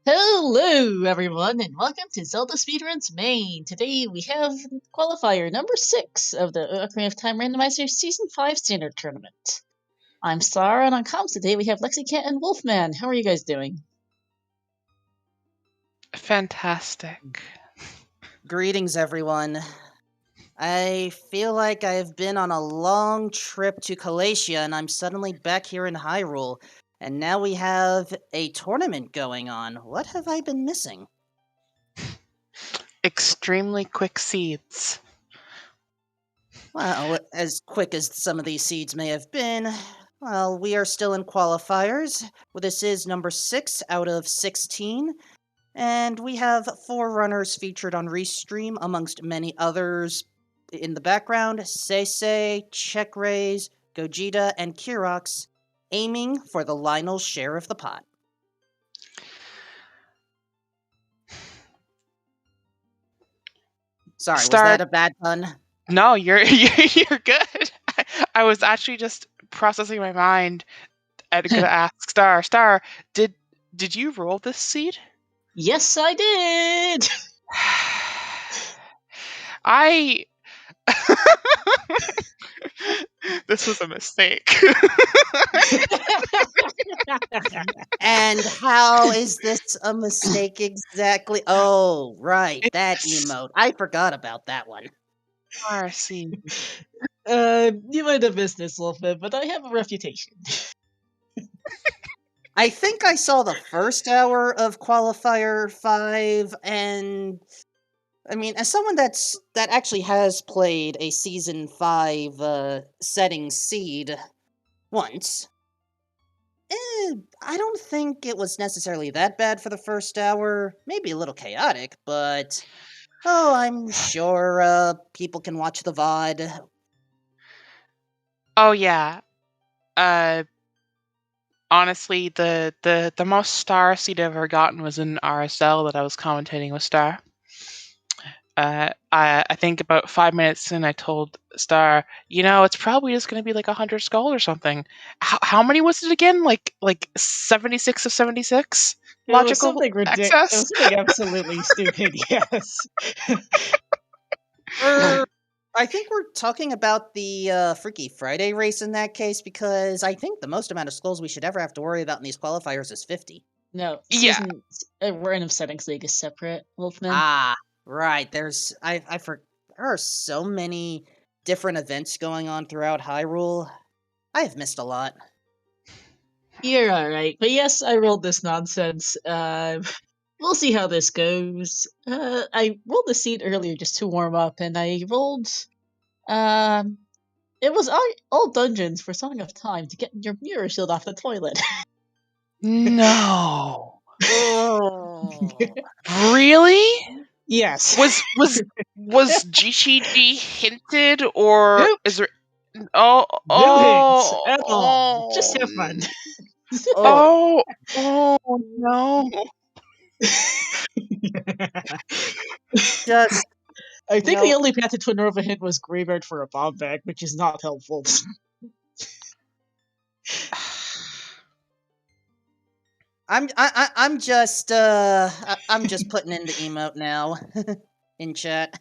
Hello, everyone, and welcome to Zelda Speedruns Main. Today we have Qualifier number 6 of the Ocarina of Time Randomizer Season 5 Standard Tournament. I'm Star, and on comms today we have Lexicat and Wolfman. How are you guys doing? Fantastic. Greetings, everyone. I feel like I've been on a long trip to Calatia and I'm suddenly back here in Hyrule. And now we have a tournament going on. What have I been missing? Extremely quick seeds. Well, as quick as some of these seeds may have been, well, we are still in qualifiers. Well, this is number 6 out of 16. And we have 4 runners featured on Restream, amongst many others. In the background, Seisei, Check-Raise, Gogeta, and Kirox, aiming for the Lionel's share of the pot. Sorry, was that a bad pun? No, you're good. I was actually just processing my mind and gonna ask Star, did you roll this seed? Yes, I did! This was a mistake. And how is this a mistake exactly? Oh, right, that emote. I forgot about that one. RC. You might have missed this, Wolfman, but I have a reputation. I think I saw the first hour of Qualifier 5, and I mean, as someone that actually has played a Season 5 setting seed once, I don't think it was necessarily that bad for the first hour. Maybe a little chaotic, but I'm sure people can watch the VOD. Oh yeah. Honestly, the most Star seed I've ever gotten was in RSL that I was commentating with Star. I think about 5 minutes in, I told Star, it's probably just going to be like 100 skull or something. How many was it again? Like 76 of 76? It was something ridiculous. It was something absolutely stupid, yes. I think we're talking about the Freaky Friday race in that case, because I think the most amount of skulls we should ever have to worry about in these qualifiers is 50. No, Yeah. Random Settings League is separate, Wolfman. Ah, right. There are so many different events going on throughout Hyrule. I have missed a lot. You're alright, but yes, I rolled this nonsense. We'll see how this goes. I rolled the seed earlier just to warm up, and I rolled. It was all dungeons for Song of Time to get your mirror shield off the toilet. No. Oh. Really? Yes. Was GCG hinted, or Nope. is there? No hints at all. Just have fun. Oh no. Just, I think the only path to Twinrova hint was Graveyard for a bomb bag, which is not helpful. I'm just putting in the emote now in chat.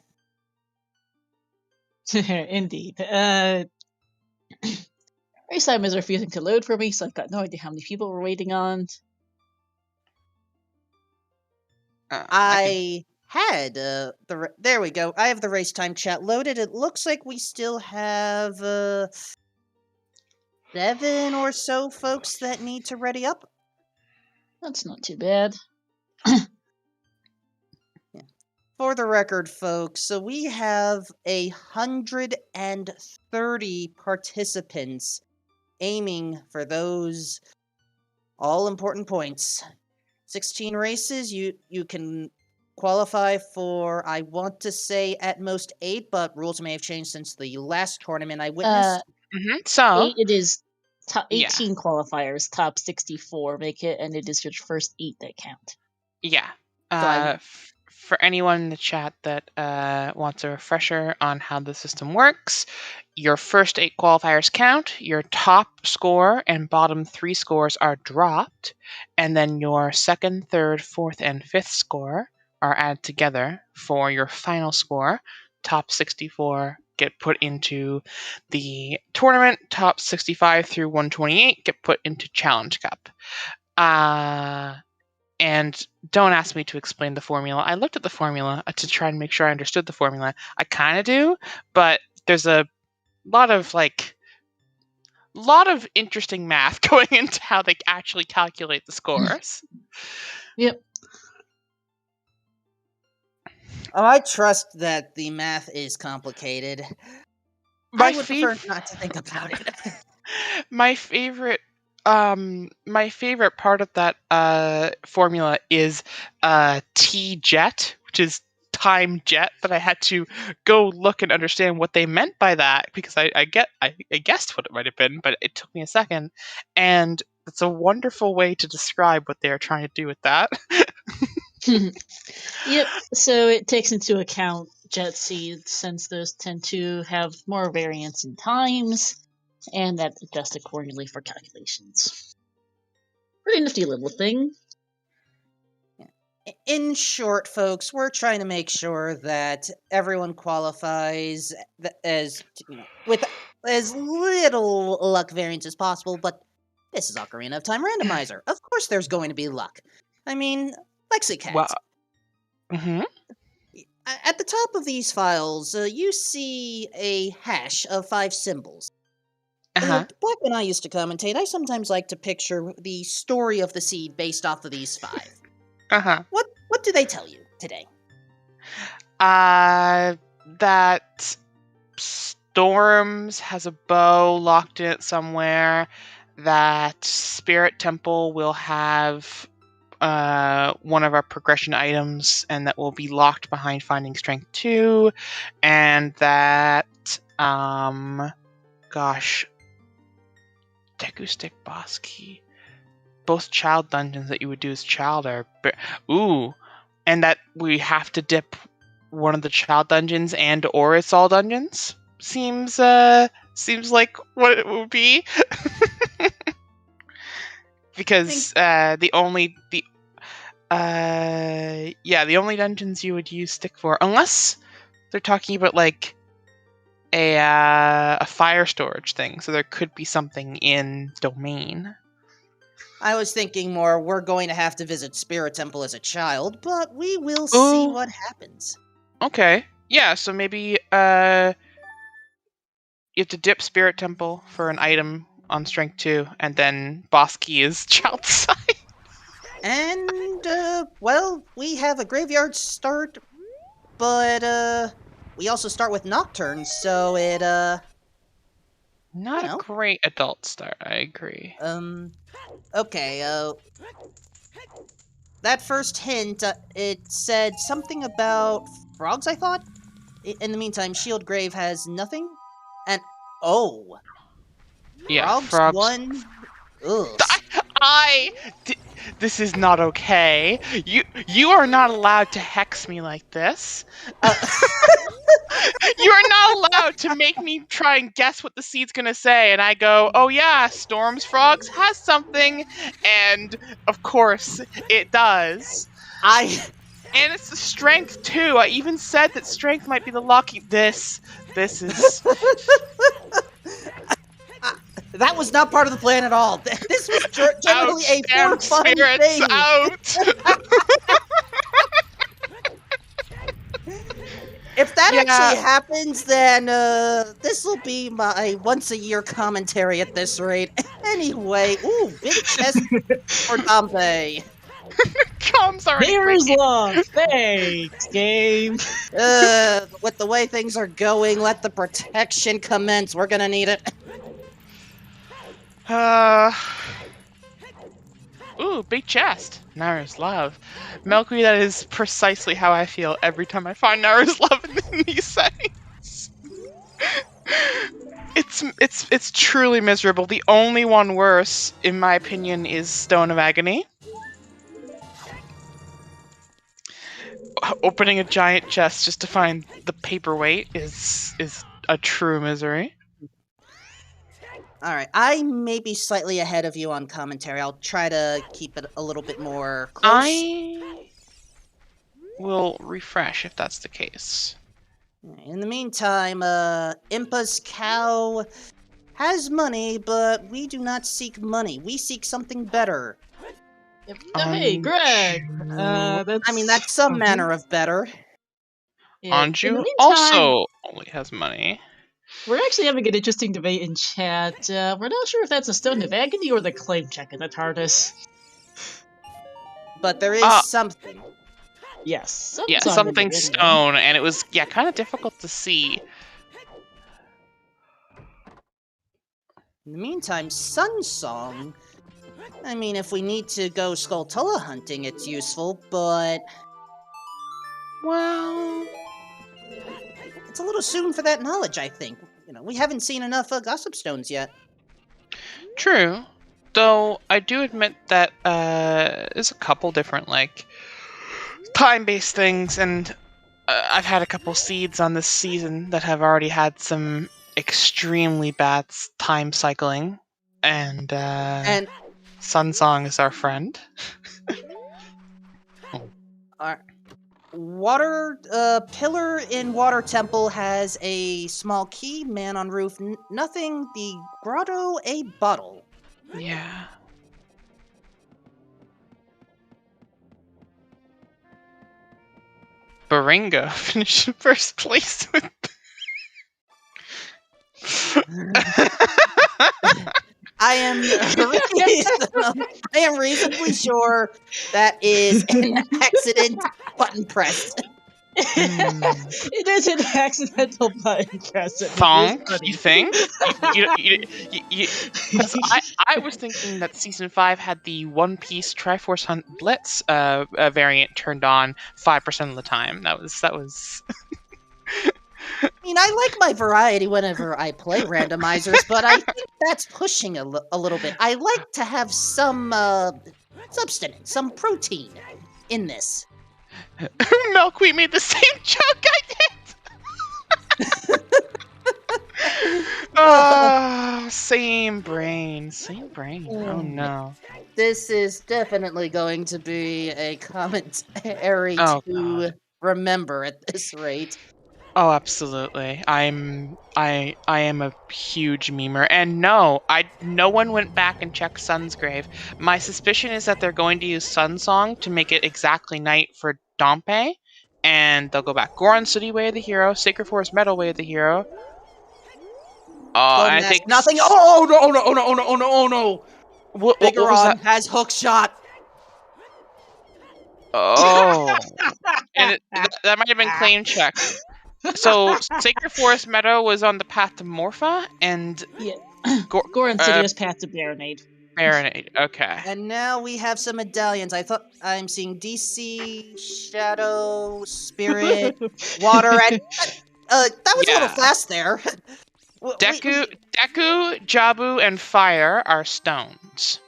Indeed. Racetime is refusing to load for me, so I've got no idea how many people we're waiting on. I had there we go. I have the Racetime chat loaded. It looks like we still have 7 or so folks that need to ready up. That's not too bad. For the record, folks, so we have 130 participants aiming for those all-important points. 16 races, you can qualify for, I want to say, at most 8, but rules may have changed since the last tournament I witnessed. So 8, it is 18 qualifiers, top 64 make it, and it is your first 8 that count. Yeah. So for anyone in the chat that wants a refresher on how the system works, your first 8 qualifiers count, your top score and bottom 3 scores are dropped, and then your second, third, fourth, and fifth score are added together for your final score. Top 64 get put into the tournament, top 65 through 128 get put into Challenge Cup. And don't ask me to explain the formula. I looked at the formula to try and make sure I understood the formula. I kind of do, but there's a lot of interesting math going into how they actually calculate the scores. Yep. Oh, I trust that the math is complicated. I would prefer not to think about it. My favorite part of that formula is T-jet, which is time jet, but I had to go look and understand what they meant by that, because I guessed what it might have been, but it took me a second, and it's a wonderful way to describe what they're trying to do with that. Yep, so it takes into account jet seeds, since those tend to have more variance in times, and that adjusts accordingly for calculations. Pretty nifty little thing. In short, folks, we're trying to make sure that everyone qualifies with as little luck variance as possible, but this is Ocarina of Time Randomizer. Of course there's going to be luck. I mean, LexiCat. Well, mm-hmm. At the top of these files, you see a hash of 5 symbols. Back when I used to commentate, I sometimes like to picture the story of the seed based off of these 5. What do they tell you today? That Storms has a bow locked in it somewhere. That Spirit Temple will have one of our progression items, and that will be locked behind Finding Strength 2. And that, Deku Stick Boss Key. Both child dungeons that you would do as child are... and that we have to dip one of the child dungeons and or it's all dungeons. Seems like what it would be. Because the only dungeons you would use stick for, unless they're talking about like a fire storage thing, so there could be something in domain. I was thinking more, we're going to have to visit Spirit Temple as a child, but we will see what happens. Okay. Yeah, so maybe you have to dip Spirit Temple for an item on Strength 2, and then Boss Key is child side. And, we have a graveyard start, but, we also start with Nocturne, so it, Not a great adult start, I agree. Okay, that first hint, it said something about frogs, I thought? In the meantime, Shield Grave has nothing? And, yeah, frogs. 1... Ugh. This is not okay. You are not allowed to hex me like this. You are not allowed to make me try and guess what the seed's gonna say, and I go, oh yeah, Storm's Frogs has something, and of course it does. And it's the Strength too. I even said that Strength might be the lucky. This is. That was not part of the plan at all. This was generally a for fun thing. Out. If that actually happens, then this will be my once-a-year commentary at this rate. Anyway, big chest for Dante. Com's already Here's long. Thanks, game. With the way things are going, let the protection commence. We're gonna need it. Big chest. Nara's Love. Milkweed, that is precisely how I feel every time I find Nara's Love in these settings. It's truly miserable. The only one worse, in my opinion, is Stone of Agony. Opening a giant chest just to find the paperweight is a true misery. Alright, I may be slightly ahead of you on commentary. I'll try to keep it a little bit more close. I will refresh if that's the case. In the meantime, Impa's cow has money, but we do not seek money. We seek something better. Yep. Oh, hey, Greg! That's... I mean, that's some manner of better. Yeah, in the Anju meantime, also only has money. we're actually having an interesting debate in chat. We're not sure if that's a Stone of Agony or the claim check in the TARDIS. But there is something. Yes, Yeah, song something in there. stone, and it was kind of difficult to see. In the meantime, Sun Song. I mean, if we need to go Skulltula hunting, it's useful, but Well, it's a little soon for that knowledge, I think. You know, we haven't seen enough Gossip Stones yet. true. Though I do admit that there's a couple different time-based things, and I've had a couple seeds on this season that have already had some extremely bad time cycling, and Sunsong is our friend. Our pillar in Water Temple has a small key, man on roof, nothing, the grotto, a bottle. Yeah. Baringa finished in first place with... I am reasonably sure that is an accident button press. It is an accidental button press. Thonk, you think? I was thinking that Season 5 had the One Piece Triforce Hunt Blitz variant turned on 5% of the time. That was... I mean, I like my variety whenever I play randomizers, but I think that's pushing a little bit. I like to have some substance, some protein in this. Milkweed made the same joke I did! Same brain. Oh no. This is definitely going to be a commentary to remember at this rate. Oh, absolutely. I am a huge memer, and no one went back and checked Sun's grave. My suspicion is that they're going to use Sun Song to make it exactly night for Dompe, and they'll go back. Goron City Way of the Hero, Sacred Forest Meadow Way of the Hero. I think nothing. Oh no! What Bigger was on that? has hook shot. Oh, and that might have been claim check. So, Sacred Forest Meadow was on the path to Morpha, and Goron City was path to Baronade. Baronade, okay. And now we have some medallions. I thought I'm seeing DC, Shadow, Spirit, Water, and that was a little fast there. Deku, Jabu, and Fire are stones.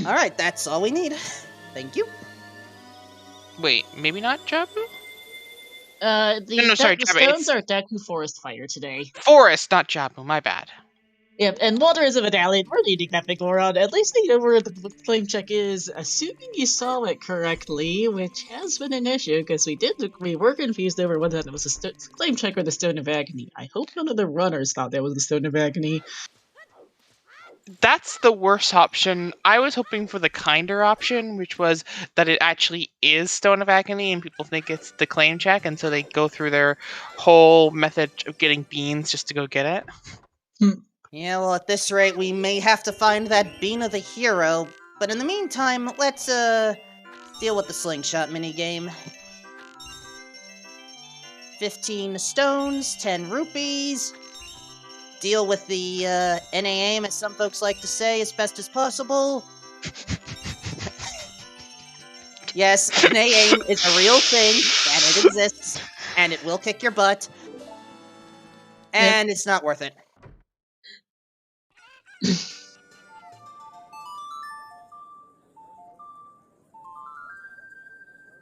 All right, that's all we need. Thank you. Wait, maybe not Jabu? The Jabu. stones are Deku Forest Fire today. Forest, not Jabu, my bad. Yep, and Water is a medallion. We're needing that big Goron. At least we know where the claim check is, assuming you saw it correctly, which has been an issue, because we were confused over whether that was a claim check or the Stone of Agony. I hope none of the runners thought that was the Stone of Agony. That's the worst option. I was hoping for the kinder option, which was that it actually is Stone of Agony and people think it's the claim check, and so they go through their whole method of getting beans just to go get it. Yeah, well, at this rate, we may have to find that Bean of the Hero. But in the meantime, let's deal with the slingshot minigame. 15 stones, 10 rupees. Deal with the NA-aim, as some folks like to say, as best as possible. Yes, NA-aim is a real thing, and it exists, and it will kick your butt. And it's not worth it.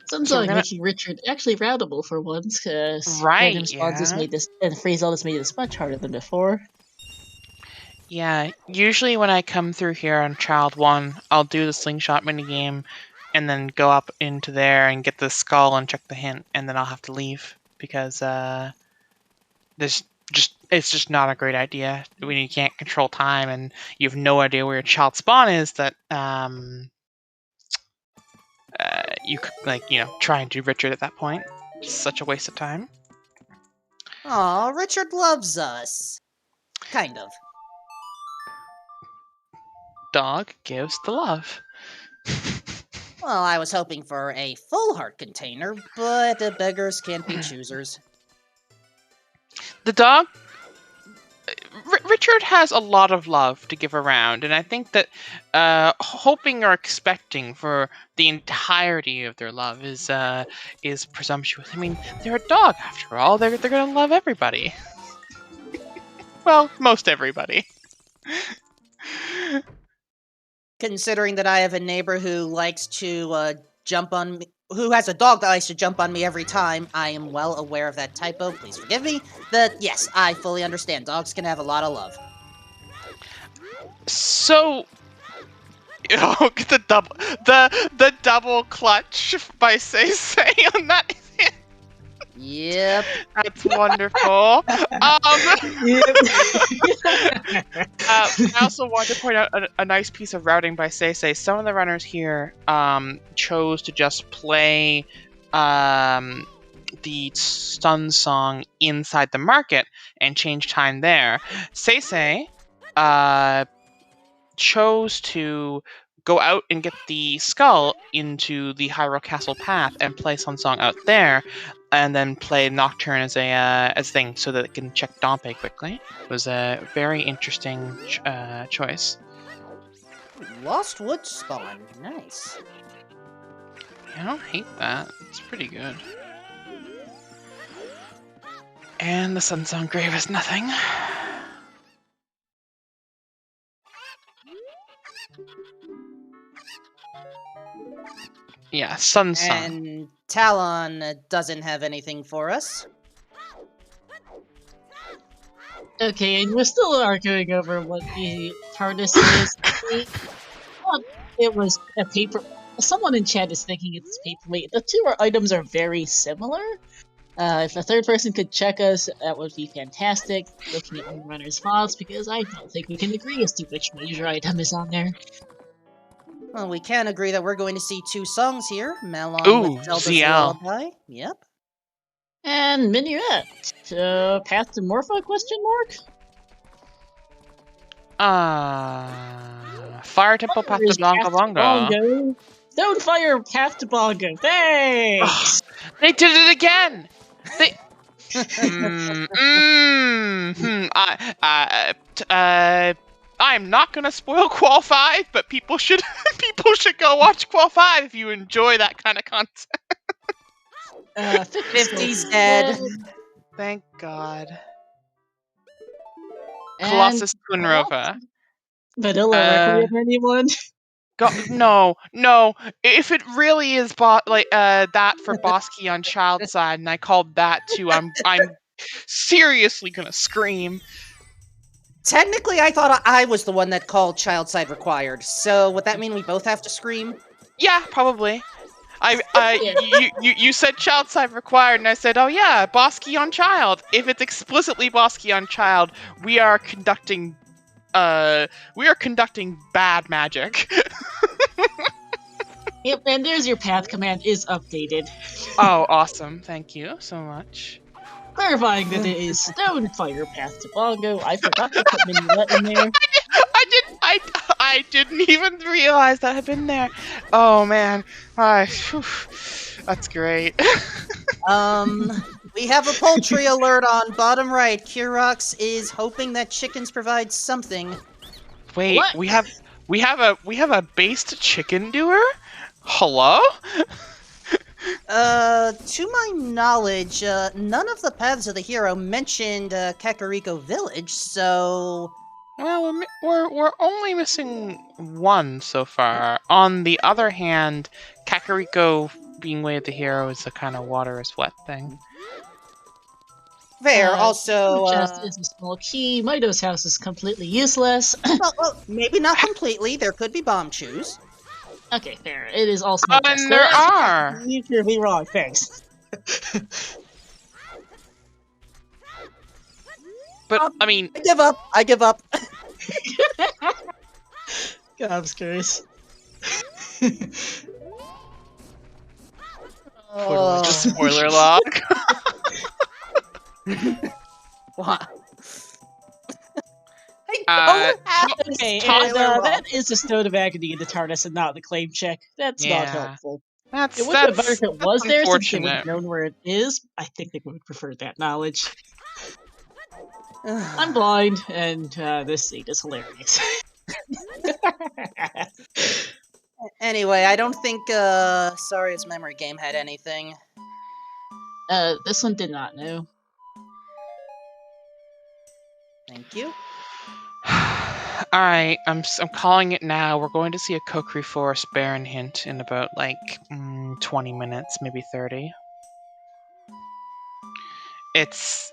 So we're Sometimes gonna making Richard actually routable for once, because right, random responses yeah. made this, and phrase all this made this much harder than before. Yeah, usually when I come through here on Child 1, I'll do the slingshot minigame and then go up into there and get the skull and check the hint, and then I'll have to leave because it's just not a great idea when you can't control time and you have no idea where your child spawn is that you could, like, try and do Richard at that point. It's such a waste of time. Aw, Richard loves us. Kind of. Dog gives the love. Well, I was hoping for a full heart container, but the beggars can't be choosers. The dog Richard has a lot of love to give around, and I think that hoping or expecting for the entirety of their love is presumptuous. I mean, they're a dog after all. They're gonna love everybody. Well, most everybody. Considering that I have a neighbor who likes to jump on me, who has a dog that likes to jump on me every time, I am well aware of that typo. Please forgive me. Yes, I fully understand. Dogs can have a lot of love. So, the double clutch by Say on that. Yep. That's wonderful. I also wanted to point out a nice piece of routing by Say. Some of the runners here chose to just play the Sun song inside the market and change time there. Say chose to go out and get the skull into the Hyrule Castle path and play Sun Song out there, and then play Nocturne as a thing so that it can check Dompe quickly. It was a very interesting choice. Lost Wood Spawn. Nice. I don't hate that. It's pretty good. And the Sun Song Grave is nothing. Yeah, Sun Song. And Talon doesn't have anything for us. Okay, and we're still arguing over what the hardest is. I thought it was a paper. Someone in chat is thinking it's paperweight. The two items are very similar. If a third person could check us, that would be fantastic. Looking at one runner's files, because I don't think we can agree as to which major item is on there. Well, we can agree that we're going to see two songs here. Malon Ooh, with Zelda's ZL. Lullaby. Yep. And Minuet. Path to Morpha, question mark? Fire Temple Path to Blanca Bongo. Stonefire Path to Bongo. Thanks! They did it again! They... I'm not gonna spoil Qual 5, but people should go watch Qual 5 if you enjoy that kind of content. 50's dead. Thank God. And Colossus Twinrova. Vanilla Requiem, anyone? No. If it really is that for Bosky on Child side, and I called that too, I'm seriously gonna scream. Technically, I thought I was the one that called Child side required. So would that mean we both have to scream? Yeah, probably. You said Child side required, and I said, oh yeah, Bosky on Child. If it's explicitly Bosky on Child, we are conducting bad magic. Yep, and there's your path command is updated. Oh, awesome. Thank you so much. Clarifying that it is Stonefire Path to Bongo. I forgot to put Minuet in there. I didn't even realize that had been there. Oh man. That's great. We have a poultry alert on bottom right. Kirox is hoping that chickens provide something. Wait, What? we have a based chicken doer? Hello? To my knowledge, none of the paths of the hero mentioned Kakariko Village, so... Well, we're only missing one so far. On the other hand, Kakariko being Way of the Hero is a kind of water is wet thing. Fair. Also, Food chest is a small key. Mido's house is completely useless. well, maybe not completely. There could be bomb shoes. Okay, fair. It is all small chests. And there are! You could be wrong, thanks. But, I mean... I give up. I give up. God, I'm curious. What was the spoiler log? What? Okay, Toss- and that is the Stone of Agony in the TARDIS and not the claim check. That's not Yeah. helpful. That's, It would have been better if it was there since they would unfortunate. have known where it is. I think they would have preferred that knowledge. I'm blind, and this scene is hilarious. Anyway, I don't think Saria's memory game had anything. This one did not know. Thank you. Alright, I'm calling it now. We're going to see a Kokiri Forest Baron hint in about, like, 20 minutes, maybe 30. It's...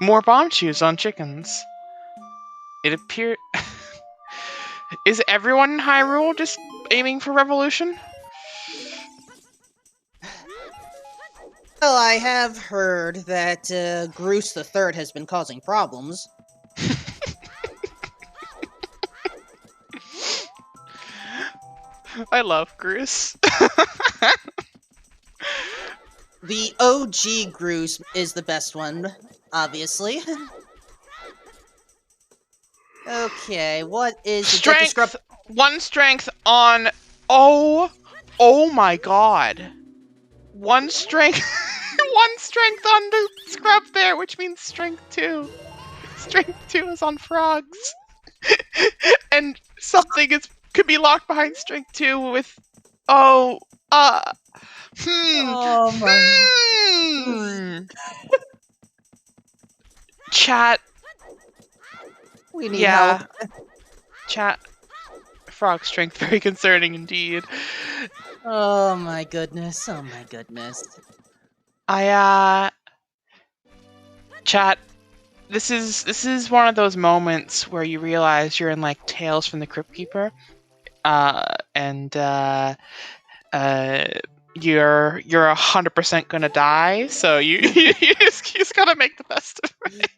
more bomb chews on chickens. It appears... Is everyone in Hyrule just aiming for revolution? Well, I have heard that Groose the Third has been causing problems. I love Groose. The OG Groose is the best one, obviously. Okay, what is Strength! One strength on... Oh my god. One strength... one strength on the scrub there, which means strength 2. Strength 2 is on frogs. And something could be locked behind strength 2 with... Oh my... Chat. We need help. Chat. Frog strength, very concerning indeed. Oh my goodness, oh my goodness. Chat, this is one of those moments where you realize you're in, like, Tales from the Crypt Keeper. And you're 100% gonna die, so you just gotta make the best of it.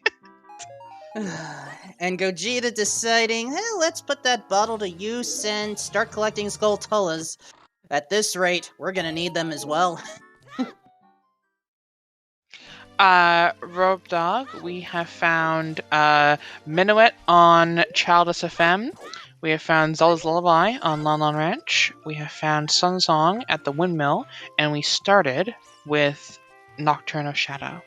And Gogeta deciding, hey, let's put that bottle to use and start collecting Skulltulas. At this rate, we're gonna need them as well. Robe Dog, we have found Minuet on Childish FM. We have found Zelda's Lullaby on Lon Lon Ranch. We have found Sun Song at the Windmill, and we started with Nocturne of Shadow.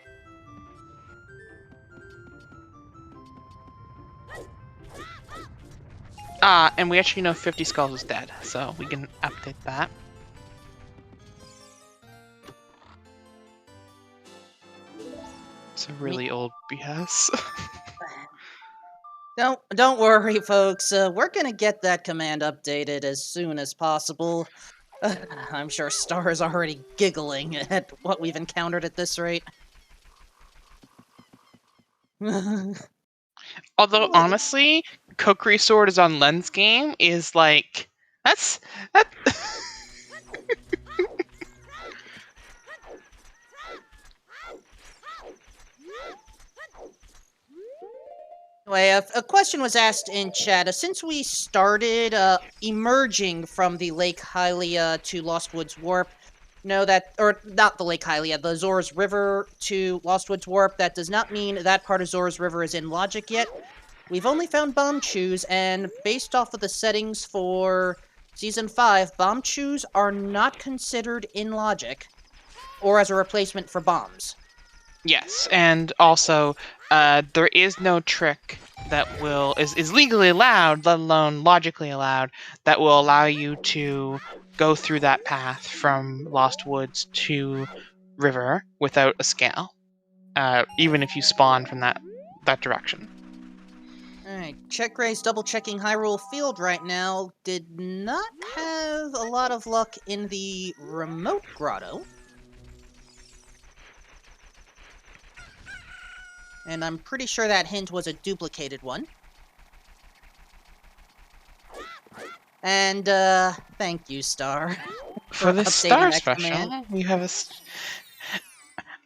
And we actually know 50 Skulls is dead, so we can update that. It's a really old BS. Don't worry, folks. We're gonna get that command updated as soon as possible. I'm sure Star is already giggling at what we've encountered at this rate. Although, honestly, Kokiri Sword is on Lens Game is like... That... Anyway, a question was asked in chat. Since we started emerging from the Lake Hylia to Lost Woods Warp, or not the Lake Hylia, the Zora's River to Lost Woods Warp, that does not mean that part of Zora's River is in logic yet. We've only found bomb chews, and based off of the settings for Season 5, bomb chews are not considered in logic, or as a replacement for bombs. Yes, and also, there is no trick that is legally allowed, let alone logically allowed, that will allow you to go through that path from Lost Woods to River without a scale, even if you spawn from that direction. Alright, Check Race double-checking Hyrule Field right now. Did not have a lot of luck in the remote grotto. And I'm pretty sure that hint was a duplicated one. And, thank you, Star. For the updating Star that special, command. we have a...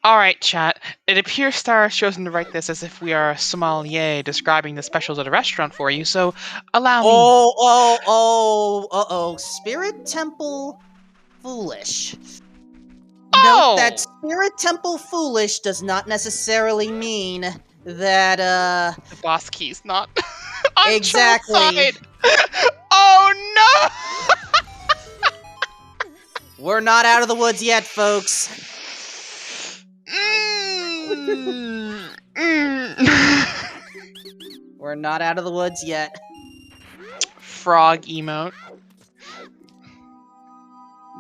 Alright, chat. It appears Star has chosen to write this as if we are a sommelier describing the specials at a restaurant for you, so allow me... Uh-oh. Spirit Temple Foolish. Note that Spirit Temple Foolish does not necessarily mean that, The boss key's not... Exactly. Oh no! We're not out of the woods yet, folks. We're not out of the woods yet. Frog emote.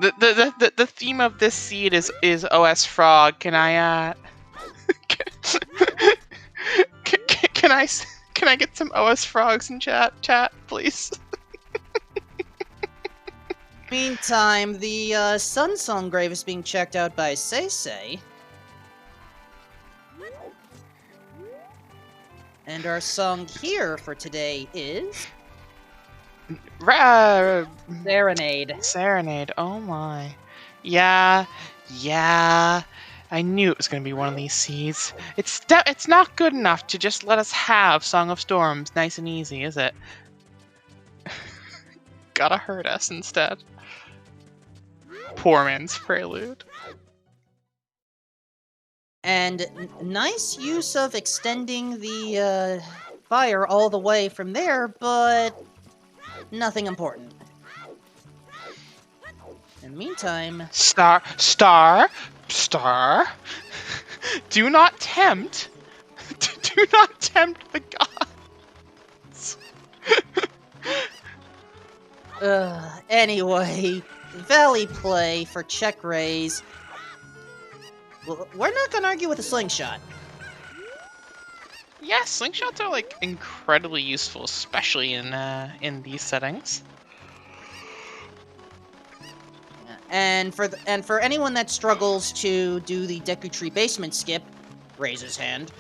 The theme of this seed is OS Frog. Can I can I get some OS Frogs in chat please? Meantime, the Sun Song grave is being checked out by Say. And our song here for today is... Serenade. Serenade. Oh my. Yeah. I knew it was going to be one of these seeds. It's not good enough to just let us have Song of Storms nice and easy, is it? Gotta hurt us instead. Poor man's prelude. And nice use of extending the fire all the way from there, but nothing important. In the meantime... Star! Do not tempt! Do not tempt the gods! Anyway, Valley play for check raise. Well, we're not gonna argue with a slingshot. Yeah, slingshots are like incredibly useful, especially in these settings. And for anyone that struggles to do the Deku Tree basement skip, raise his hand.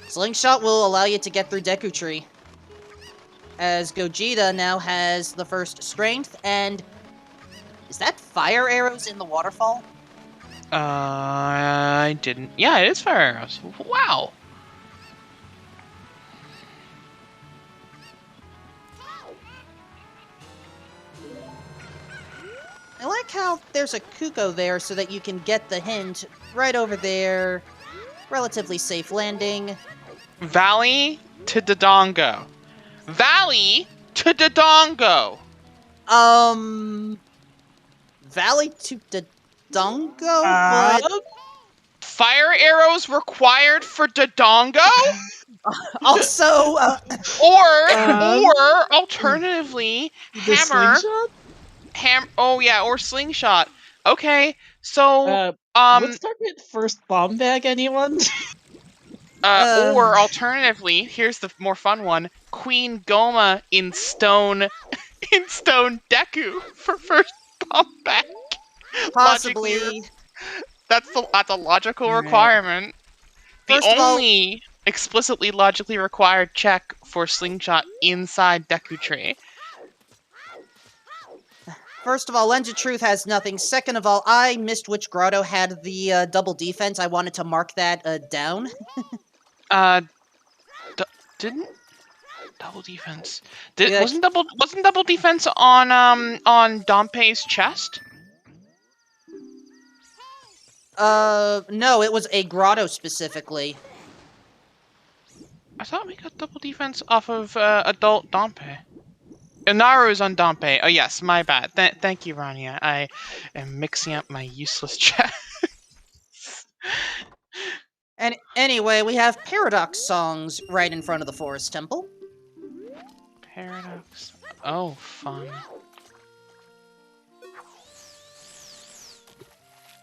Slingshot will allow you to get through Deku Tree. As Gogeta now has the first strength, and... Is that fire arrows in the waterfall? I didn't... Yeah, it is fire arrows. Wow! I like how there's a Kuko there so that you can get the hint right over there. Relatively safe landing. Valley to Dodongo. Valley to Dodongo! Valley to Dodongo? But... Fire arrows required for Dodongo? Also, or alternatively, hammer... Oh yeah, or slingshot. Okay, so what's target first bomb bag, anyone? Or alternatively, here's the more fun one: Queen Goma in stone, Deku for first bomb bag. possibly. That's a logical requirement. The First of all, only explicitly logically required check for slingshot inside Deku Tree. First of all, Lens of Truth has nothing. Second of all, I missed which grotto had the double defense. I wanted to mark that down. Didn't double defense? Wasn't double defense on Dompe's chest? No, it was a grotto specifically. I thought we got double defense off of adult Dompe. Naru's on Dompe. Oh yes, my bad. Thank you, Rania. I am mixing up my useless chat. And anyway, we have Paradox songs right in front of the Forest Temple. Paradox. Oh, fun.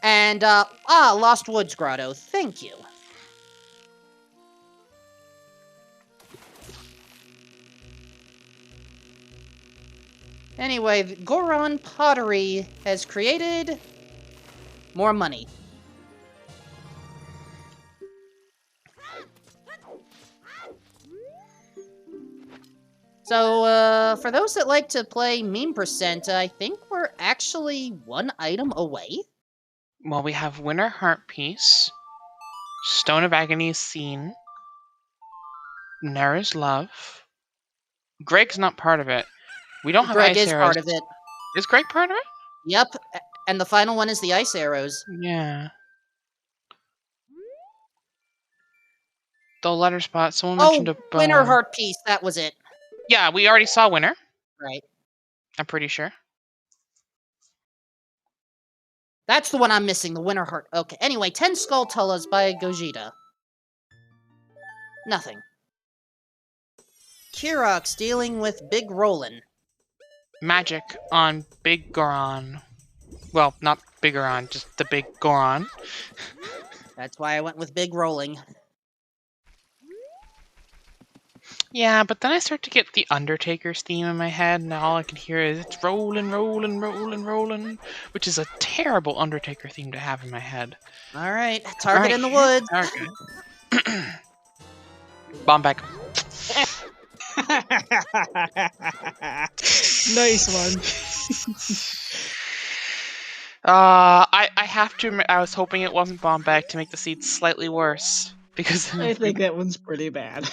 And, Lost Woods Grotto. Thank you. Anyway, the Goron pottery has created more money. So, for those that like to play meme percent, I think we're actually one item away. Well, we have Winter Heart Piece, Stone of Agony Scene, Nara's Love. Greg's not part of it. We don't have Greg ice is arrows. part of it. Is Greg part of it? Yep, and the final one is the ice arrows. Yeah. The letter spot. Someone Oh, mentioned a bone. Winter Heart Piece, that was it. Yeah, we already saw Winter. Right. I'm pretty sure. That's the one I'm missing, the Winter Heart. Okay, anyway, 10 Skulltulas by Gogeta. Nothing. Kirox dealing with Big Rollin'. Magic on Big Goron. Well, not Big Goron, just the Big Goron. That's why I went with Big Rolling. Yeah, but then I start to get the Undertaker's theme in my head, and all I can hear is it's rolling, rolling, rolling, rolling, which is a terrible Undertaker theme to have in my head. Alright, target in the woods. Okay. Bomb back. Nice one. I have to admit, I was hoping it wasn't bomb bag to make the seeds slightly worse. Because I think that one's pretty bad.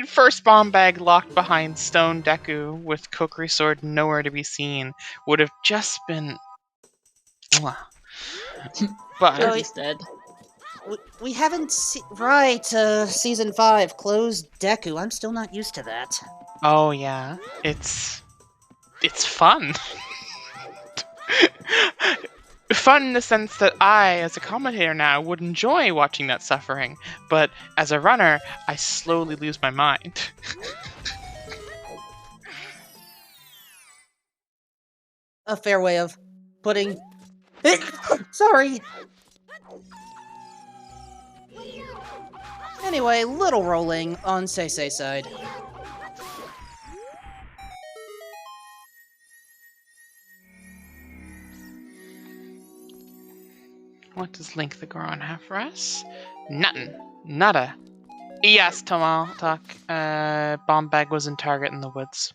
First bomb bag locked behind Stone Deku with Kokiri Sword nowhere to be seen would have just been. But So he's dead. We haven't right, Season 5, closed Deku. I'm still not used to that. oh yeah, it's fun. Fun in the sense that I, as a commentator now, would enjoy watching that suffering, but as a runner, I slowly lose my mind. A fair way of putting it. Sorry. Anyway, little rolling on Seisei side. What does Link the Goron have for us? Nothing. Nada. Yes, Tomal, talk. Bomb bag was in target in the woods.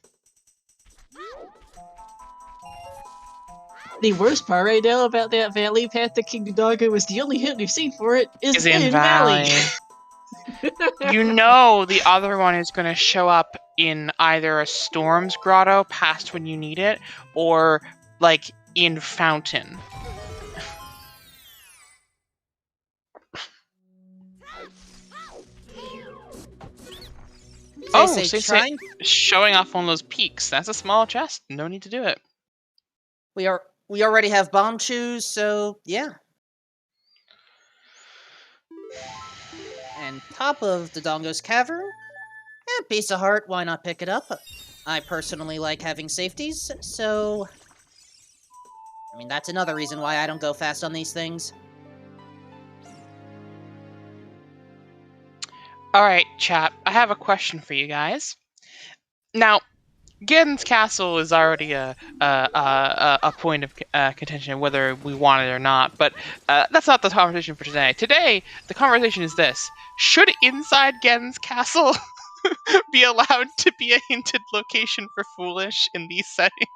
The worst part right now about that valley path to King Dodongo is the only hint we've seen for it is in Valley. You know the other one is going to show up in either a Storm's Grotto past when you need it, or like in Fountain. Trying. Showing off one of those peaks. That's a small chest. No need to do it. We already have bomb chews, so yeah. And top of Dodongo's cavern, piece of heart. Why not pick it up? I personally like having safeties, so that's another reason why I don't go fast on these things. Alright, chat. I have a question for you guys. Now, Ganon's Castle is already a point of contention, whether we want it or not, but that's not the conversation for today. Today, the conversation is this. Should inside Ganon's Castle be allowed to be a hinted location for Foolish in these settings?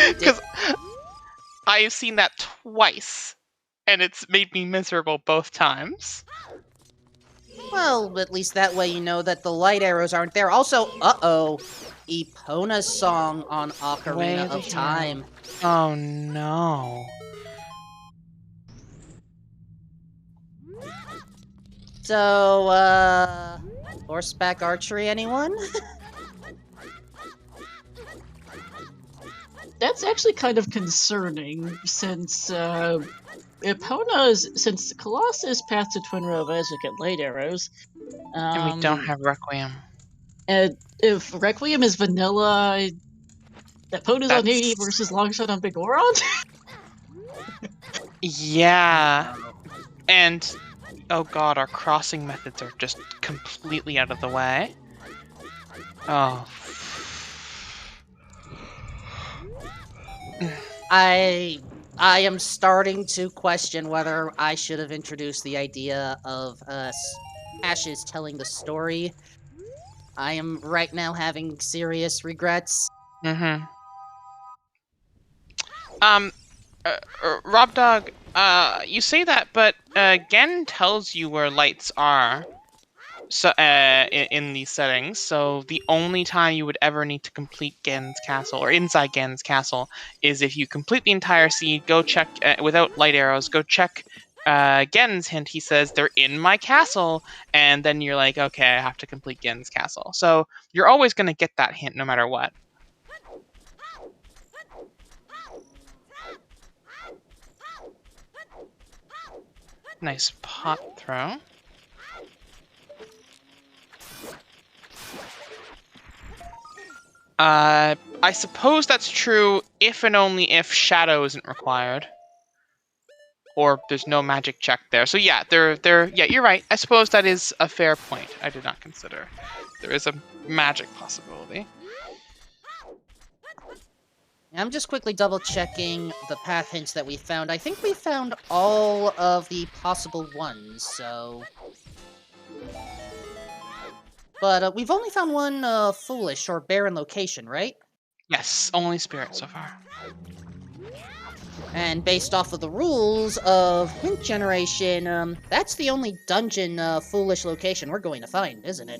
Because I've seen that twice, and it's made me miserable both times. Well, at least that way you know that the light arrows aren't there. Also, Epona's song on Ocarina of Time. Oh no. So, horseback archery, anyone? That's actually kind of concerning, since since Colossus Path to Twin Row of Isaac at light arrows. And we don't have Requiem. And if Requiem is vanilla, Epona's on 80 versus Longshot on Big Goron? Yeah. And, oh god, our crossing methods are just completely out of the way. Oh. I am starting to question whether I should have introduced the idea of Ashes telling the story. I am right now having serious regrets. Mm-hmm. Rob Dog, you say that, but Gen tells you where lights are. So, in these settings, so the only time you would ever need to complete Gen's castle, or inside Gen's castle, is if you complete the entire seed, go check, without light arrows, go check Gen's hint. He says, they're in my castle, and then you're like, okay, I have to complete Gen's castle. So you're always going to get that hint no matter what. Nice pot throw. I suppose that's true if and only if Shadow isn't required. Or there's no magic check there. So yeah, yeah, you're right. I suppose that is a fair point. I did not consider. There is a magic possibility. I'm just quickly double-checking the path hints that we found. I think we found all of the possible ones, so... But we've only found one foolish or barren location, right? Yes, only spirit so far. And based off of the rules of hint generation, that's the only dungeon foolish location we're going to find, isn't it?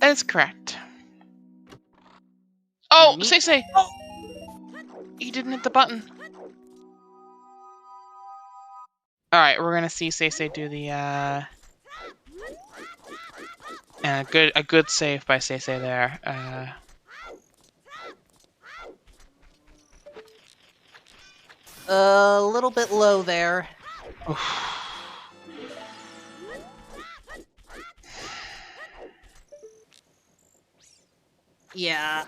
That is correct. Oh, Neat. Say! Oh! You didn't hit the button. Alright, we're gonna see Say do the, and a good save by Say there. A little bit low there. Yeah,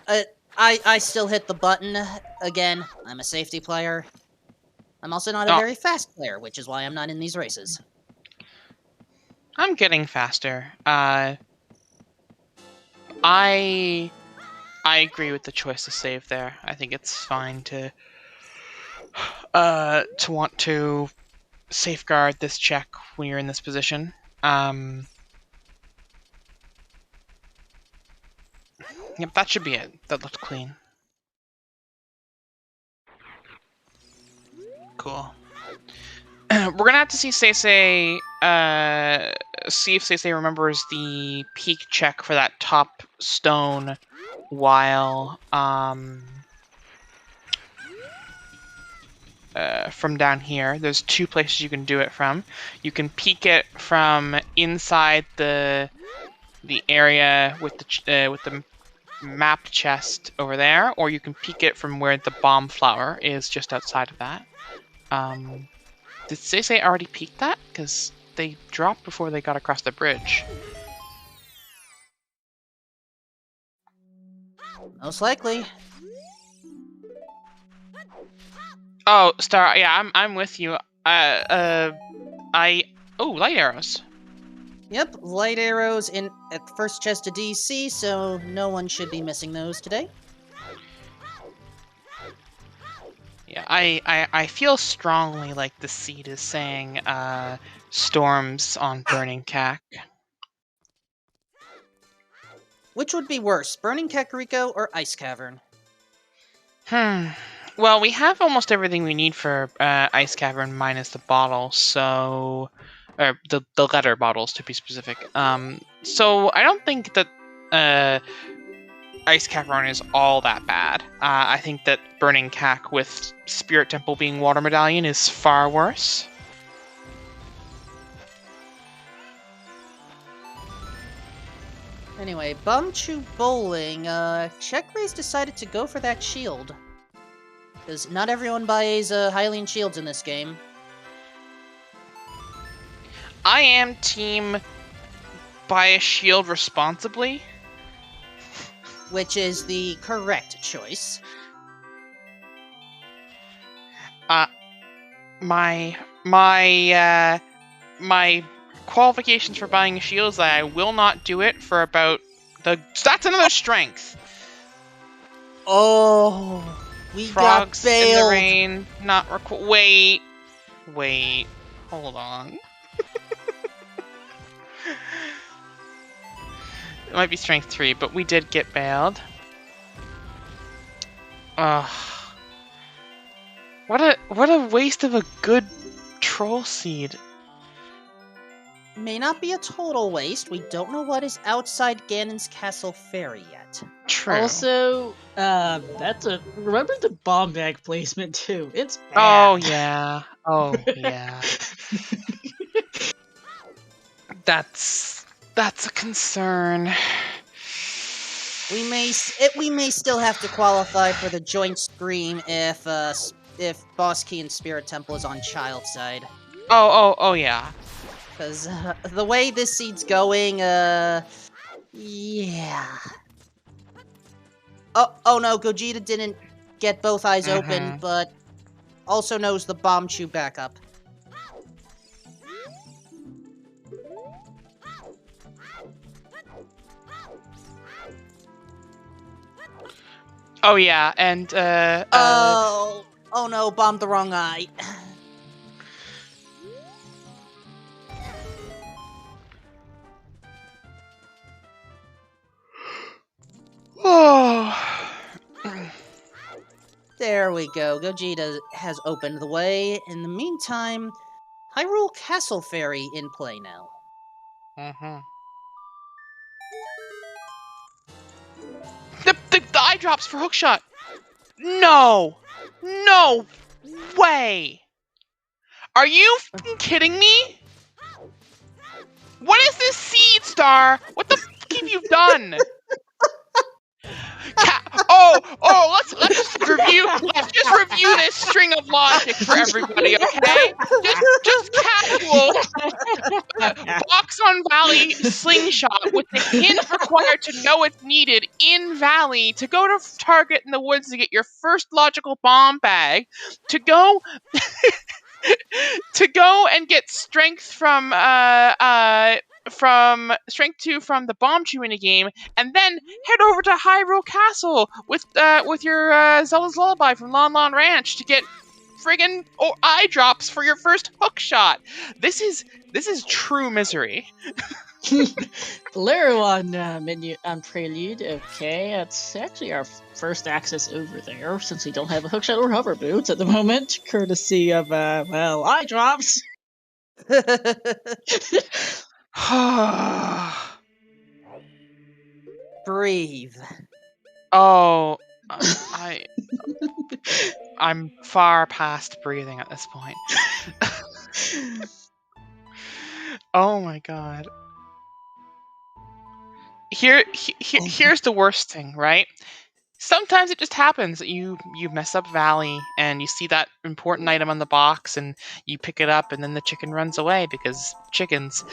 I still hit the button. Again, I'm a safety player. I'm also not a very fast player, which is why I'm not in these races. I'm getting faster. I agree with the choice to save there. I think it's fine to want to safeguard this check when you're in this position. Yep, that should be it. That looked clean. Cool. We're gonna have to see Say see if Say remembers the peak check for that top stone while from down here. There's two places you can do it from. You can peek it from inside the area with the map chest over there, or you can peek it from where the bomb flower is just outside of that. Did Say already peek that? Because they dropped before they got across the bridge. Most likely. Oh, Star, yeah, I'm with you. Oh, light arrows. Yep, light arrows in at the first chest of DC, so no one should be missing those today. Yeah, I feel strongly like the seed is saying storms on Burning Cack. Which would be worse, Burning Kakariko or Ice Cavern? Well, we have almost everything we need for Ice Cavern minus the bottle, so... Or the letter bottles, to be specific. So I don't think that Ice Cavern is all that bad. I think that Burning Cack with Spirit Temple being Water Medallion is far worse. Anyway, Bumchu Bowling, Checkbrace decided to go for that shield. Because not everyone buys Hylian shields in this game. I am team buy a shield responsibly. Which is the correct choice. My qualifications for buying a shield is that I will not do it for about that's another strength. Oh. We Frogs got in the bailed. rain. Not wait. Hold on. It might be strength 3, but we did get bailed. Ugh. What a waste of a good troll seed. May not be a total waste. We don't know what is outside Ganon's Castle Ferry yet. True. Also, remember the bomb bag placement too. It's bad. Oh yeah. Oh yeah. That's a concern. We may still have to qualify for the joint scream if Boss Key and Spirit Temple is on Child's side. Oh yeah. Because the way this seed's going, yeah. Oh no, Gogeta didn't get both eyes open, but also knows the bomb chew backup. Oh yeah, and oh no, bombed the wrong eye. Oh. There we go. Gogeta has opened the way. In the meantime, Hyrule Castle Ferry in play now. The eye drops for hookshot. No way. Are you f***ing kidding me? What is this seed, Star? What the f*** have you done? Let's just review. Let's just review this string of logic for everybody, okay? Just casual. Box on Valley slingshot with the hint required to know it's needed in Valley, to go to Target in the woods to get your first logical bomb bag, to go and get strength from strength 2 from the bomb chew in a game, and then head over to Hyrule Castle with your Zelda's Lullaby from Lon Lon Ranch to get friggin' eye drops for your first hook shot. This is true misery. Lero on menu on Prelude. Okay, that's actually our first access over there, since we don't have a hookshot or hover boots at the moment, courtesy of eye drops. Breathe. Oh, I'm far past breathing at this point. Oh my god. Here's the worst thing, right? Sometimes it just happens that you mess up Valley and you see that important item on the box and you pick it up and then the chicken runs away because chickens.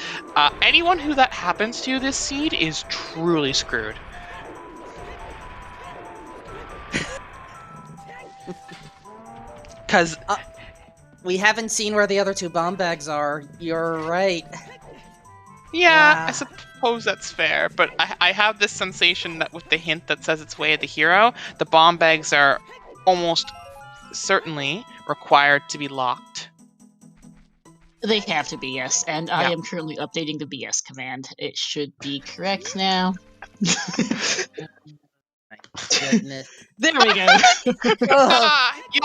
Anyone who that happens to this seed is truly screwed. Because we haven't seen where the other two bomb bags are. You're right. Yeah, Wow. I suppose that's fair, but I have this sensation that with the hint that says it's Way of the Hero, the bomb bags are almost certainly required to be locked. They have to be, yes, and I am currently updating the BS command. It should be correct now. Goodness. There we go. Yes.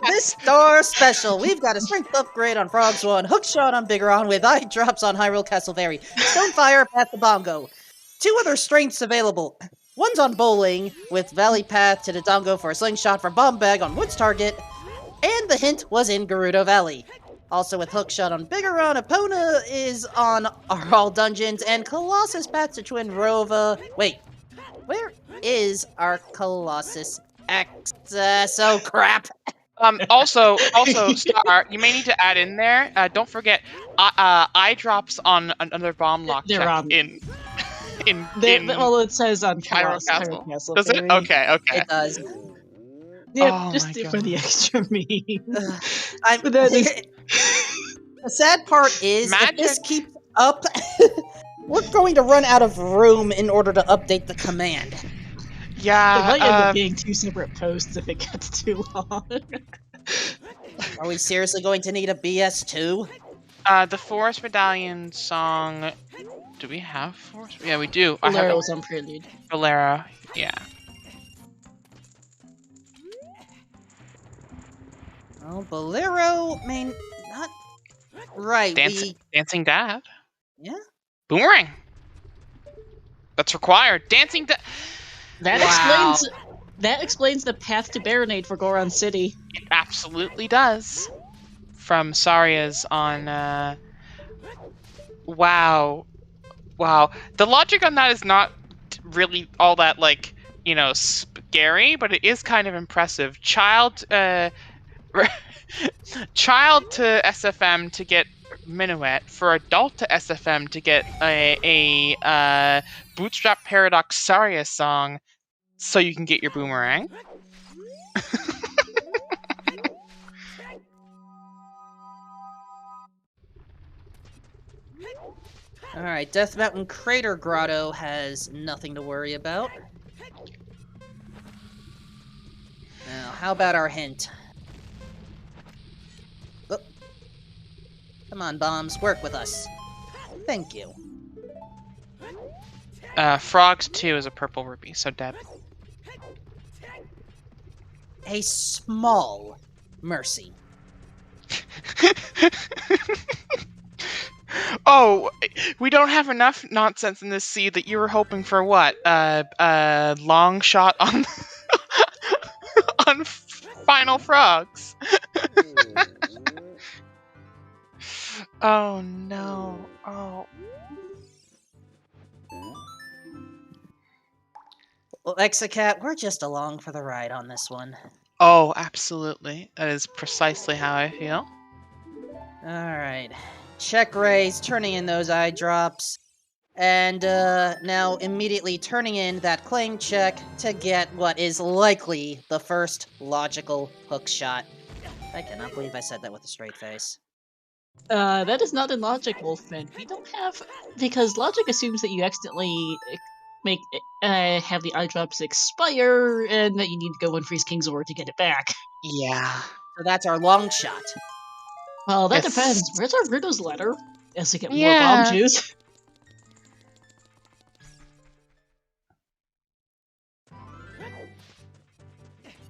This Star Special, we've got a strength upgrade on Frogs 1, Hookshot on Bigoron with eye drops on Hyrule Castle Ferry, Stonefire Path to Bongo. 2 other strengths available. One's on Bowling with Valley Path to Dodongo for a slingshot for Bomb Bag on Woods Target, and the hint was in Gerudo Valley. Also with Hookshot on Bigoron, Epona is on All Dungeons, and Colossus Path to Twin Rova. Wait, where is our Colossus access? Oh crap! Also, Star, you may need to add in there. Don't forget, eye drops on another bomb lock They're check on. in. Well, it says on Hyrule Castle. Castle. Does it? Okay. It does. Yeah, Oh just my for God. the extra means. I'm, But that is- The sad part is, if this Magic. keeps up, we're going to run out of room in order to update the command. Yeah. It might end up being 2 separate posts if it gets too long. Are we seriously going to need a BS2? The Forest Medallion song. Do we have Forest? Yeah, we do. I have Bolero was on Prelude. Bolero. Yeah. Oh, Bolero, not right. Dancing Dad. Yeah. Boomerang. That's required. Dancing Dad. That explains the path to Baronade for Goron City. It absolutely does. From Saria's on. Wow. The logic on that is not really all that scary, but it is kind of impressive. Child to SFM to get Minuet, for adult to SFM to get a Bootstrap Paradox Saria song, so you can get your boomerang. Alright, Death Mountain Crater Grotto has nothing to worry about. Now, how about our hint? Oh. Come on, bombs, work with us. Thank you. Frogs 2 is a purple rupee, so dead. A small mercy. Oh, we don't have enough nonsense in this seed that you were hoping for what? Long shot on on Final Frogs. Oh no. Oh. Well, Exacat, we're just along for the ride on this one. Oh, absolutely. That is precisely how I feel. Alright. Check raise, turning in those eye drops. And now immediately turning in that claim check to get what is likely the first logical hook shot. I cannot believe I said that with a straight face. That is not in Logic, Wolfman. We don't have... Because Logic assumes that you accidentally have the eye drops expire, and that you need to go and freeze King's Ore to get it back. Yeah. So that's our long shot. Well, that depends. Where's our Rudo's letter? As we get more Yeah. bomb juice.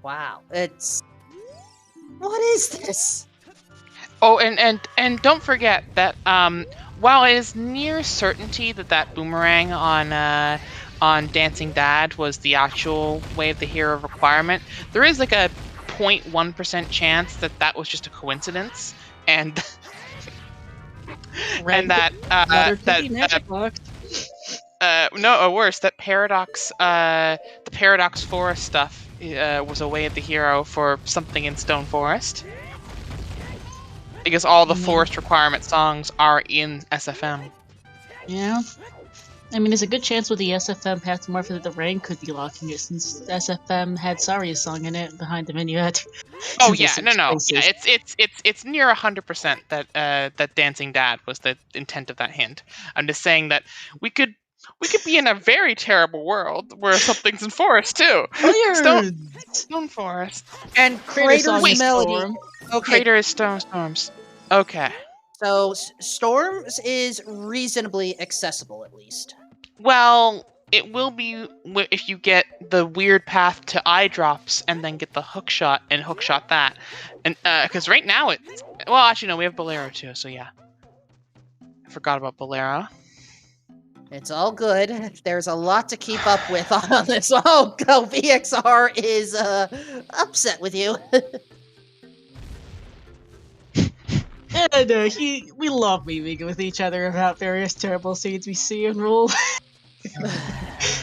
Wow. It's... What is this? Oh, and don't forget that while it is near certainty that boomerang on Dancing Dad was the actual Wave the Hero requirement, there is like a 0.1% chance that was just a coincidence, and and that worse, that Paradox the Paradox Forest stuff was a Wave the Hero for something in Stone Forest. Because all the forest requirement songs are in SFM. Yeah. I mean, there's a good chance with the SFM Path to Morphin that the rain could be locking it, since SFM had Saria's song in it behind the minuet. Oh yeah, no. Yeah, it's near 100% that Dancing Dad was the intent of that hint. I'm just saying that we could be in a very terrible world where something's in forest too. Stone Forest. And Crater's melody. Storm. Okay. Crater is Storms. Okay. So Storms is reasonably accessible, at least. Well, it will be if you get the weird path to eye drops and then get the hook shot and hook shot that, and because right now actually no, we have Bolero too. So yeah, I forgot about Bolero. It's all good. There's a lot to keep up with on this. Oh, VXR is upset with you. And we love memeing with each other about various terrible seeds we see and rule.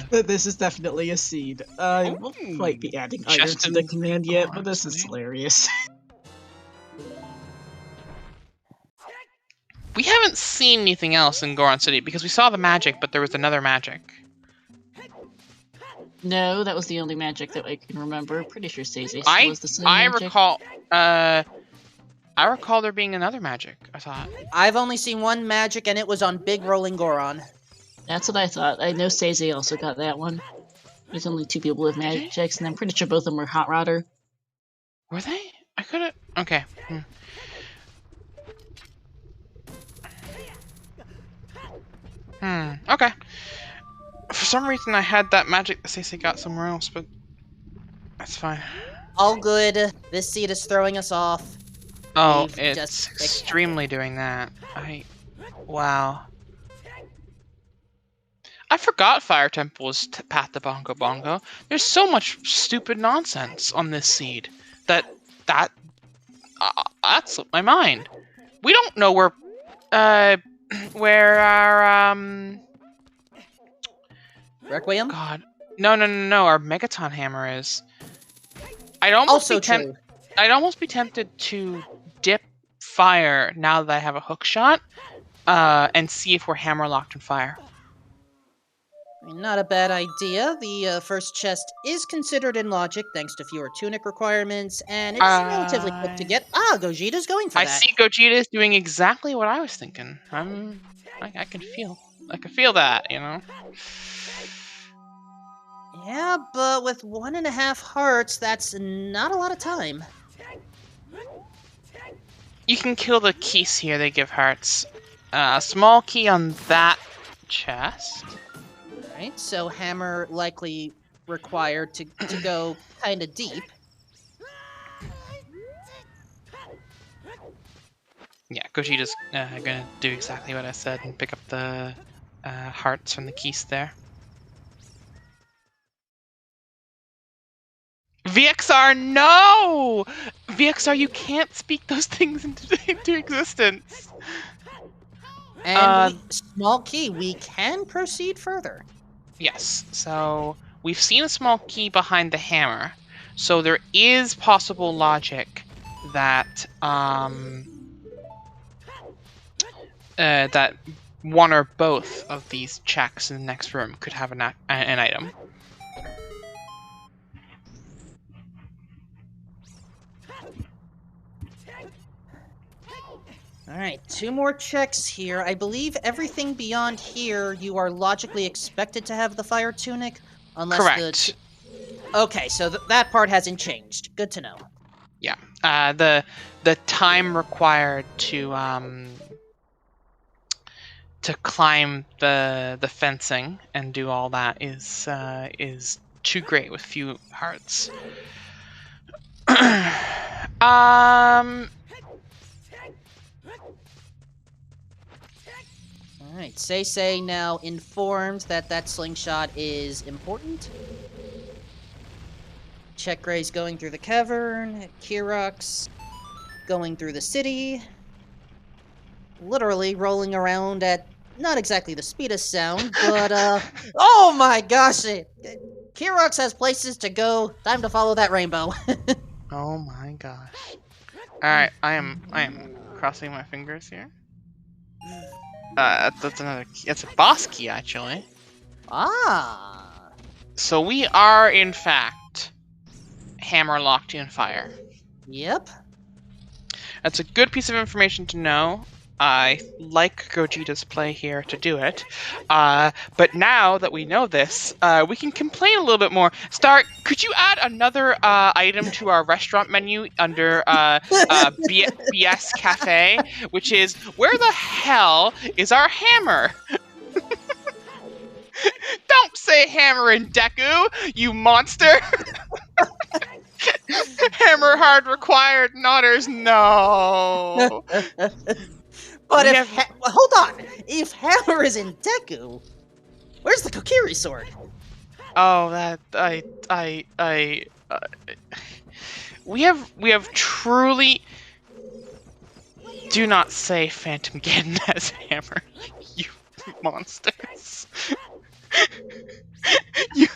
But this is definitely a seed. I won't quite be adding items to the command yet, but this is hilarious. We haven't seen anything else in Goron City because we saw the magic, but there was another magic. No, that was the only magic that I can remember. Pretty sure Stacey was the same magic. I recall there being another magic, I thought. I've only seen one magic, and it was on Big Rolling Goron. That's what I thought. I know Stacey also got that one. There's only 2 people with magic checks, and I'm pretty sure both of them were Hot Rodder. Were they? I could have. Okay. Okay. For some reason, I had that magic that Stacey got somewhere else, but that's fine. All good. This seed is throwing us off. Oh, We've it's just extremely doing that. Wow. I forgot Fire Temple was Path to Bongo Bongo. There's so much stupid nonsense on this seed that slipped my mind. We don't know where our Requiem? God, no, our Megaton hammer is. I'd almost be tempted to dip fire now that I have a hook shot, and see if we're hammer locked in fire. Not a bad idea. The first chest is considered in logic thanks to fewer tunic requirements, and it's relatively quick to get. Gogeta's going for that. I see Gogeta's doing exactly what I was thinking. I can feel that, you know? Yeah, but with 1.5 hearts, that's not a lot of time. You can kill the keys here, they give hearts. Small key on that chest. Right, so hammer likely required to go kinda deep. Yeah, Gogeta's gonna do exactly what I said and pick up the hearts from the keys there. VXR, no! VXR, you can't speak those things into existence. And small key, we can proceed further. Yes, so we've seen a small key behind the hammer, so there is possible logic that that one or both of these checks in the next room could have an item. Alright, 2 more checks here. I believe everything beyond here you are logically expected to have the fire tunic, unless Correct. Okay, so that part hasn't changed. Good to know. Yeah. The time required to climb the fencing and do all that is too great with few hearts. Alright, Say now informed that slingshot is important. Check Gray's going through the cavern, Kirok's going through the city, literally rolling around at not exactly the speed of sound, but oh my gosh! Kirok's has places to go. Time to follow that rainbow. Oh my gosh! All right, I am crossing my fingers here. That's another key. It's a boss key, actually. Ah. So we are, in fact, hammer locked in fire. Yep. That's a good piece of information to know. I like Gogeta's play here to do it. But now that we know this, we can complain a little bit more. Star, could you add another item to our restaurant menu under BS Cafe, which is, where the hell is our hammer? Don't say hammer in Deku, you monster! Hammer hard required, Nodders, no! But hold on, if hammer is in Deku, where's the Kokiri sword? Oh, that we have truly. Do not say Phantom Ganon as hammer, you monsters. you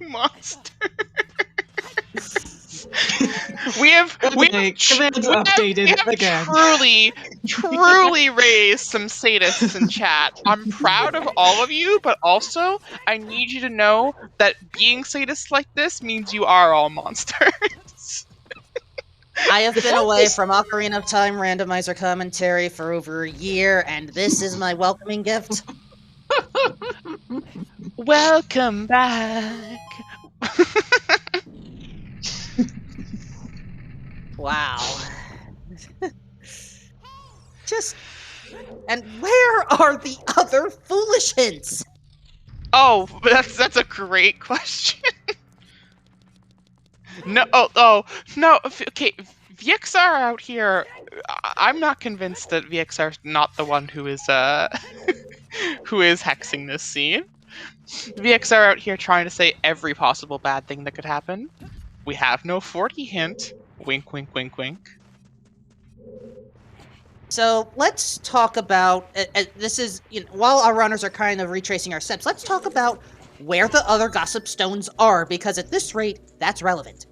monster. We have truly raised some sadists in chat. I'm proud of all of you, but also I need you to know that being sadists like this means you are all monsters. I have been away from Ocarina of Time randomizer commentary for over a year, and this is my welcoming gift. Welcome back. Wow. And where are the other foolish hints? Oh, that's a great question. No, no. Okay, VXR out here. I'm not convinced that VXR is not the one who is who is hexing this scene. VXR out here trying to say every possible bad thing that could happen. We have no 40 hint. Wink, wink, wink, wink. So let's talk about this is while our runners are kind of retracing our steps. Let's talk about where the other gossip stones are, because at this rate, that's relevant.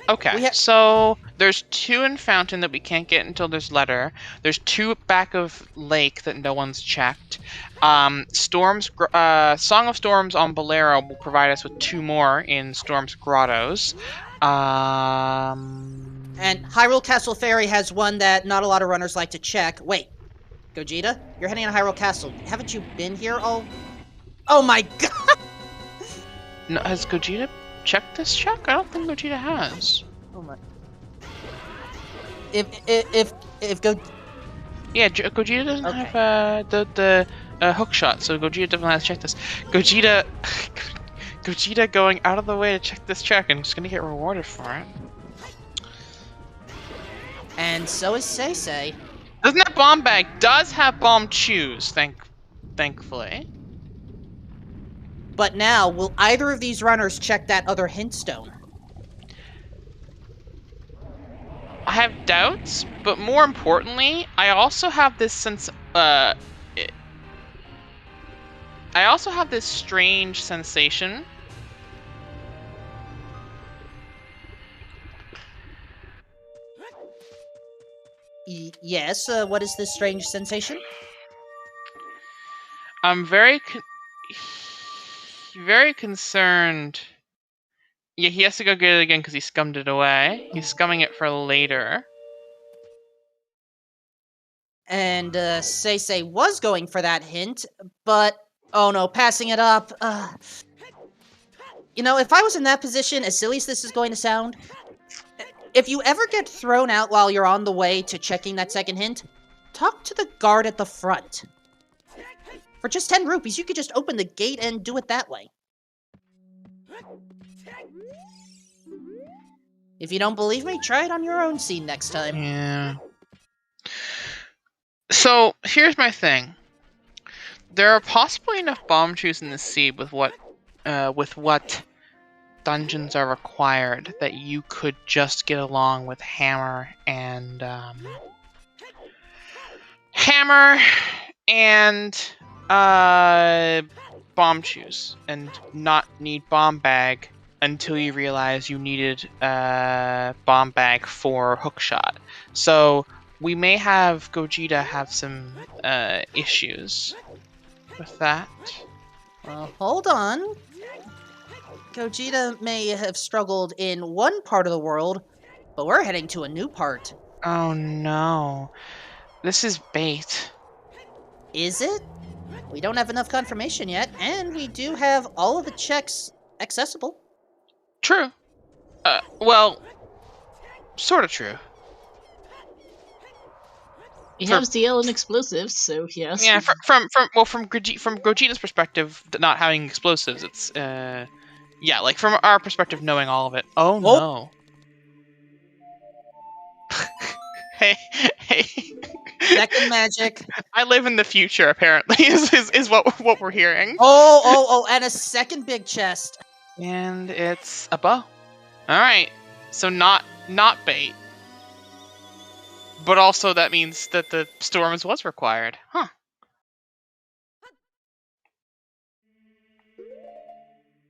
Okay, so there's 2 in Fountain that we can't get until there's letter. There's 2 back of Lake that no one's checked. Song of Storms on Bolero will provide us with 2 more in Storm's Grottos. And Hyrule Castle Ferry has one that not a lot of runners like to check. Wait, Gogeta, you're heading to Hyrule Castle. Haven't you been here all? Oh my god! No, has Gogeta checked this check? I don't think Gogeta has. Oh my. If Yeah, Gogeta doesn't Okay. have the hook shot, so Gogeta doesn't have to check this. Gogeta going out of the way to check this check and just gonna get rewarded for it. And so is Say. Doesn't that bomb bag does have bomb chews, thankfully. But now, will either of these runners check that other hint stone? I have doubts, but more importantly, I also have this sense. I also have this strange sensation. Yes. What is this strange sensation? I'm very concerned. Yeah, he has to go get it again because he scummed it away. He's scumming it for later. And Say was going for that hint, but oh no, passing it up. You know, if I was in that position, as silly as this is going to sound, if you ever get thrown out while you're on the way to checking that second hint, talk to the guard at the front. For just 10 rupees, you could just open the gate and do it that way. If you don't believe me, try it on your own scene next time. Yeah. So, here's my thing. There are possibly enough bomb chews in the sea with what dungeons are required that you could just get along with Hammer and bomb chews and not need bomb bag until you realize you needed bomb bag for hookshot. So we may have Gogeta have some issues with that. Well, hold on. Gogeta may have struggled in one part of the world, but we're heading to a new part. Oh no. This is bait. Is it? We don't have enough confirmation yet, and we do have all of the checks accessible. True. Well, sort of true. He has DL and explosives, so yes. Yeah, from Gogeta's perspective, not having explosives, it's yeah, like from our perspective, knowing all of it. Oh no. Hey. Second magic. I live in the future, apparently, is what we're hearing. Oh, and a second big chest. And it's a bow. Alright. So not bait. But also that means that the storms was required. Huh.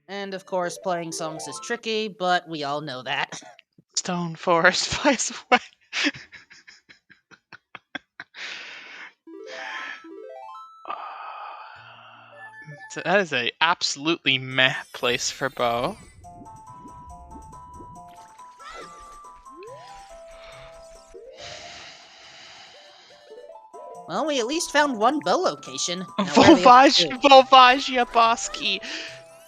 And of course, playing songs is tricky, but we all know that. Stone Forest flies away. So that is a absolutely meh place for Bo. Well, we at least found one bow location. Volvagia Bosky.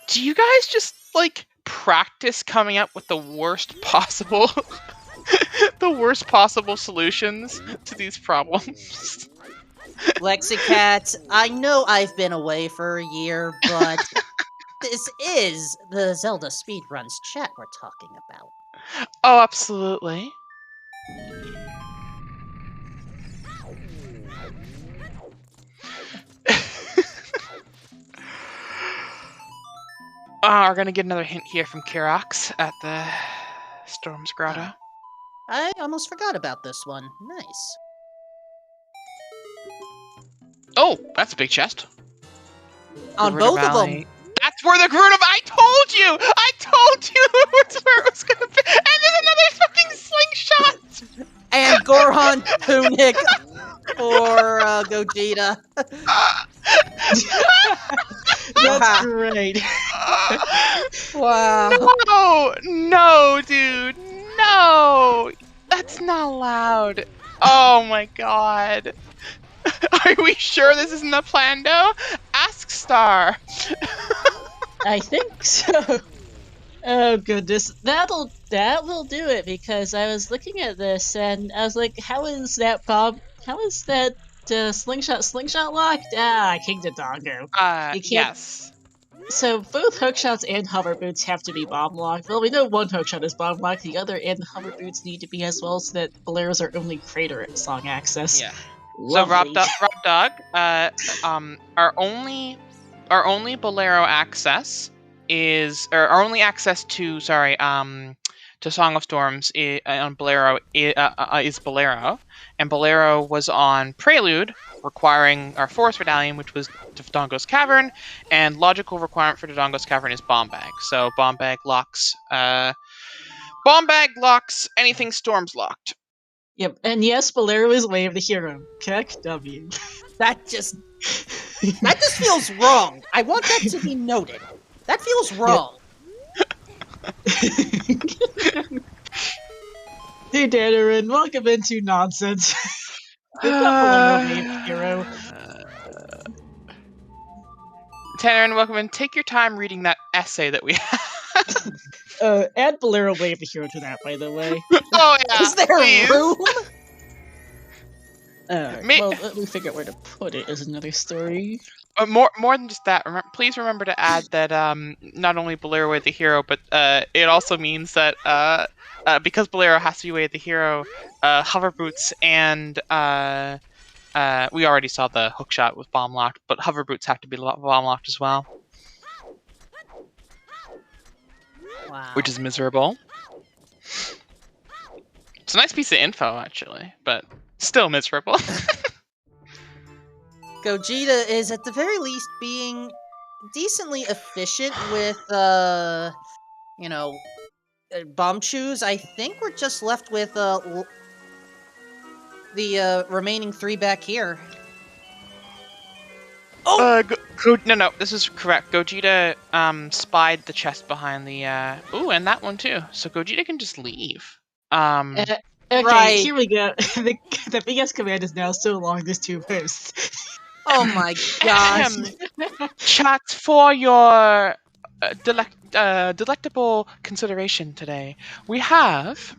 Do you guys just, like, practice coming up with the worst possible, the worst possible solutions to these problems. Lexicat, I know I've been away for a year, but this is the Zelda Speedruns chat we're talking about. Oh, absolutely. We're gonna get another hint here from Kirax at the Storm's Grotto. I almost forgot about this one. Nice. Oh, that's a big chest. On Gerudo both Valley. of them. That's where the Gerudo. I told you! I told you that's where it was gonna be. And there's another fucking slingshot! And Goron Tunic for Gogeta. That's great. Wow. No, dude. No! That's not allowed. Oh my god. Are we sure this isn't a plan, though? Ask Star. I think so. Oh goodness, that will do it, because I was looking at this and I was like, how is that slingshot locked? King Dodongo. You can't. Yes. So both hookshots and hover boots have to be bomb locked. Well, we know one hookshot is bomb locked, the other and the hover boots need to be as well, so that Boleros are only crater song access. Yeah. Lovely. So Rob Dog, our only Bolero access is, or our only access to Song of Storms on Bolero is Bolero, and Bolero was on Prelude, requiring our Forest Medallion, which was Dodongo's Cavern, and logical requirement for Dodongo's Cavern is Bomb Bag. So Bomb Bag locks anything Storm's locked. Yep, and yes, Bolero is Way of the Hero. Keck W. That just feels wrong. I want that to be noted. That feels wrong. Hey, Danarin, welcome into nonsense. We've got Bolero Way of the Hero. Danarin, welcome in. Take your time reading that essay that we had. Add Bolero Way of the Hero to that, by the way. Oh yeah. Is there please. room? Well, let me figure out where to put it is another story. More than just that, please remember to add that not only Bolero Way of the Hero, but it also means that because Bolero has to be Way of the Hero, hover boots and we already saw the hookshot with bomb locked, but hover boots have to be bomb locked as well. Wow. Which is miserable. It's a nice piece of info, actually, but still miserable. Gogeta is at the very least being decently efficient with, bomb chews. I think we're just left with the remaining 3 back here. Oh! No, this is correct. Gogeta spied the chest behind the ooh, and that one too. So Gogeta can just leave. Okay, Right. here we go. The biggest command is now so long, there's 2 posts. Oh my gosh. Chat, for your delectable consideration today, we have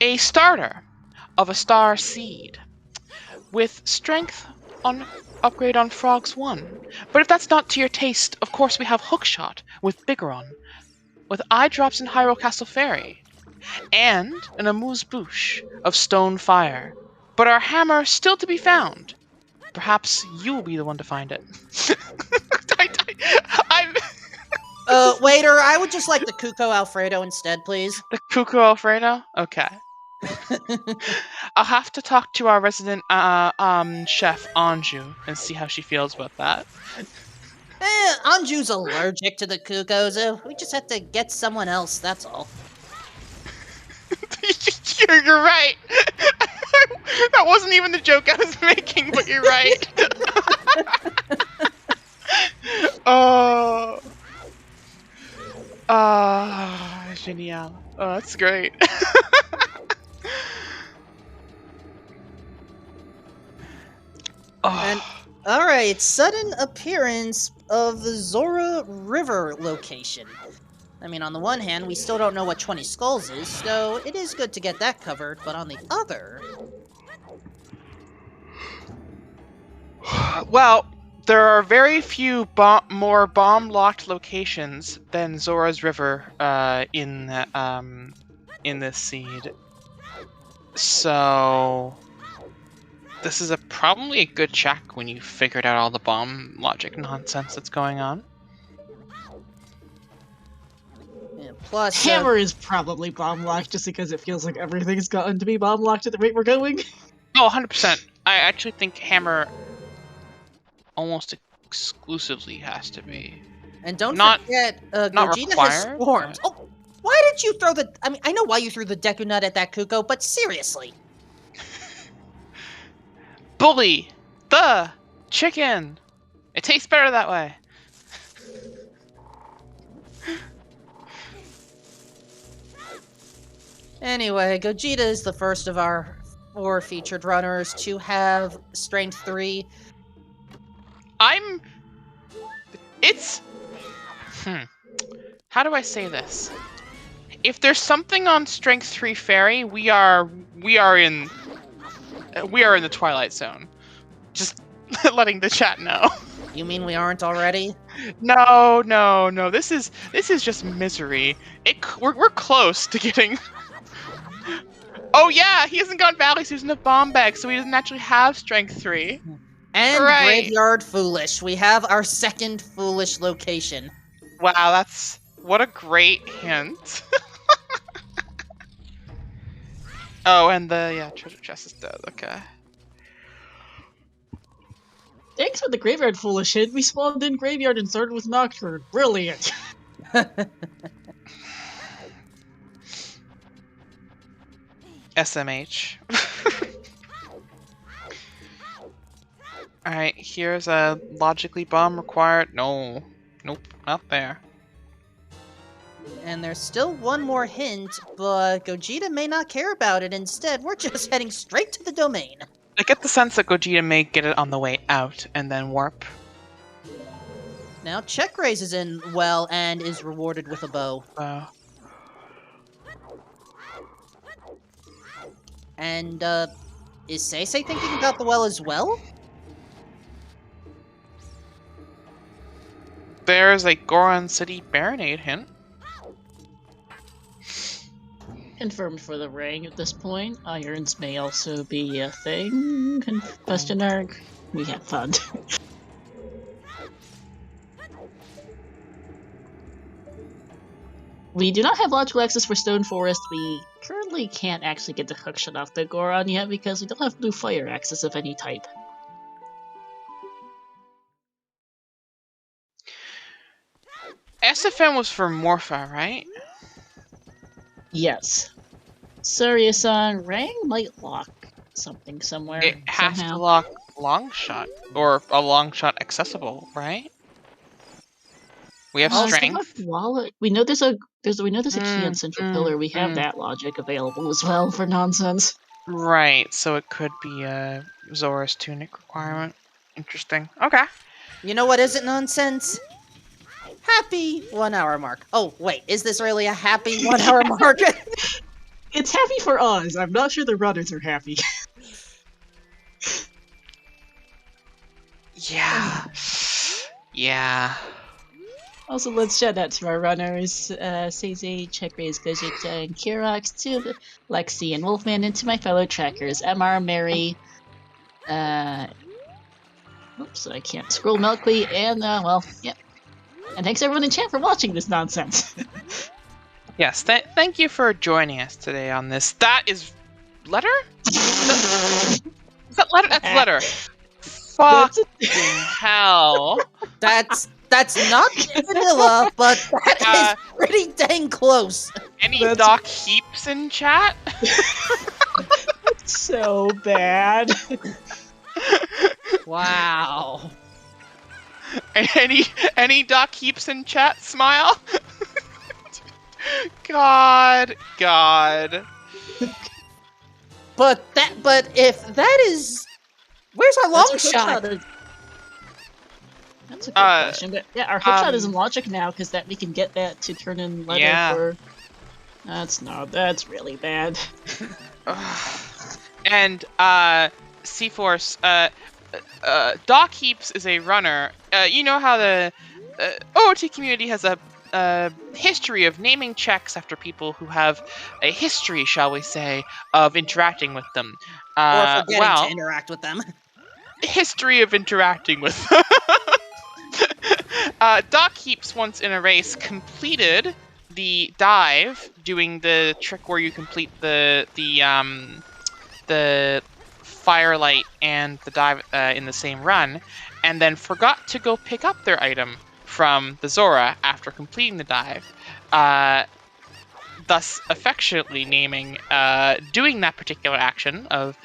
a starter of a star seed with strength on upgrade on Frogs 1. But if that's not to your taste, of course we have Hookshot with Bigoron, with Eye Drops in Hyrule Castle Fairy, and an amuse-bouche of Stone Fire. But our hammer still to be found. Perhaps you will be the one to find it. Waiter, I would just like the Cuco Alfredo instead, please. The Cuco Alfredo? Okay. I'll have to talk to our resident chef, Anju, and see how she feels about that. Anju's allergic to the Cucos. We just have to get someone else, that's all. You're right. That wasn't even the joke I was making, but you're right. Oh. Genial. Oh, that's great. And Alright, sudden appearance of the Zora River location. I mean, on the one hand, we still don't know what 20 Skulls is, so it is good to get that covered, but on the other... Well, there are very few more bomb-locked locations than Zora's River in this seed. So this is probably a good check when you figured out all the bomb logic nonsense that's going on. Yeah, plus... Hammer is probably bomb-locked just because it feels like everything's gotten to be bomb-locked at the rate we're going. Oh, 100%. I actually think Hammer almost exclusively has to be. And don't not forget, not Gogeta has required, swarms. but- Oh, why did you throw the... I mean, I know why you threw the Deku Nut at that Kuko, but seriously. Bully the chicken. It tastes better that way. Anyway, Gogeta is the first of our 4 featured runners to have Strength 3. How do I say this? If there's something on Strength 3 Fairy, we are in the Twilight Zone. Just letting the chat know. You mean we aren't already? No. This is just misery. We're close to getting. Oh yeah, he hasn't gone Valley, so he's in a bomb bag, so he doesn't actually have Strength 3. And Right. Graveyard Foolish. We have our second Foolish location. Wow, what a great hint. Oh, and the treasure chest is dead. Okay. Thanks for the Graveyard Foolish hit. We spawned in Graveyard and started with Nocturne. Brilliant. SMH. Alright, here's a logically bomb required. Nope, not there. And there's still one more hint, but Gogeta may not care about it. Instead, we're just heading straight to the domain. I get the sense that Gogeta may get it on the way out and then warp. Now, Check Raise is in well and is rewarded with a bow. And, is Seisei thinking about the well as well? There's a Goron City Baronade hint. Confirmed for the ring at this point. Irons may also be a thing. Question mark. We have fun. We do not have logical access for Stone Forest. We currently can't actually get the hookshot off the Goron yet because we don't have blue fire access of any type. SFM was for Morpha, right? Yes. Sorry-san, Rang might lock something somewhere. It has somehow. to lock Longshot, or a Longshot accessible, right? We have strength. Wallet. We know there's a key on Central Pillar. We have that logic available as well for nonsense. Right, so it could be a Zora's Tunic requirement. Interesting. Okay. You know what isn't nonsense? Happy 1 hour mark. Oh, wait, is this really a happy 1 hour mark? It's happy for us. I'm not sure the runners are happy. Yeah. Yeah. Also, let's shout out to our runners, Seizei, Check Raise, Gogeta, and Kirox, to Lexi and Wolfman, and to my fellow trackers, MR, Mary, oops, I can't scroll Milkweed, and, yep. And thanks everyone in chat for watching this nonsense. Yes, thank you for joining us today on this. That is... letter? Is that letter? That's letter. Fucking hell. That's not vanilla, but that is pretty dang close. Any Doc Heaps in chat? So bad. Wow. Any Doc Heaps in chat? Smile. God. But if that is, where's our long shot? That's a good question. But yeah, our hookshot is in Um, logic now because that we can get that to turn in letter Yeah. for. That's really bad. And C-Force, Doc Heaps is a runner. You know how the OOT community has a history of naming checks after people who have a history, shall we say, of interacting with them. Or forgetting Well, to interact with them. history of interacting with them. Doc Heaps once in a race completed the dive, doing the trick where you complete the firelight and the dive in the same run, and then forgot to go pick up their item from the Zora after completing the dive, thus affectionately naming doing that particular action of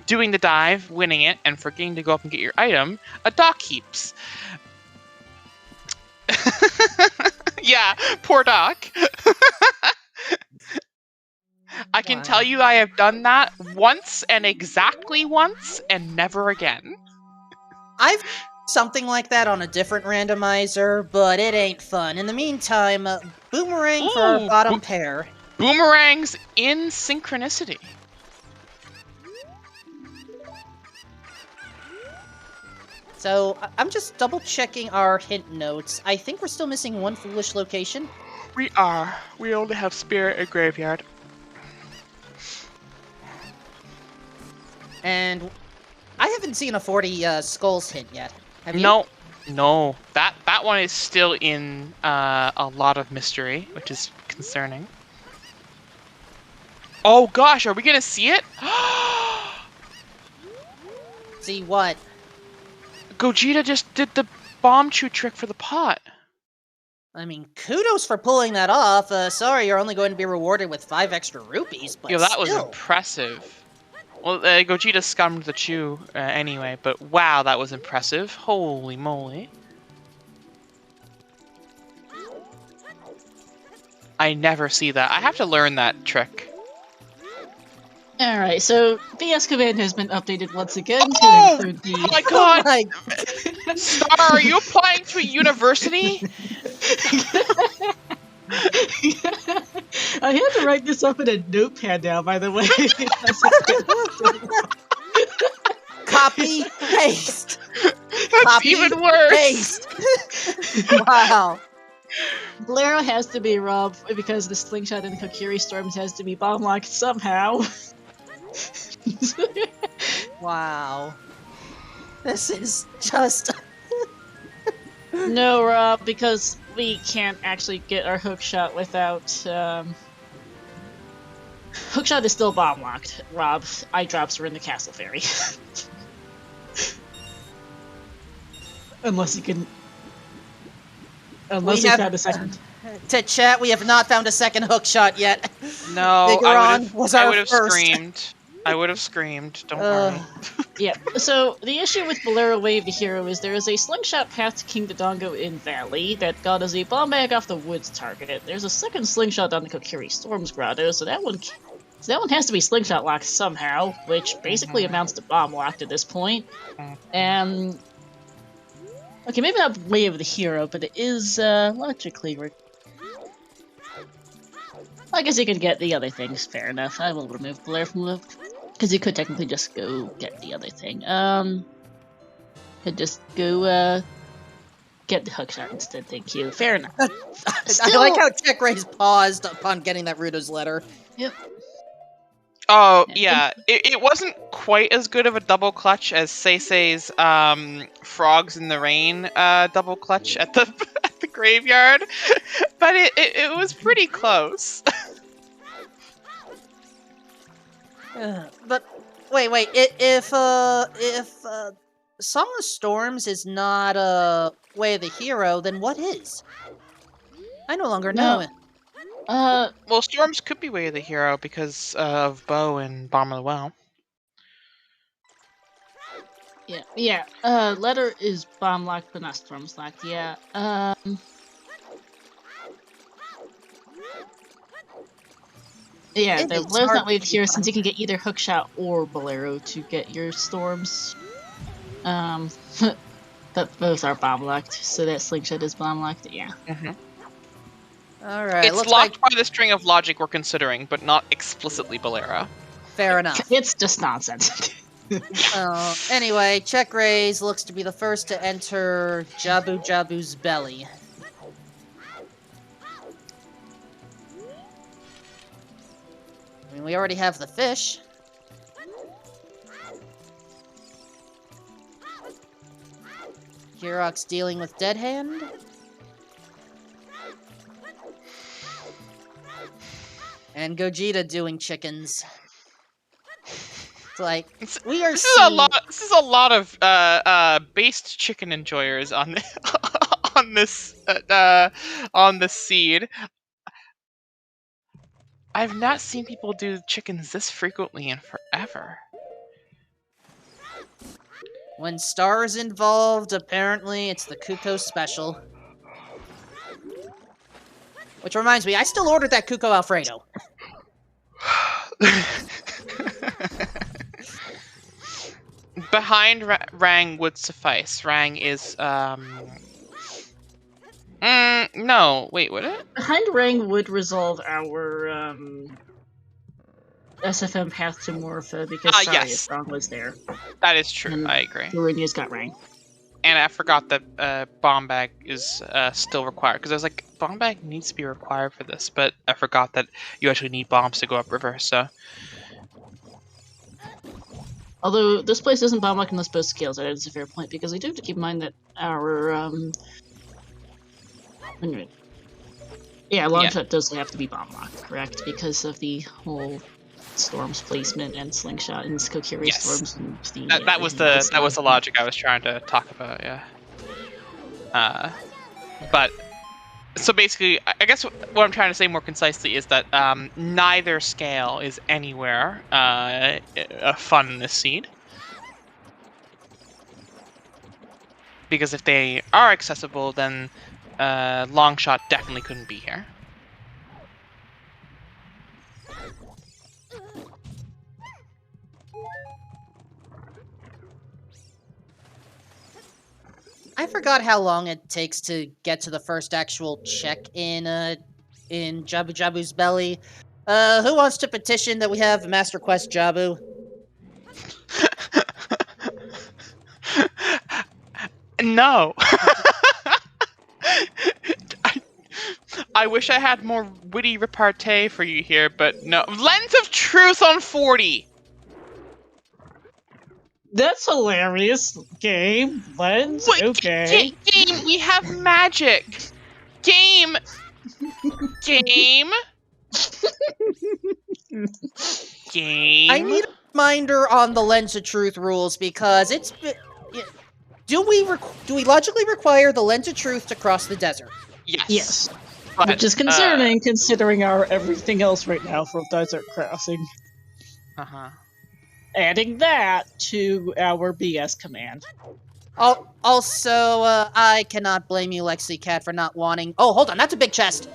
doing the dive, winning it, and forgetting to go up and get your item, a Doc Heaps. Yeah, poor Doc. I can tell you I have done that once and exactly once and never again. I've something like that on a different randomizer, but it ain't fun. In the meantime, boomerang for our Ooh, bottom pair. Boomerangs in synchronicity. So I'm just double checking our hint notes. I think we're still missing one foolish location. We are. We only have Spirit and Graveyard. And I haven't seen a 40 skulls hint yet. Have you? No. That one is still in a lot of mystery, which is concerning. Oh gosh, are we gonna see it? See what? Gogeta just did the bomb chew trick for the pot. I mean, kudos for pulling that off. Sorry, you're only going to be rewarded with 5 extra rupees, but Yo, that was still. impressive. Well, Gogeta scummed the chew anyway, but wow, that was impressive. Holy moly. I never see that. I have to learn that trick. Alright, so BS Command has been updated once again to Oh! include the. Oh my god! Oh my... Star, are you applying to a university? I had to write this up in a notepad now, by the way. Copy, paste. That's Copy, even worse. paste. Wow. Bolero has to be robbed because the slingshot and the Kokiri storms has to be bomb locked somehow. Wow. This is just... No, Rob, because we can't actually get our hookshot without, Hookshot is still bomb locked, Rob. Eye drops are in the Castle Fairy. Unless you can... Unless We you have- found a second. To chat, we have not found a second hookshot yet. No, Viggoron was I our would have first. screamed. I would have screamed. Don't worry. Yeah, so the issue with Bolero Wave the Hero is there is a slingshot path to King Dodongo in Valley that got us a bomb bag off the woods targeted. There's a second slingshot on the Kokiri Storms Grotto, so that one has to be slingshot locked somehow, which basically amounts to bomb locked at this point. And okay, maybe not Wave of the Hero, but it is logically. I guess you could get the other things. Fair enough. I will remove Bolero from the. Because you could technically just go get the other thing. Could just go, get the hookshot instead, thank you. Fair enough. I like how Check Raise paused upon getting that Rudo's letter. Yep. Oh, yeah. It wasn't quite as good of a double clutch as Seisei's Frogs in the Rain double clutch at the, at the graveyard. But it was pretty close. But wait, if Song of Storms is not Way of the Hero, then what is? I no longer know it. Well, Storms could be Way of the Hero because of Bow and Bomb of the Well. Yeah. Letter is bomb locked, but not storms locked. Yeah. Yeah, the Bolero's not waved here since you can get either hookshot or Bolero to get your storms. But both are bomb locked, so that slingshot is bomb locked. Yeah. All right. It's Looks locked like by the string of logic we're considering, but not explicitly Bolero. fair enough. It's just nonsense. Anyway, check raise looks to be the first to enter Jabu Jabu's belly. I mean, we already have the fish. Kirok's dealing with Dead Hand. And Gogeta doing chickens. It's like we are. This is a lot of based chicken enjoyers on on this seed. I've not seen people do chickens this frequently in forever. When Star is involved, apparently it's the Kuko special. Which reminds me, I still ordered that Kuko Alfredo. Behind Rang would suffice. Rang is no, wait, would it? Behind Rang would resolve our SFM path to Morpha because yes. Song was there. That is true. And I agree. Ruinia's got Rang. And I forgot that bomb bag is still required because I was like, bomb bag needs to be required for this, but I forgot that you actually need bombs to go upriver. So, although this place isn't bomb locked unless both scales, that is a fair point because we do have to keep in mind that our long shot does have to be bomb locked, correct? Because of the whole storms placement and slingshot and Kokiri storms. And that was the logic I was trying to talk about. Yeah. But so basically, I guess what I'm trying to say more concisely is that neither scale is anywhere fun in this seed. Because if they are accessible, then Longshot definitely couldn't be here. I forgot how long it takes to get to the first actual check in Jabu Jabu's belly. Who wants to petition that we have Master Quest Jabu? No. I wish I had more witty repartee for you here, but no. Lens of Truth on 40! That's hilarious. Game. Lens. Wait, okay. Game, we have magic. Game. Game. Game. I need a reminder on the Lens of Truth rules because it's... Do we logically require the Lens of Truth to cross the desert? Yes. Yes. But, which is concerning, considering our everything else right now for desert crossing. Uh-huh. Adding that to our BS command. Also, I cannot blame you, Lexi-Cat, for not wanting... Oh, hold on, that's a big chest!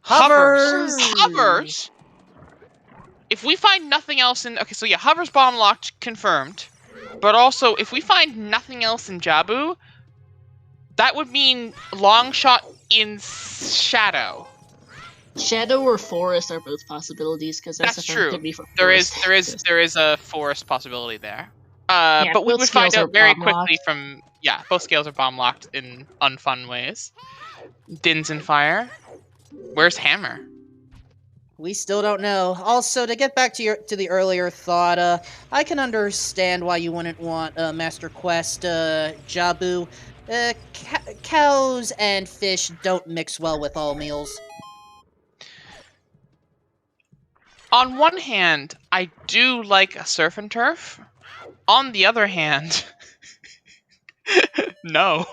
Hovers! Hovers! If we find nothing else in... Okay, so yeah, Hovers bomb locked, confirmed. But also, if we find nothing else in Jabu, that would mean Longshot in Shadow. Shadow or forest are both possibilities because that's true. Could be for there is a forest possibility there. But we would find out very quickly from both scales are bomb locked in unfun ways. Dins and Fire. Where's Hammer? We still don't know. Also, to get back to the earlier thought, I can understand why you wouldn't want Master Quest Jabu. Cows and fish don't mix well with all meals. On one hand, I do like a surf and turf. On the other hand, no.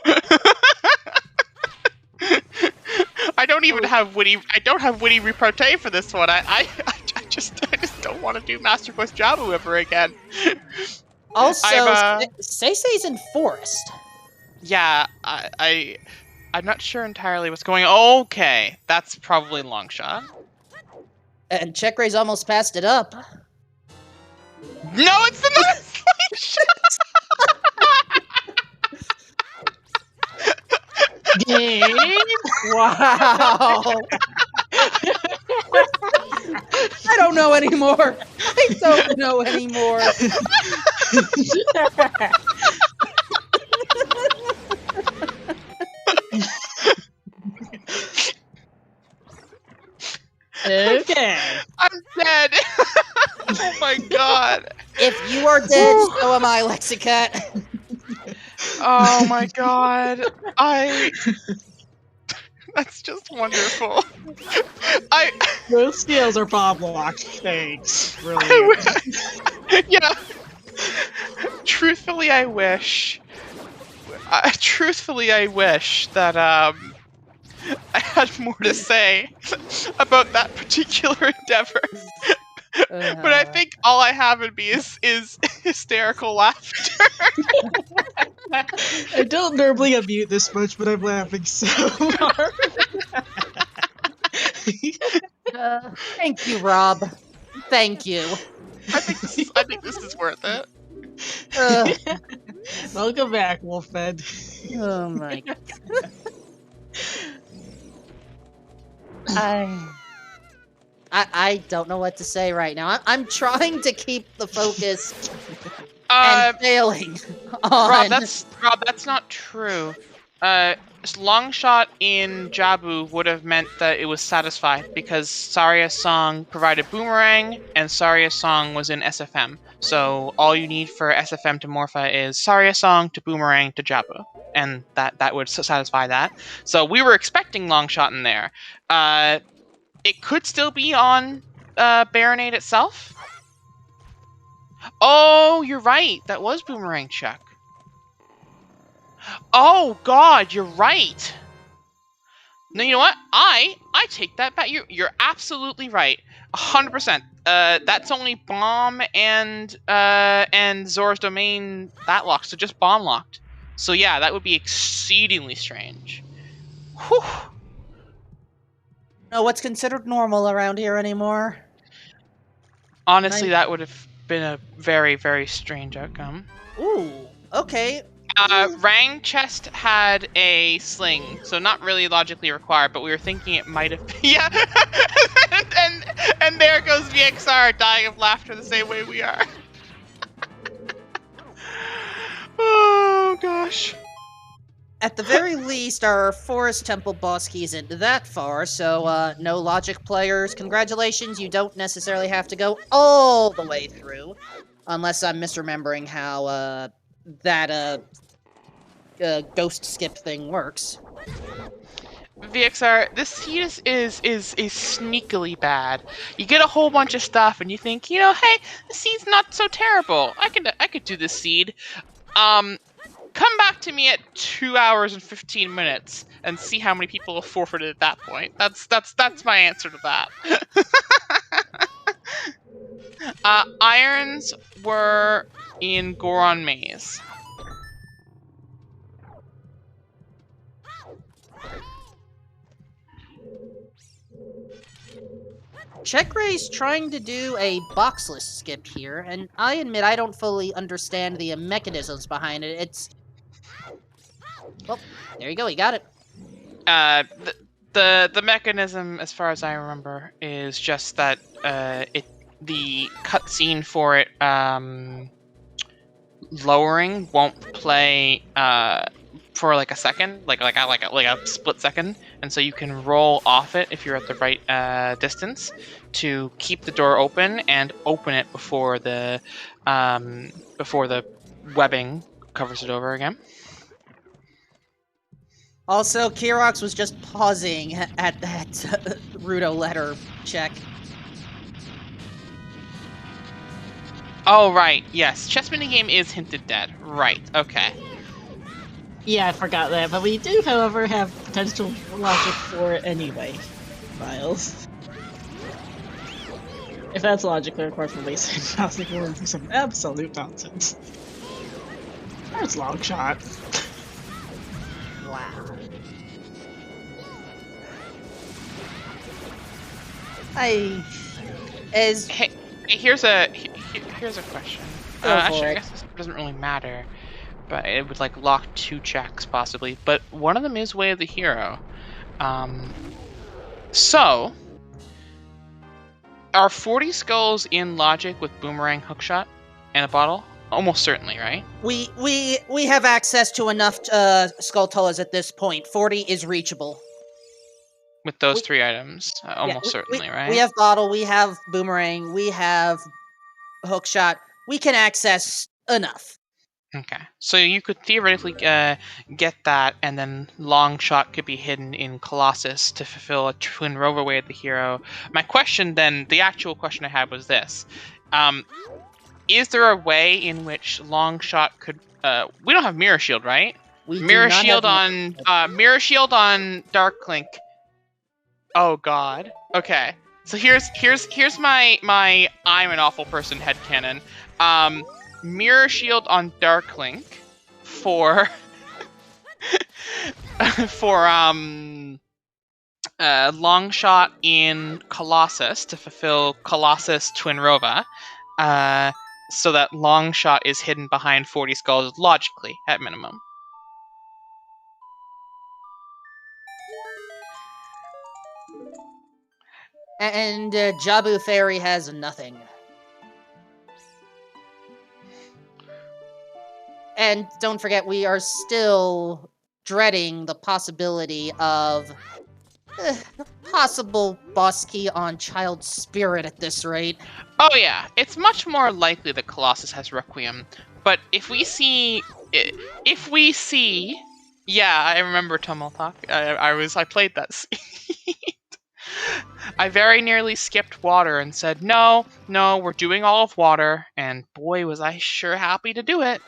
I don't even have witty. I don't have witty repartee for this one. I just don't want to do Master Quest Jabu ever again. Also, Seisei's in forest. Yeah, I'm not sure entirely what's going on. Okay, that's probably Longshot. And Check Ray's almost passed it up. No, it's the slingshot! Game. Wow. I don't know anymore. I don't know anymore. Okay. I'm dead. Oh my god. If you are dead, so am I, Lexicat. Oh my god. That's just wonderful. Those scales are bomb locked. Thanks. Really. Yeah. Truthfully, I wish that I had more to say about that particular endeavor. But I think all I have in me is hysterical laughter. I don't normally unmute this much, but I'm laughing so hard. Thank you, Rob. Thank you. I think this is worth it. Welcome back, Wolfhead. Oh my god. I don't know what to say right now. I'm trying to keep the focus and failing. Rob, that's not true. Longshot in Jabu would have meant that it was satisfied because Saria's song provided Boomerang and Saria's song was in SFM. So all you need for SFM to Morpha is Saria's song to Boomerang to Jabu, and that would satisfy that. So we were expecting Longshot in there. It could still be on Baronade itself. Oh, you're right. That was Boomerang Chuck. Oh God, you're right. No, you know what? I take that back. You're absolutely right. 100%. That's only Bomb and Zora's Domain that locked, so just Bomb locked. So yeah, that would be exceedingly strange. Whew. Know what's considered normal around here anymore? Honestly, that would have been a very, very strange outcome. Ooh, okay. Rang Chest had a sling, so not really logically required, but we were thinking it might have been. Yeah! and there goes VXR dying of laughter the same way we are. Oh, gosh. At the very least, our Forest Temple boss key isn't that far, so no logic players. Congratulations, you don't necessarily have to go all the way through. Unless I'm misremembering how that ghost skip thing works. VXR, this seed is sneakily bad. You get a whole bunch of stuff and you think, you know, hey, the seed's not so terrible. I could do this seed. Come back to me at 2 hours and 15 minutes and see how many people have forfeited at that point. That's my answer to that. Irons were in Goron Maze. Checkray's trying to do a boxless skip here, and I admit I don't fully understand the mechanisms behind it. It's... Well, there you go, he got it. The mechanism, as far as I remember, is just that the cutscene for it lowering won't play for like a second, like a split second, and so you can roll off it if you're at the right distance to keep the door open and open it before the webbing covers it over again. Also, Kirox was just pausing at that Rudo letter check. Oh, right, yes. Chess minigame is hinted dead. Right, okay. Yeah, I forgot that, but we do, however, have potential logic for it anyway, Miles. If that's logically required for basic, I was thinking we're into some absolute nonsense. That's long shot. Wow. Hey, here's a question. Actually, I guess this doesn't really matter. but it would like lock 2 checks possibly. But one of them is Way of the Hero. So are 40 skulls in logic with boomerang, hookshot, and a bottle? Almost certainly, right? We have access to enough Skulltulas at this point. 40 is reachable. With those 3 items, almost certainly, right? We have bottle, we have boomerang, we have hookshot. We can access enough. Okay, so you could theoretically get that, and then long shot could be hidden in Colossus to fulfill a Twin Rover Way of the Hero. My question then, the actual question I had was this. Is there a way in which long shot could... we don't have Mirror Shield, right? Mirror Shield on Dark Clink. Oh god. Okay. So here's my I'm an awful person headcanon. Mirror Shield on Dark Link for long shot in Colossus to fulfill Colossus Twin Rova. So that long shot is hidden behind 40 skulls logically, at minimum. And Jabu Fairy has nothing. And don't forget, we are still dreading the possibility of possible boss key on Child Spirit at this rate. Oh yeah, it's much more likely that Colossus has Requiem. But if we see, yeah, I remember Tumultalk. I played that scene. I very nearly skipped water and said, no, we're doing all of water. And boy, was I sure happy to do it.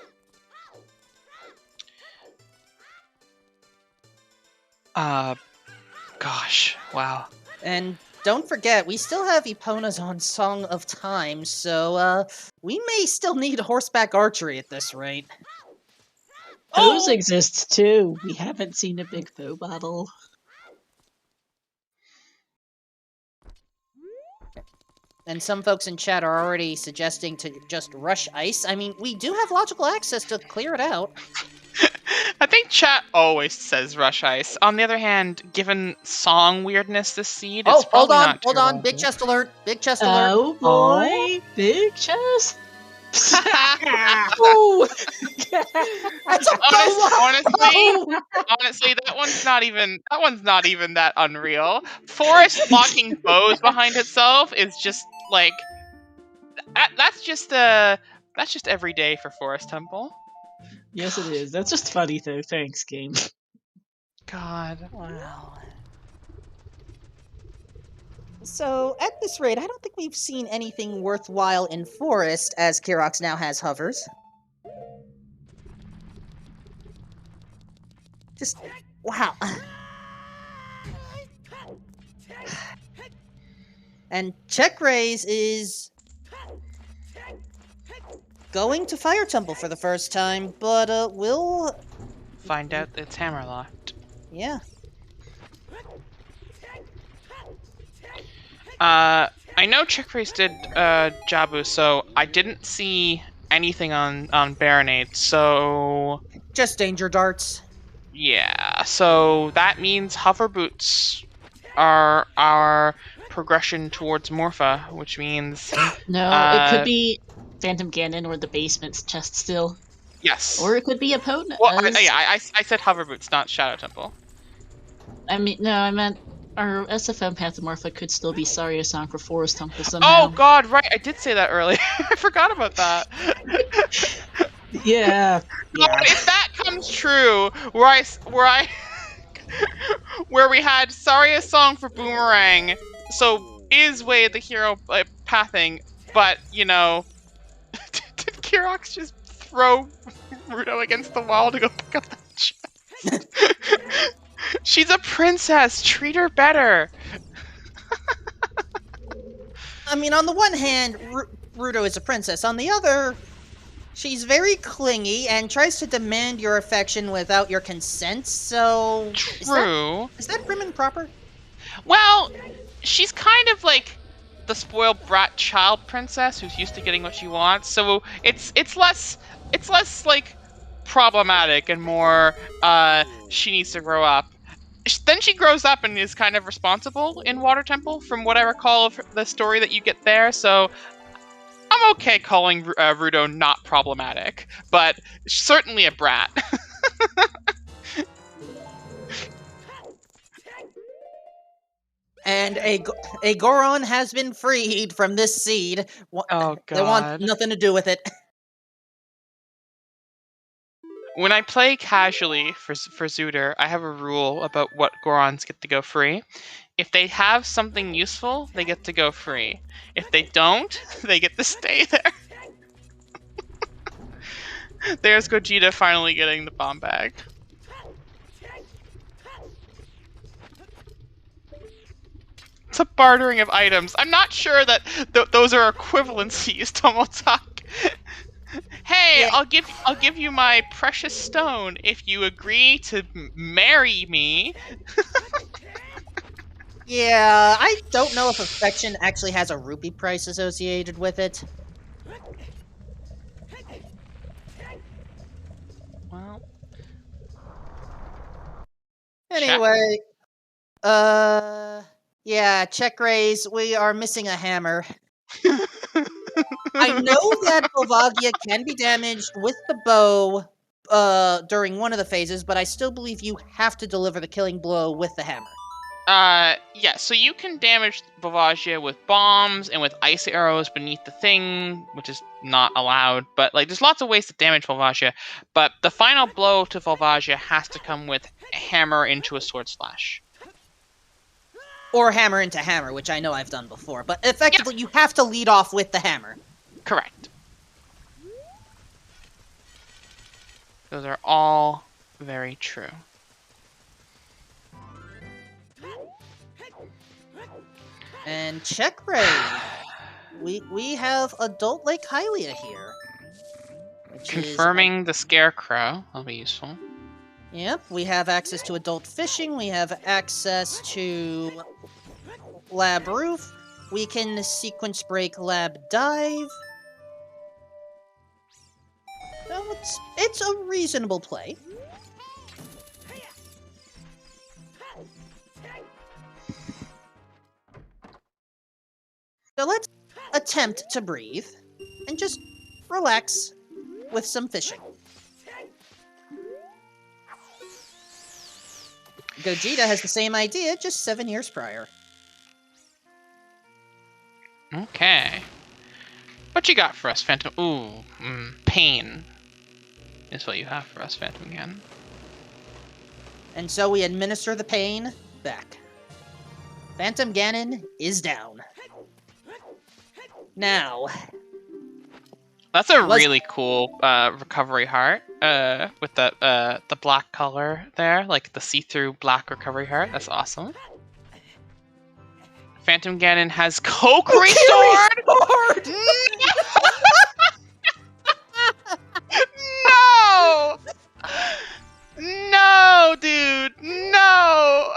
Gosh, wow. And don't forget, we still have Epona's on Song of Time, so we may still need horseback archery at this rate. Those exists too. We haven't seen a big bow battle. And some folks in chat are already suggesting to just rush ice. I mean, we do have logical access to clear it out. I think chat always says rush ice. On the other hand, given song weirdness this seed, it's probably not hold on, big chest alert, big chest alert. Oh boy, big chest. Oh. honestly, that one's not even that unreal. Forest locking bows behind itself is just like that's just every day for Forest Temple. Yes, it is. That's just funny though. Thanks, game. God. Wow. So, at this rate, I don't think we've seen anything worthwhile in Forest, as Kirox now has hovers. Just, wow. And Check Raise is going to Fire Temple for the first time, but we'll find out it's hammerlocked. Yeah. I know Check Race did Jabu, so I didn't see anything on Baronade, so... Just danger darts. Yeah, so that means hover boots are our progression towards Morpha, which means... No, it could be Phantom Ganon or the basement's chest still. Yes. Or it could be Epona. Well, I said hover boots, not Shadow Temple. I mean, no, I meant our SFM Pathomorpha could still be Saria Song for Forest Temple somehow. Oh god, right, I did say that earlier. I forgot about that. Yeah. God, if that comes true, where we had Saria Song for Boomerang, so is Way of the Hero pathing, but, you know, did Kirox just throw Ruto against the wall to go pick up that chest? She's a princess! Treat her better! I mean, on the one hand, Ruto is a princess. On the other, she's very clingy and tries to demand your affection without your consent, so... True. Is that prim and proper? Well, she's kind of like the spoiled brat child princess who's used to getting what she wants, so it's less like problematic and more she needs to grow up. Then she grows up and is kind of responsible in Water Temple, from what I recall of the story that you get there. So I'm okay calling Rudo not problematic, but certainly a brat. And a Goron has been freed from this seed. Oh, They want God. nothing to do with it. When I play casually for Zooter, I have a rule about what Gorons get to go free. If they have something useful, they get to go free. If they don't, they get to stay there. There's Gogeta finally getting the bomb bag. It's a bartering of items. I'm not sure that those are equivalencies, Tomotak. Hey, yeah. I'll give you my precious stone if you agree to marry me. Yeah, I don't know if affection actually has a rupee price associated with it. Well. Anyway, yeah, check raise. We are missing a hammer. I know that Volvagia can be damaged with the bow during one of the phases, but I still believe you have to deliver the killing blow with the hammer. Yeah, so you can damage Volvagia with bombs and with ice arrows beneath the thing, which is not allowed, but like there's lots of ways to damage Volvagia, but the final blow to Volvagia has to come with hammer into a sword slash. Or hammer into hammer, which I know I've done before, but effectively you have to lead off with the hammer. Correct. Those are all very true. And check raid. We have adult Lake Hylia here. Confirming the scarecrow. That'll be useful. Yep, we have access to adult fishing. We have access to lab roof. We can sequence break lab dive. Well, it's a reasonable play. So let's attempt to breathe and just relax with some fishing. Gogeta has the same idea, just 7 years prior. Okay. What you got for us, Phantom? Ooh, pain is what you have for us, Phantom Ganon. And so we administer the pain back. Phantom Ganon is down. Now. That's a really cool recovery heart with the black color there, like the see-through black recovery heart. That's awesome. Phantom Ganon has Coke restored. No, no, dude, no.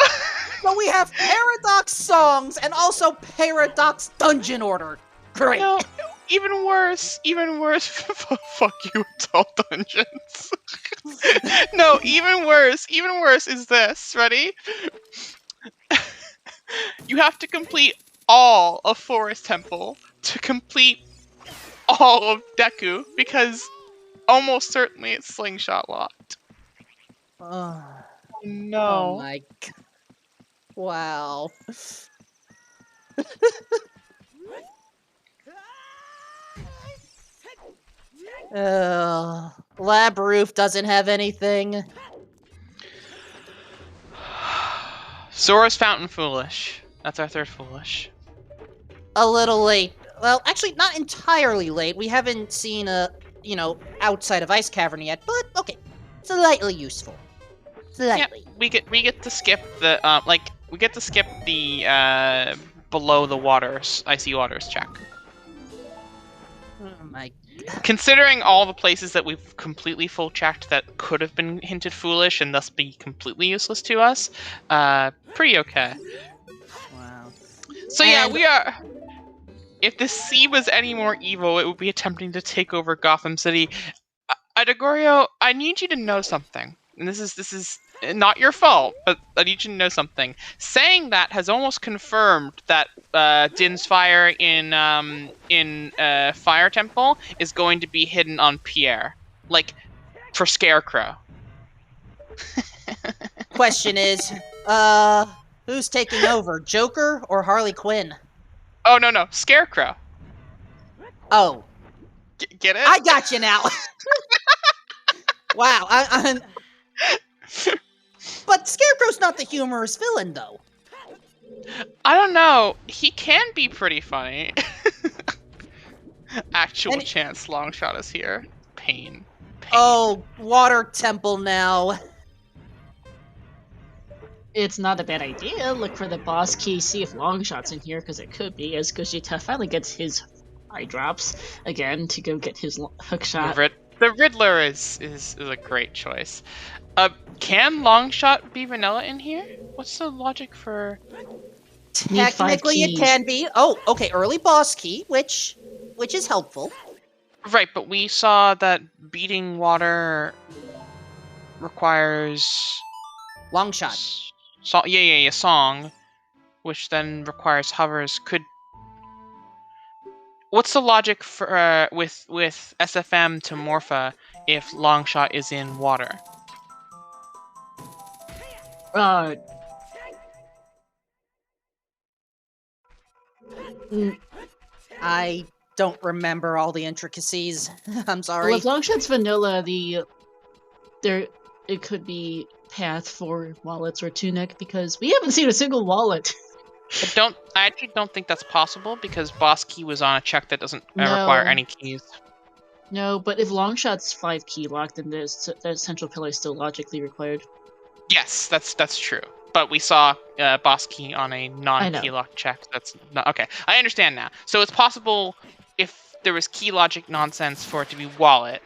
So we have Paradox songs and also Paradox dungeon order. Great. No, even worse. Fuck you, Adult Dungeons. No, even worse is this. Ready? You have to complete all of Forest Temple to complete all of Deku, because almost certainly it's slingshot locked. Oh, no. Oh my god. Wow. Lab roof doesn't have anything. Zora's Fountain Foolish. That's our third Foolish. A little late. Well, actually, not entirely late. We haven't seen outside of Ice Cavern yet, but okay. Slightly useful. Slightly. Yeah, we get to skip the below the waters, icy waters check. Oh my god. Considering all the places that we've completely full checked that could have been hinted foolish and thus be completely useless to us, pretty okay. Wow. So yeah, we are. If the sea was any more evil, it would be attempting to take over Gotham City. Idegorio, I need you to know something. And this is not your fault, but I need you to know something. Saying that has almost confirmed that Din's fire in Fire Temple is going to be hidden on Pierre, like for Scarecrow. Question is, who's taking over, Joker or Harley Quinn? Oh no, Scarecrow. Oh, Get it? I got you now. Wow, but Scarecrow's not the humorous villain, though. I don't know. He can be pretty funny. Actual And chance long shot is here. Pain. Oh, Water Temple now. It's not a bad idea. Look for the boss key, see if Longshot's in here, because it could be, as Gogeta finally gets his eye drops again to go get his hook shot. The Riddler is a great choice. Can Longshot be vanilla in here? What's the logic for... Technically, it can be. Oh, okay, early boss key, which is helpful. Right, but we saw that beating water requires... Longshot. Song, which then requires hovers. What's the logic for with SFM to Morpha if Longshot is in water? I don't remember all the intricacies. I'm sorry. Well, if Longshot's vanilla, it could be path for wallets or Tunic, because we haven't seen a single wallet. I actually don't think that's possible because boss key was on a check that doesn't No. require any keys. No, but if Longshot's 5 key locked, then the central pillar is still logically required. Yes, that's true. But we saw boss key on a non-key lock check. That's not okay. I understand now. So it's possible if there was key logic nonsense for it to be wallet.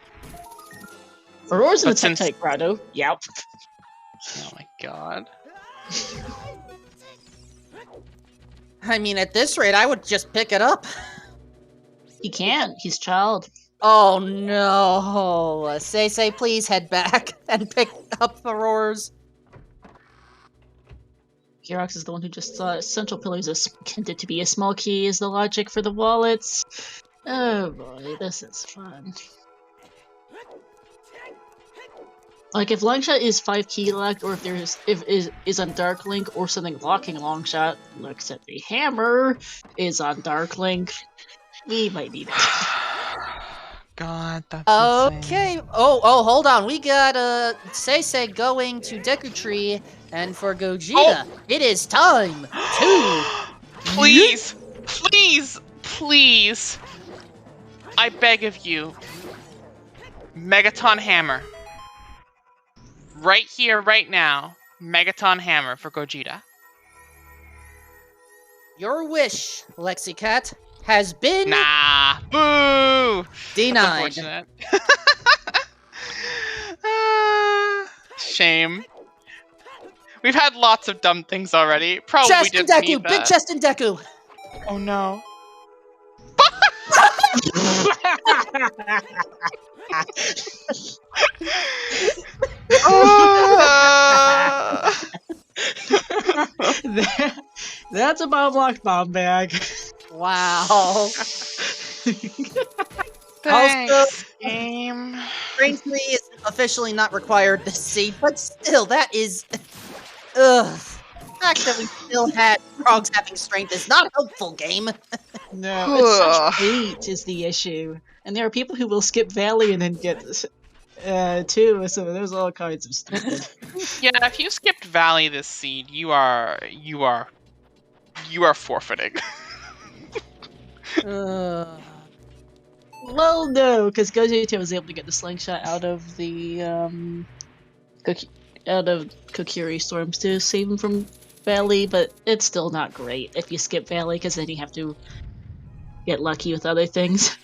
Aurora's in the Tektite Grotto. Yep. Oh my god. I mean, at this rate, I would just pick it up. He can't. He's child. Oh no. Say, please head back and pick up the roars. Kirox is the one who just saw central pillars is intended to be a small key is the logic for the wallets. Oh boy, this is fun. Like if Longshot is 5 key locked, or if is on Dark Link or something locking Longshot, looks at the hammer is on Dark Link, we might need it. God, that's okay. insane. Oh, hold on. We got Say going to Deku Tree, and for Gogeta, it is time to Please, I beg of you, Megaton Hammer. Right here, right now, Megaton Hammer for Gogeta. Your wish, Lexicat, has been Boo! denied. That's unfortunate. Shame. We've had lots of dumb things already. Probably Chest didn't and need Deku, that. big chest and Deku. Oh no. That's a bomb-locked bomb bag. Wow. Thanks, Also, game. Strength is officially not required this seed, but still, that is... Ugh. The fact that we still had frogs having strength is not helpful, game. No, it's such hate is the issue. And there are people who will skip Valley and then get too, so there's all kinds of stupid. Yeah, if you skipped Valley this seed, you are forfeiting. Well, no, because Gogeta was able to get the slingshot out of the Kokiri storms to save him from Valley, but it's still not great if you skip Valley, because then you have to get lucky with other things.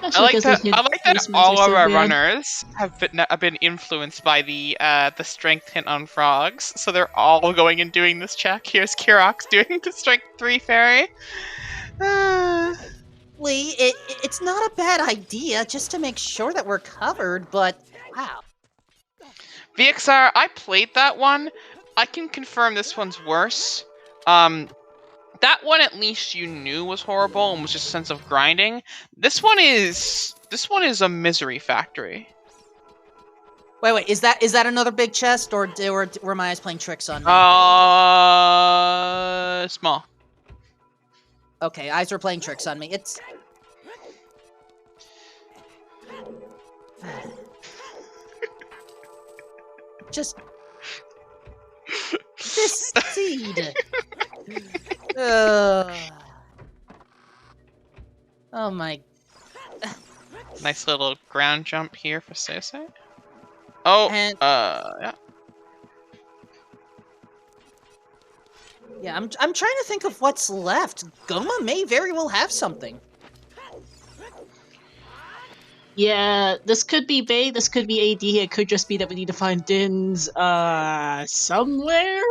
I like that all of our runners have been influenced by the strength hint on frogs, so they're all going and doing this check. Here's Kirox doing the strength 3 fairy. It's it's not a bad idea just to make sure that we're covered, but wow. VXR, I played that one. I can confirm this one's worse. That one at least you knew was horrible and was just a sense of grinding. This one is a misery factory. Wait, is that another big chest, or were my eyes playing tricks on me? Small. Okay, eyes were playing tricks on me. It's... Just... This seed! Oh my... Nice little ground jump here for Sese. Oh, And- yeah. Yeah, I'm trying to think of what's left. Goma may very well have something. Yeah, this could be Bay, this could be AD, it could just be that we need to find Dins, somewhere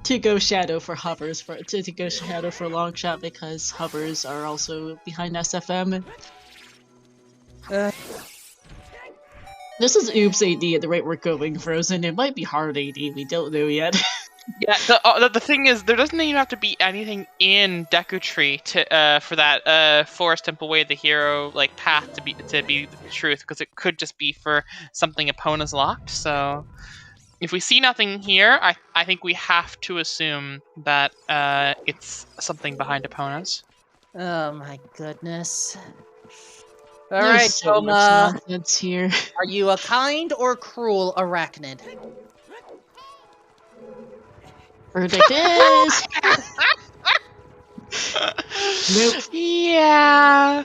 to go Shadow for hovers, to go Shadow for long shot, because hovers are also behind SFM. This is Oops AD at the rate we're going, Frozen. It might be hard AD, we don't know yet. Yeah, the thing is, there doesn't even have to be anything in Deku Tree to for that Forest Temple Way of the Hero like path to be the truth, because it could just be for something Epona's locked. So if we see nothing here, I think we have to assume that it's something behind Epona's. Oh my goodness. There's Alright, so much Goma, nonsense here. are you a kind or cruel arachnid? Verdict is... Nope. Yeah.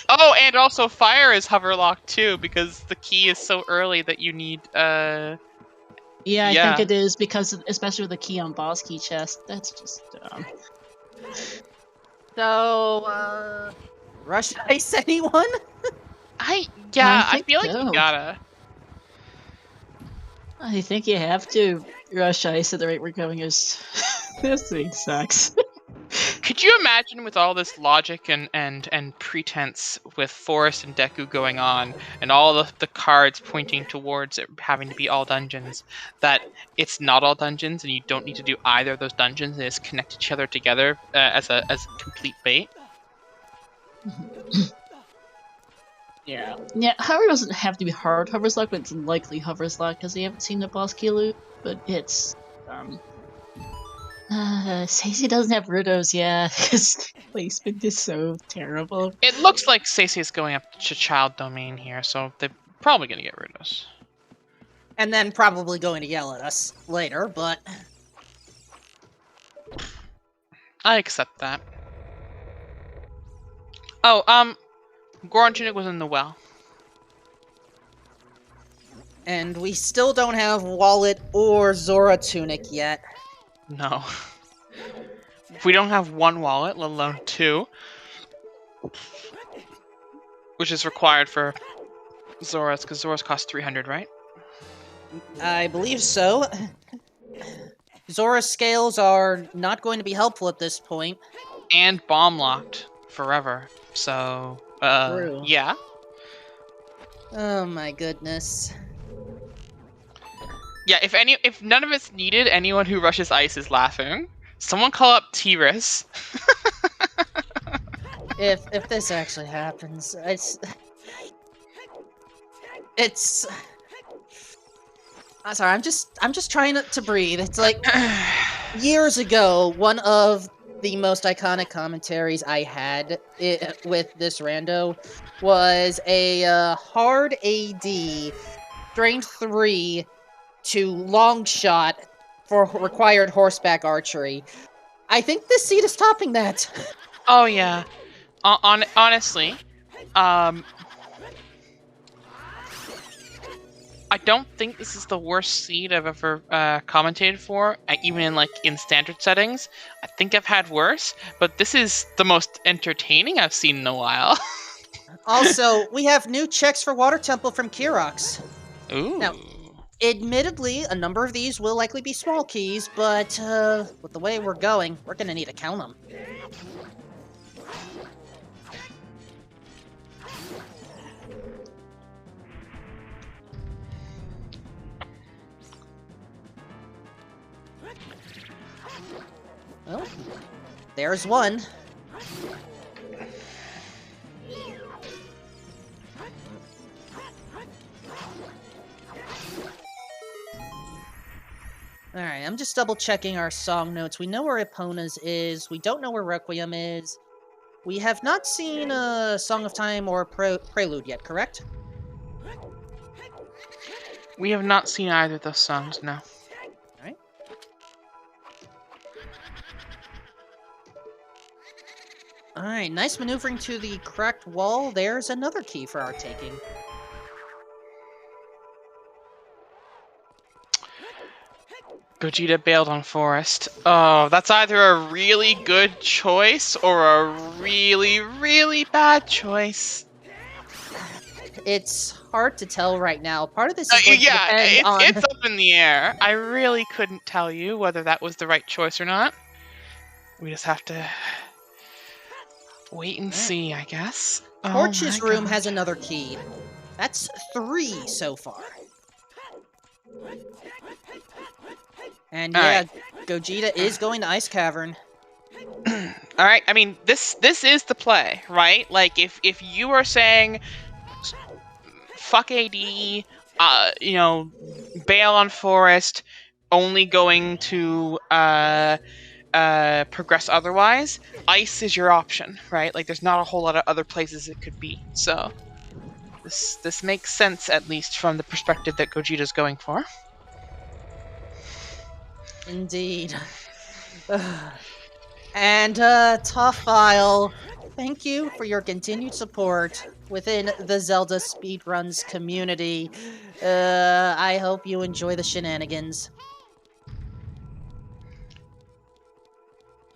Oh, and also fire is hover locked too, because the key is so early that you need Yeah, I Yeah. think it is, because especially with the key on boss key chest, that's just dumb. So, rush ice anyone? I I feel like think so. you gotta. I think you have to rush ice at the rate we're going. Is this thing sucks. Could you imagine with all this logic and pretense with Forest and Deku going on, and all the cards pointing towards it having to be all dungeons, that it's not all dungeons, and you don't need to do either of those dungeons, and just connect each other together as complete bait? Yeah. Yeah, hover doesn't have to be hard hover's luck, but it's likely hover's luck, because we haven't seen the boss key loot, but it's, Stacey doesn't have Rudos, yeah, because placement is so terrible. It looks like Stacey's going up to Child Domain here, so they're probably gonna get rid of us. And then probably going to yell at us later, but... I accept that. Oh, Goron Tunic was in the well. And we still don't have Wallet or Zora Tunic yet. No. We don't have one wallet, let alone two. Which is required for Zora's, because Zora's cost 300, right? I believe so. Zora's scales are not going to be helpful at this point. And bomb locked forever. So, True. yeah. Oh my goodness. Yeah, if none of it's needed, anyone who rushes ice is laughing. Someone call up T-Ris. If this actually happens, it's I'm sorry, I'm just trying to breathe. It's like years ago, one of the most iconic commentaries I had with this rando was a hard AD strength 3 to long shot for required horseback archery. I think this seed is topping that. Oh yeah. Honestly, I don't think this is the worst seed I've ever commentated for, even in standard settings. I think I've had worse, but this is the most entertaining I've seen in a while. Also, we have new checks for Water Temple from Kirox. Ooh. Now, admittedly, a number of these will likely be small keys, but with the way we're going, we're gonna need to count them. Well, there's one. Alright, I'm just double checking our song notes. We know where Epona's is. We don't know where Requiem is. We have not seen a Song of Time or Prelude yet, correct? We have not seen either of those songs, no. Alright. Alright, nice maneuvering to the cracked wall. There's another key for our taking. Gogeta bailed on Forest. Oh, that's either a really good choice or a really, really bad choice. It's hard to tell right now. Part of this is going to Yeah, depend on... it's up in the air. I really couldn't tell you whether that was the right choice or not. We just have to wait and see, I guess. Torch's Oh my room God. has another key. That's 3 so far. And All yeah, right. Gogeta is going to Ice Cavern. All right. I mean, this is the play, right? Like, if you are saying, fuck AD, you know, bail on Forest, only going to progress otherwise, Ice is your option, right? Like, there's not a whole lot of other places it could be. So this makes sense, at least from the perspective that Gogeta's going for. Indeed. And, Toffile, thank you for your continued support within the Zelda Speedruns community. I hope you enjoy the shenanigans.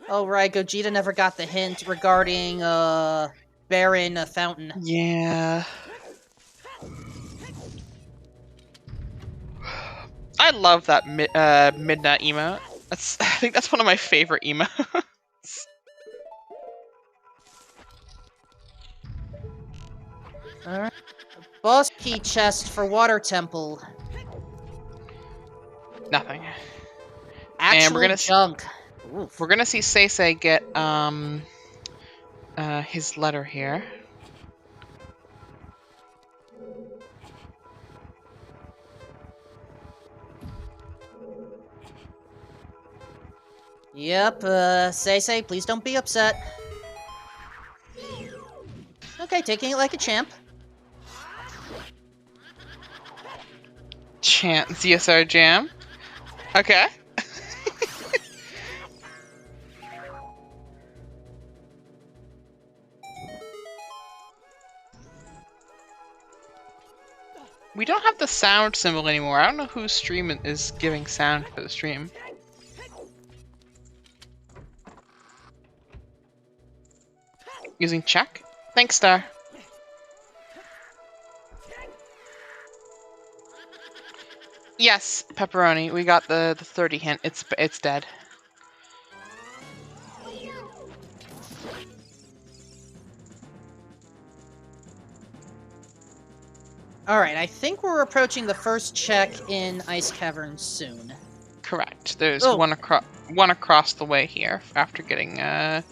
Oh, right, Gogeta never got the hint regarding, Baron Fountain. Yeah. I love that midnight emote. I think that's one of my favorite emotes. Alright. Boss key chest for Water Temple. Nothing. Actual we're gonna junk. Oof. We're gonna see Seisei get his letter here. Yep, Seisei, please don't be upset. Okay, taking it like a champ. Chant ZSR Jam. Okay. We don't have the sound symbol anymore. I don't know whose stream is giving sound for the stream. Using check? Thanks, Star. Yes, Pepperoni. We got the 30 hint. It's dead. Alright, I think we're approaching the first check in Ice Cavern soon. Correct. There's Oh. one across the way here after getting that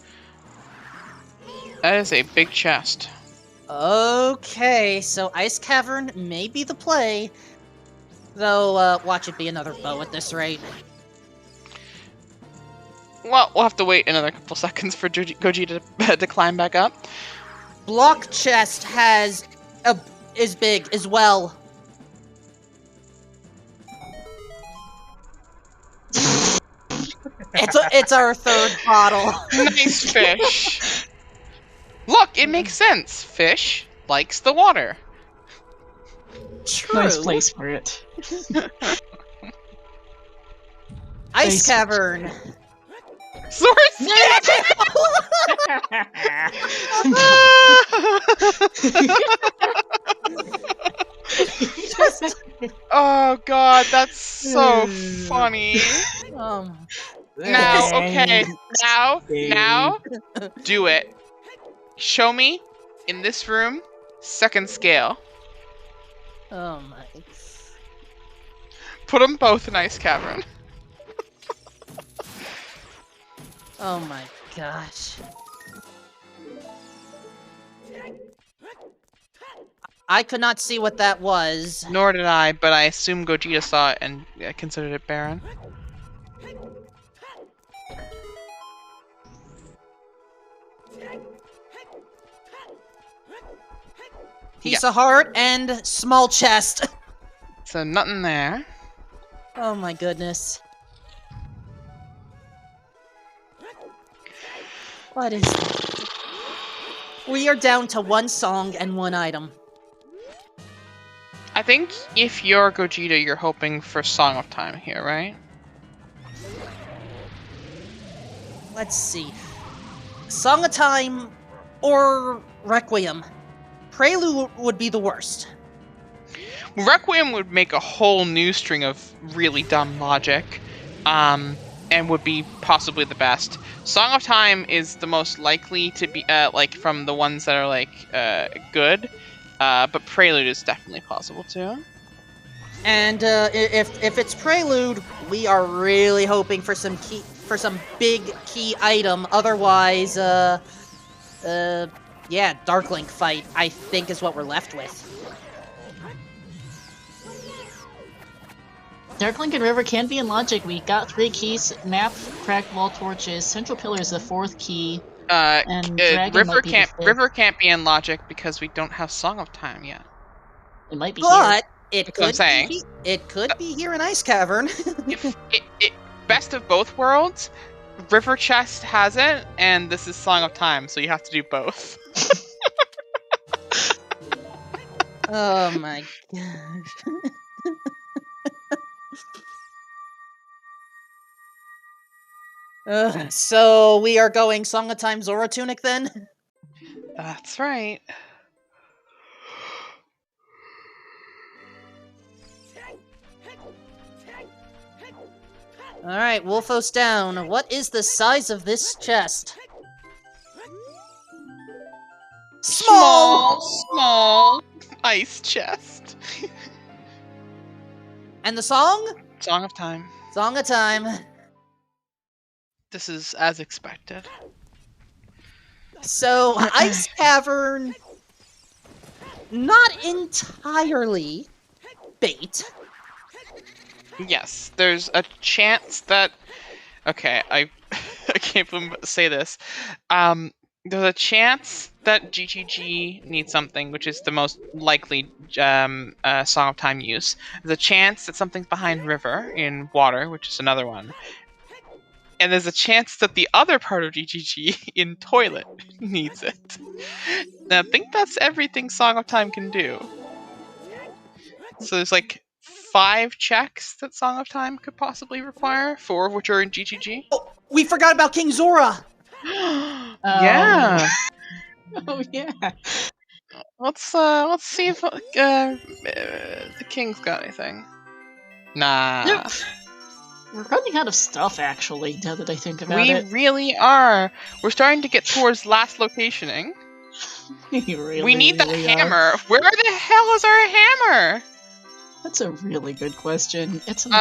is a big chest. Okay, so Ice Cavern may be the play. Though, watch it be another bow at this rate. Well, we'll have to wait another couple seconds for Gogeta to climb back up. Block chest is big as well. It's our third bottle. Nice fish. Look, it makes sense. Fish likes the water. True. Nice place for it. Ice Nice. Cavern. Source. Oh god, that's so funny. Now, okay, now, do it. Show me, in this room, second scale. Oh my. Put them both in Ice Cavern. Oh my gosh. I could not see what that was. Nor did I, but I assume Gogeta saw it and considered it Baron. Piece of heart and small chest. So nothing there. Oh my goodness. What is that? We are down to one song and one item. I think if you're Gogeta, you're hoping for Song of Time here, right? Let's see. Song of Time or Requiem. Prelude would be the worst. Requiem would make a whole new string of really dumb logic, and would be possibly the best. Song of Time is the most likely to be, like, from the ones that are, like, good, but Prelude is definitely possible, too. And if it's Prelude, we are really hoping for some big key item. Otherwise, yeah, Darklink fight, I think, is what we're left with. Darklink and River can be in logic. We got 3 keys: map, cracked wall torches, central pillar is the 4th key, and dragon River might be can't the 5th. River can't be in logic because we don't have Song of Time yet. It might be here. But it That's what I'm could saying. it could be here in Ice Cavern. If best of both worlds, River Chest has it, and this is Song of Time, so you have to do both. Oh my gosh. So we are going Song of Time Zora Tunic then? That's right. Alright, Wolfos down. What is the size of this chest? Small ice chest. And the song? Song of Time. Song of Time. This is as expected. So, Ice Cavern, not entirely bait. Yes, there's a chance that... Okay, I can't even say this. There's a chance that GGG needs something, which is the most likely Song of Time use. There's a chance that something's behind River in water, which is another one. And there's a chance that the other part of GGG in Toilet needs it. And I think that's everything Song of Time can do. So there's like 5 checks that Song of Time could possibly require, 4 of which are in GGG. Oh, we forgot about King Zora! Yeah. Oh yeah. Let's see if the king's got anything. Nah. Nope. We're running out of stuff, actually, now that I think about We it. really are. We're starting to get towards last locationing. We need the hammer. Where the hell is our hammer? That's a really good question. It's Sorry,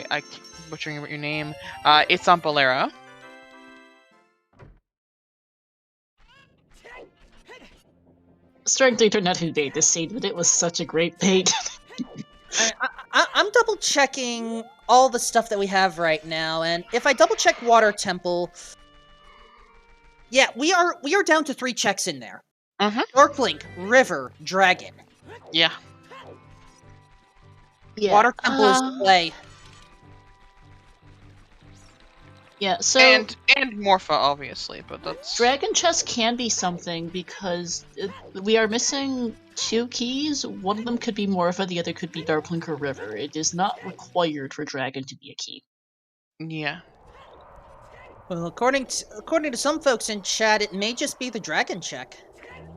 I keep butchering your name. It's on Bolero. starting to turn out who made this scene, but it was such a great bait. I'm double checking all the stuff that we have right now, and if I double check Water Temple, yeah, we are down to 3 checks in there. Darklink, River, Dragon. Yeah. Yeah. Water Temple is the play. Yeah, so And Morpha, obviously, but that's... Dragon Chest can be something because we are missing 2 keys. One of them could be Morpha, the other could be Darklink or River. It is not required for Dragon to be a key. Yeah. Well, according to some folks in chat, it may just be the Dragon check.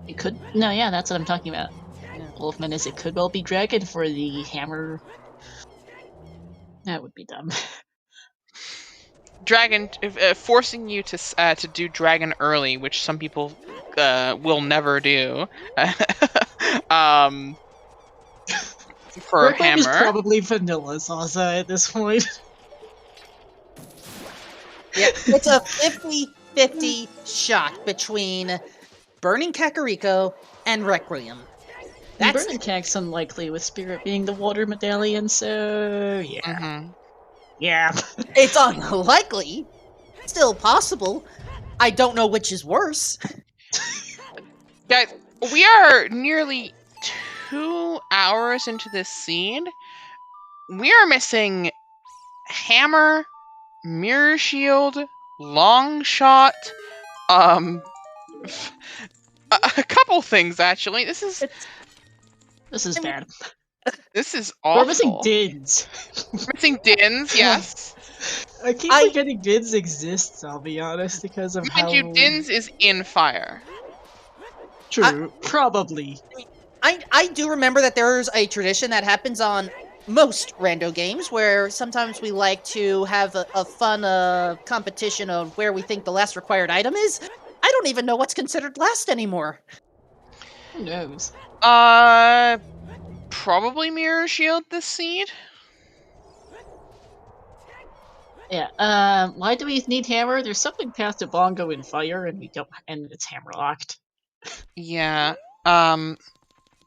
It could... No, yeah, that's what I'm talking about. Yeah. Wolfman is, it could well be Dragon for the hammer. That would be dumb. Dragon, forcing you to do Dragon early, which some people will never do. For a Darklink is hammer. probably vanilla Zaza at this point. Yeah, it's a 50-50 shot between Burning Kakariko and Requiem. That's Burning Cac's unlikely with Spirit being the water medallion, so yeah. Mm-hmm. Yeah. it's unlikely. Still possible. I don't know which is worse. Guys, we are nearly 2 hours into this seed. We are missing hammer, mirror shield, long shot, a couple things actually. This is bad. this is We're missing awful. Dins. Missing Dins, yes. I keep forgetting Dins exists, I'll be honest, because of Mind how... you, Dins is in fire. True, probably. I do remember that there's a tradition that happens on most rando games where sometimes we like to have a fun competition of where we think the last required item is. I don't even know what's considered last anymore. Who knows? Probably mirror shield this seed. Yeah, why do we need hammer? There's something past a bongo in fire and we don't, and it's hammer locked. Yeah,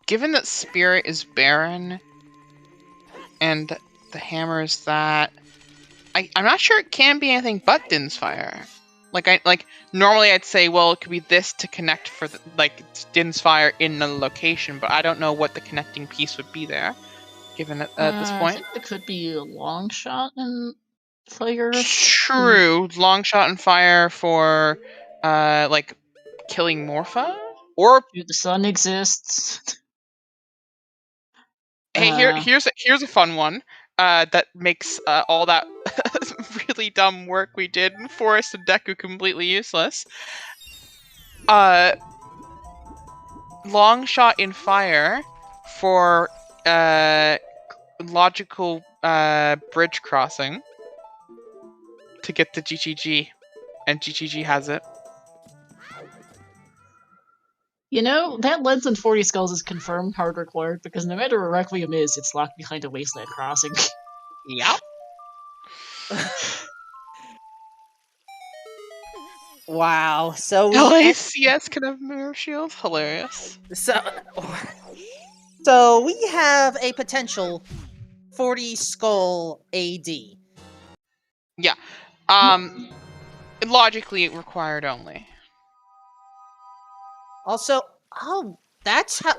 given that spirit is barren and the hammer is that, I'm not sure it can be anything but Din's fire. Like normally I'd say, well, it could be this to connect for Din's fire in the location, but I don't know what the connecting piece would be there, given at this point. I think it could be a long shot and fire. True, long shot and fire for like killing Morpha, or the sun exists. Hey, here's a fun one that makes all that really dumb work we did in Forest and Deku completely useless. Long shot in fire for logical bridge crossing to get to GGG, and GGG has it. You know, that lens in 40 Skulls is confirmed hard required, because no matter where Requiem is, it's locked behind a wasteland crossing. Yep. Wow, so LACS can have mirror shield? Hilarious. So we have a potential 40 Skull AD. Yeah. Logically required only. Also, that's how...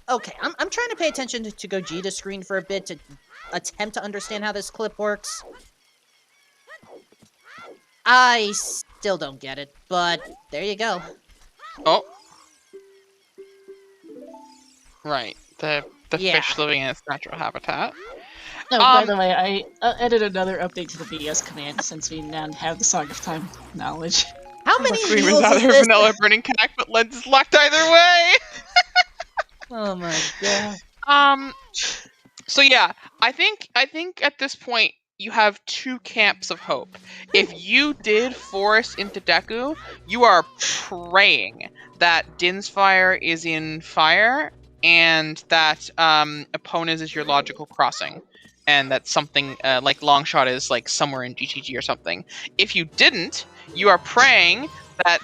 Okay, I'm trying to pay attention to Gogeta's screen for a bit to attempt to understand how this clip works. I still don't get it, but there you go. Oh. Right. The fish living in its natural habitat. No, by the way, I added another update to the BS command since we now have the Song of Time knowledge. How many Green heals was is either this? vanilla burning connect, but lens is locked either way. Oh my god. So yeah, I think at this point you have two camps of hope. If you did Forest into Deku, you are praying that Din's fire is in fire and that Epona's is your logical crossing, and that something like Longshot is like somewhere in GTG or something. If you didn't, you are praying that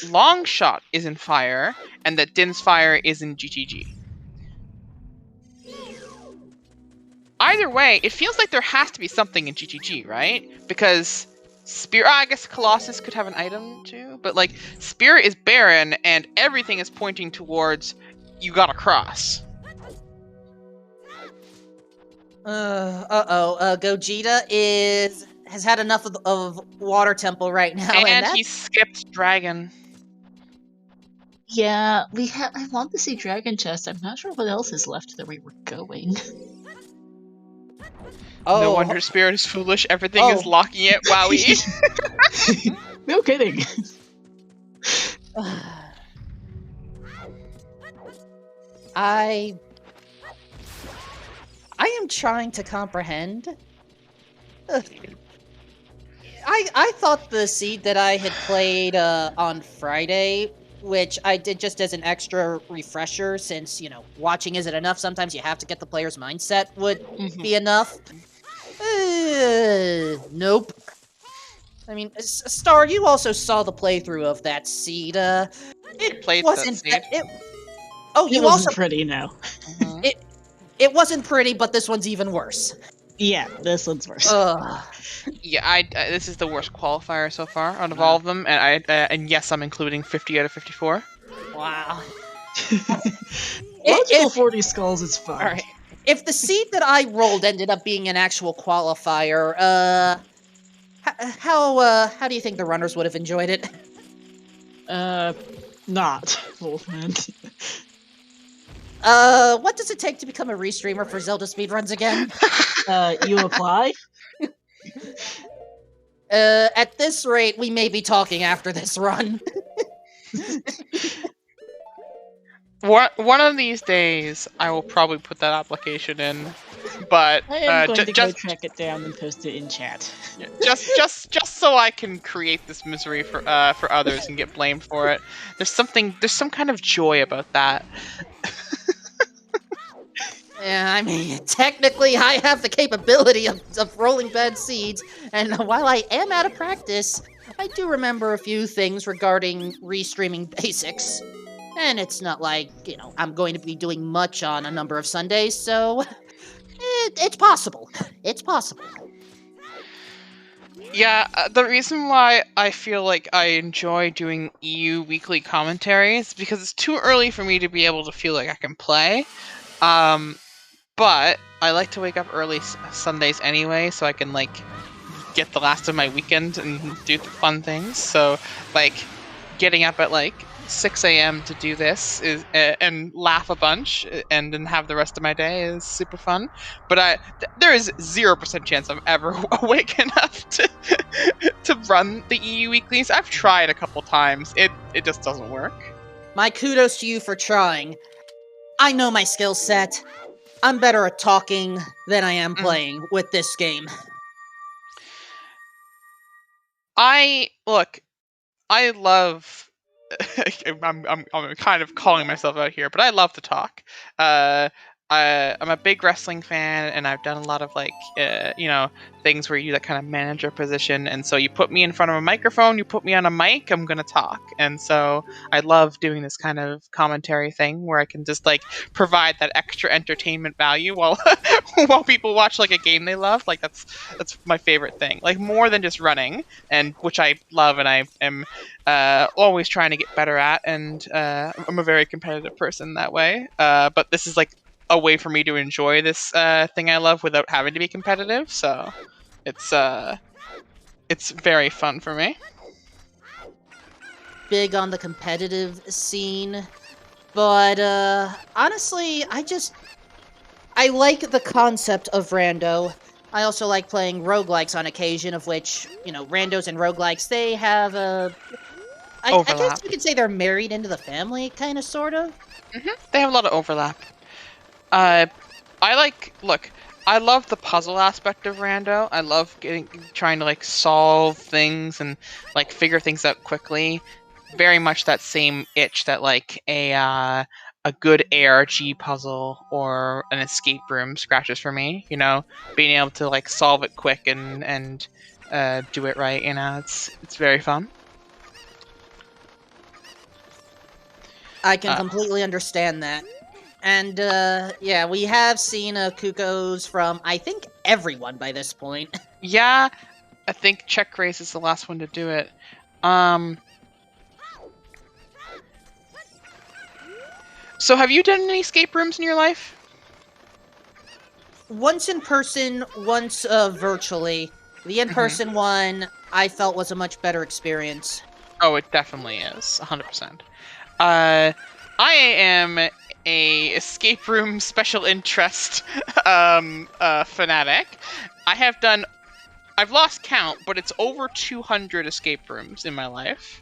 Longshot is in fire and that Din's fire is in GTG. Either way, it feels like there has to be something in GTG, right? Because Spirit, I guess Colossus could have an item too, but like Spirit is barren and everything is pointing towards you gotta cross. Gogeta has had enough of Water Temple right now, and he skipped Dragon. Yeah, I want to see Dragon Chest. I'm not sure what else is left the way we're going. No wonder Spirit is foolish. Everything is locking it. Wowie. No kidding. I am trying to comprehend. I thought the seed that I had played on Friday, which I did just as an extra refresher, since, you know, watching isn't enough. Sometimes you have to get the player's mindset, would be enough. Nope. I mean, Star, you also saw the playthrough of that seed. It played wasn't that seed. Oh, It you wasn't also pretty, no. Mhm. it wasn't pretty, but this one's even worse. Yeah, this one's worse. Ugh. Yeah, this is the worst qualifier so far out of all of them, and and yes, I'm including 50 out of 54. Wow. Logical 40 skulls is fun. All right. If the seed that I rolled ended up being an actual qualifier, how do you think the runners would have enjoyed it? Not. Wolfman. What does it take to become a restreamer for Zelda Speedruns again? You apply? At this rate, we may be talking after this run. One of these days, I will probably put that application in, but I am going to go just track it down and post it in chat. just so I can create this misery for others and get blamed for it. There's some kind of joy about that. Yeah, I mean, technically, I have the capability of rolling bad seeds, and while I am out of practice, I do remember a few things regarding restreaming basics. And it's not like, I'm going to be doing much on a number of Sundays, so it's possible. It's possible. Yeah, the reason why I feel like I enjoy doing EU weekly commentaries is because it's too early for me to be able to feel like I can play. But I like to wake up early Sundays anyway, so I can get the last of my weekend and do the fun things. So getting up at 6 a.m. to do this is and laugh a bunch and then have the rest of my day is super fun. But there is 0% chance I'm ever awake enough to run the EU weeklies. I've tried a couple times. It just doesn't work. My kudos to you for trying. I know my skill set. I'm better at talking than I am playing with this game. I love. I'm kind of calling myself out here, but I love to talk. I'm a big wrestling fan, and I've done a lot of things where you that kind of manager position. And so you put me in front of a microphone, you put me on a mic, I'm gonna talk. And so I love doing this kind of commentary thing where I can just provide that extra entertainment value while while people watch a game they love. That's my favorite thing. More than just running, and which I love, and I am always trying to get better at. And I'm a very competitive person that way. But this is a way for me to enjoy this thing I love without having to be competitive. So it's very fun for me. Big on the competitive scene, but honestly, I like the concept of rando. I also like playing roguelikes on occasion, of which, randos and roguelikes, they have I guess you could say they're married into the family, kind of, sort of. They have a lot of overlap. I love the puzzle aspect of rando. I love trying to solve things and figure things out quickly. Very much that same itch that a good ARG puzzle or an escape room scratches for me. Being able to solve it quick and do it right. It's very fun. I can completely understand that. And, yeah, we have seen Kukos from, I think, everyone by this point. Yeah, I think Check Race is the last one to do it. So have you done any escape rooms in your life? Once in person, once virtually. The in-person one, I felt was a much better experience. Oh, it definitely is, 100%. I am a escape room special interest fanatic. I've lost count, but it's over 200 escape rooms in my life.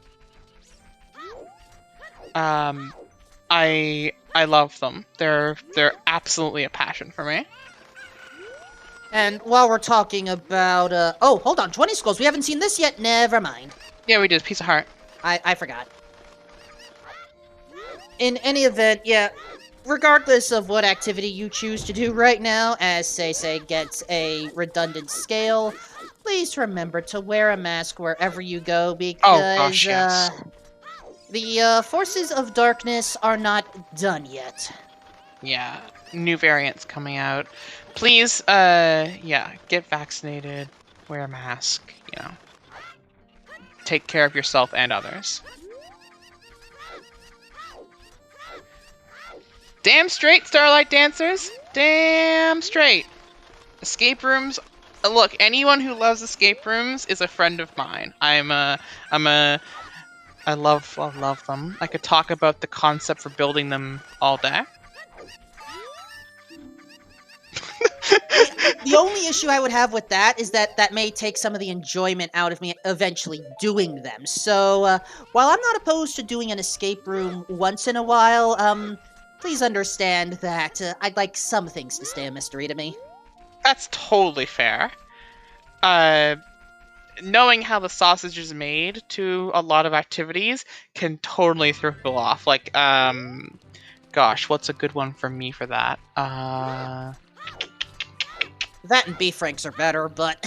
I love them. They're absolutely a passion for me. And while we're talking about oh, hold on, 20 skulls. We haven't seen this yet. Never mind. Yeah, we did. Piece of heart. I forgot. In any event, yeah, regardless of what activity you choose to do right now, as Say gets a redundant scale, please remember to wear a mask wherever you go because Oh gosh, yes. the forces of darkness are not done yet. Yeah, new variants coming out. Please, yeah, get vaccinated, wear a mask, you know. Take care of yourself and others. Damn straight, Starlight Dancers! Damn straight! Escape rooms. Look, anyone who loves escape rooms is a friend of mine. I love them. I could talk about the concept for building them all day. The only issue I would have with that is that may take some of the enjoyment out of me eventually doing them. So, while I'm not opposed to doing an escape room once in a while, please understand that I'd like some things to stay a mystery to me. That's totally fair. Knowing how the sausage is made to a lot of activities can totally throw people off. Like, gosh, what's a good one for me for that? That and beef franks are better, but...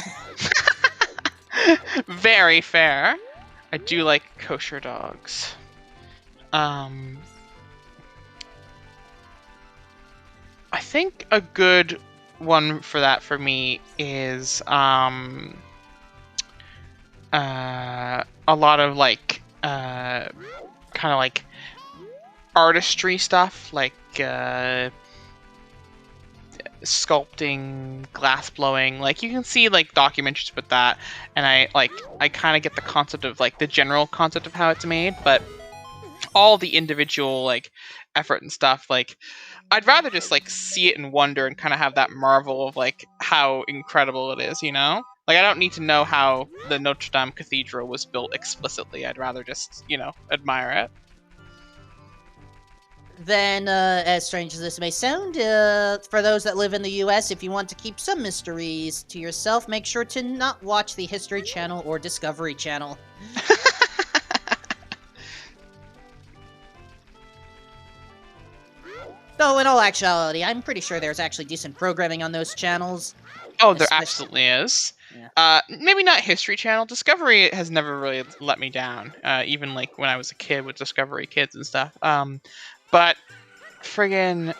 Very fair. I do like kosher dogs. I think a good one for that for me is a lot of like kind of like artistry stuff, like sculpting, glass blowing. Like you can see like documentaries about that, and I kind of get the concept of like the general concept of how it's made, but all the individual like effort and stuff, like I'd rather just like see it and wonder and kind of have that marvel of like how incredible it is, you know? Like I don't need to know how the Notre Dame Cathedral was built explicitly. I'd rather just, you know, admire it. Then, as strange as this may sound, for those that live in the US, if you want to keep some mysteries to yourself, make sure to not watch the History Channel or Discovery Channel. Though, in all actuality, I'm pretty sure there's actually decent programming on those channels. Oh, there absolutely is. Yeah. Maybe not History Channel. Discovery has never really let me down. Even like when I was a kid with Discovery Kids and stuff. But friggin'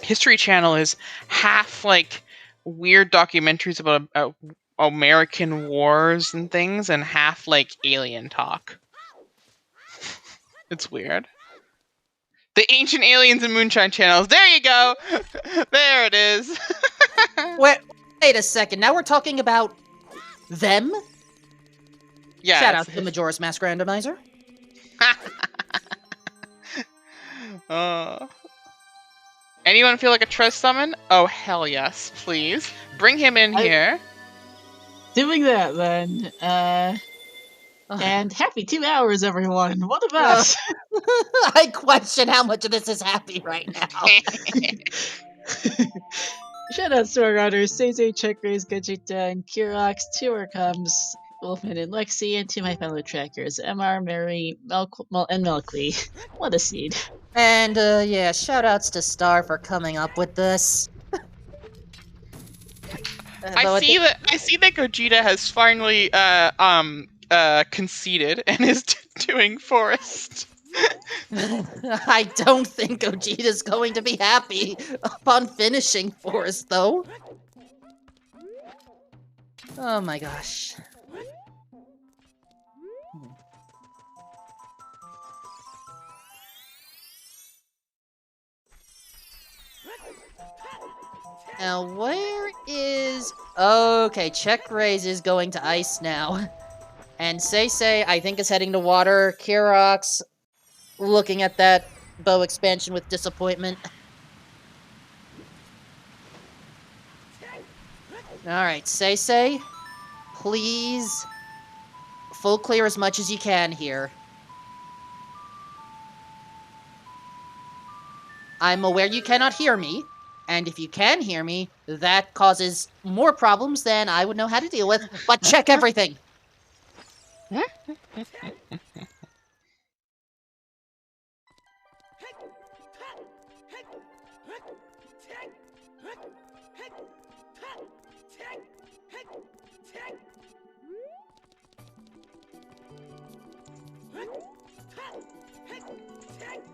History Channel is half like weird documentaries about American wars and things, and half like alien talk. It's weird. The Ancient Aliens and Moonshine channels. There you go. There it is. Wait a second. Now we're talking about them? Yeah. Shout out to the Majora's Mask Randomizer. Anyone feel like a trust summon? Oh, hell yes, please. Bring him in here. Doing that then. And happy 2 hours, everyone. What a mess. I question how much of this is happy right now. Shoutouts to our runners, Seize, Checkers, Gajita, and Kirox, to our comes, Wolfman and Lexi, and to my fellow trackers, MR, Mary, and Milkly. What a seed. And, yeah, shoutouts to Star for coming up with this. I see that Gogeta has finally conceded and is doing Forest. I don't think Gogeta's going to be happy upon finishing Forest, though. Oh my gosh. Now, where is... Okay, Check Raise is going to ice now. And Say, I think, is heading to water. Kirox looking at that bow expansion with disappointment. Alright, Say, please full clear as much as you can here. I'm aware you cannot hear me, and if you can hear me, that causes more problems than I would know how to deal with, but check everything!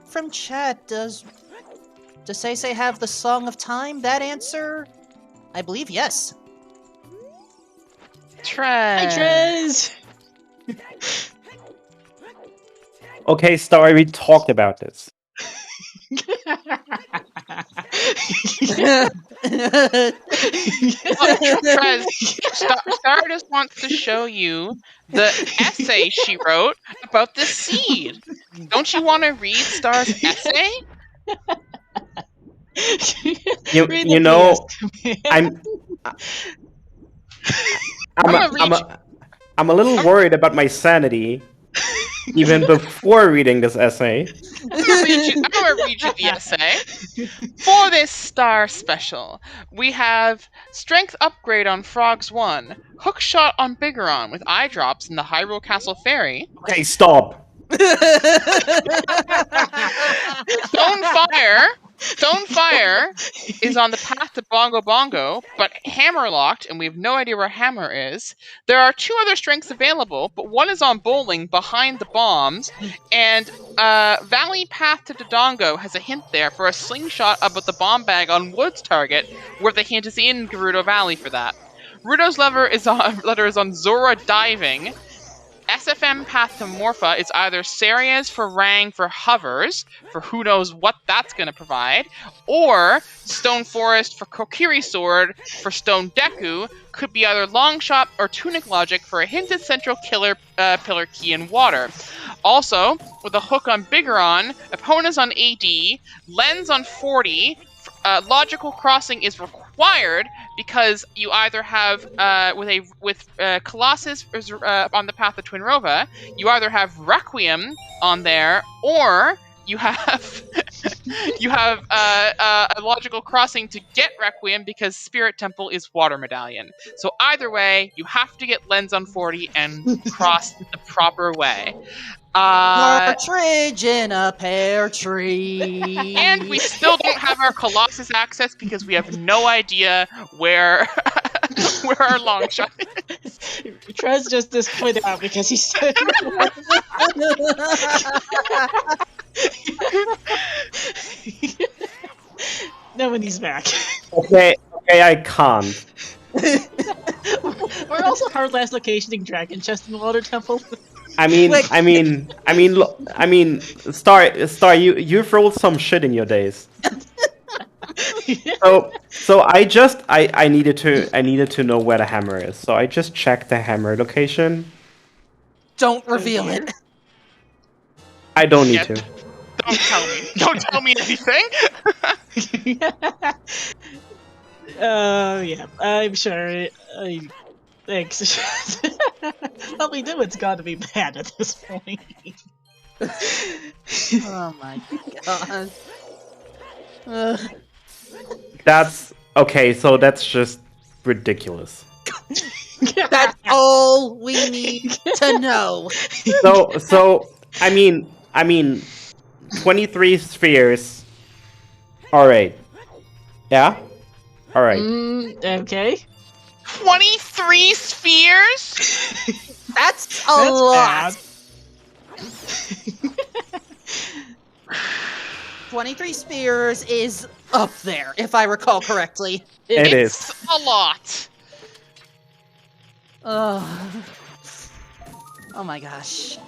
from chat, does Say have the Song of Time? That answer, I believe yes. Hi, Trez. Trez! Okay, Star, we talked about this. Trez, Star just wants to show you the essay she wrote about the seed. Don't you want to read Star's essay? Read the You know, PS. I'm a little worried about my sanity, even before reading this essay. I'm gonna read you the essay. For this Star special, we have Strength Upgrade on Frogs 1, Hook Shot on Bigoron with eye drops in the Hyrule Castle Ferry, Okay, stop. Stonefire is on the path to Bongo Bongo, but hammerlocked, and we have no idea where Hammer is. There are 2 other strengths available, but one is on bowling behind the bombs, and Valley Path to Dodongo has a hint there for a slingshot about the bomb bag on Wood's target, where the hint is in Gerudo Valley for that. Rudo's letter is on Zora diving. SFM Path to Morpha is either Seria's for Rang for hovers, for who knows what that's going to provide, or Stone Forest for Kokiri Sword for Stone Deku, could be either Longshot or Tunic Logic for a hinted central pillar key in water. Also, with a hook on Bigoron, Epona's on AD, Lens on 40, Logical Crossing is required because you either have with Colossus on the path of Twinrova, you either have Requiem on there, or you have a Logical Crossing to get Requiem because Spirit Temple is Water Medallion. So either way, you have to get Lens on 40 and cross the proper way. Partridge in a pear tree. And we still don't have our Colossus access because we have no idea where our long shot is. Trez just disappointed out because he said no when he's back. Okay, I can't. We're also hard last locationing Dragon Chest in the Water Temple. I mean, Star, you've rolled some shit in your days. So I needed to know where the hammer is. So I just checked the hammer location. Don't reveal it. I don't need to. Don't tell me. Don't tell me anything. Yeah, I'm sure. Thanks. What we do, it's got to be bad at this point. Oh my god. That's okay. So that's just ridiculous. That's all we need to know. So I mean, 23 spheres. All right. Yeah. All right. Okay. 23 spheres? That's a lot. Bad. 23 spears is up there, if I recall correctly. It It's is. a lot. Oh my gosh.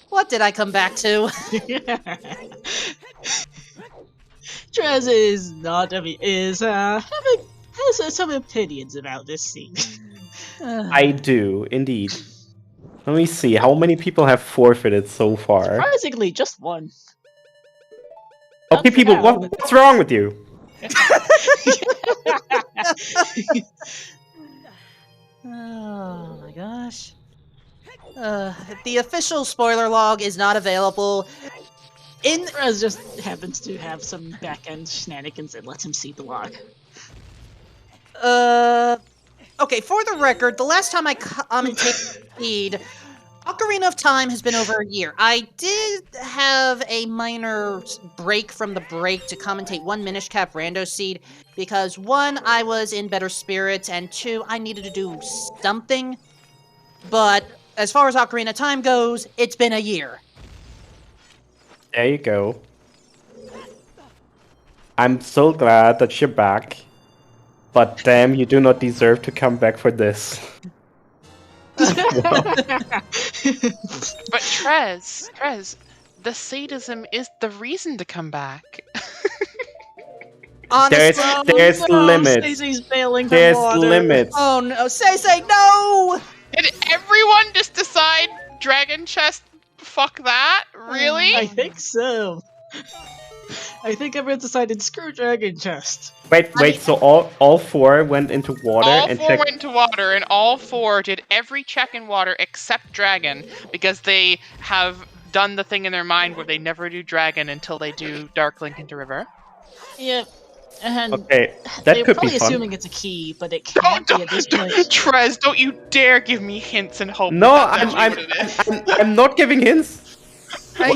What did I come back to? Trez is not. Has some opinions about this scene. I do indeed. Let me see. How many people have forfeited so far? Surprisingly, just one. Okay, people, what's wrong with you? Oh my gosh. The official spoiler log is not available. Trez just happens to have some back-end shenanigans that lets him see the log. Okay, for the record, the last time I commentated Speed, Ocarina of Time has been over a year. I did have a minor break from the break to commentate one Minish Cap Rando Seed, because one, I was in better spirits, and two, I needed to do something. But as far as Ocarina of Time goes, it's been a year. There you go. I'm so glad that you're back. But damn, you do not deserve to come back for this. But Trez, the sadism is the reason to come back. Honestly, There's limits. Stacey's failing her There's water. limits. oh no, say no! Did everyone just decide Dragon Chest? Fuck that? Really? I think so. I think everyone decided screw Dragon Chest. Wait, so all four went into water All and four checked. went into water, and all four did every check in water except Dragon, because they have done the thing in their mind where they never do Dragon until they do Dark Link into River. Yep. And Okay, that they're could probably be fun. assuming it's a key, but it can't be at this point. Trez, don't you dare give me hints and hope. No, that's actually what it is. I'm not giving hints. At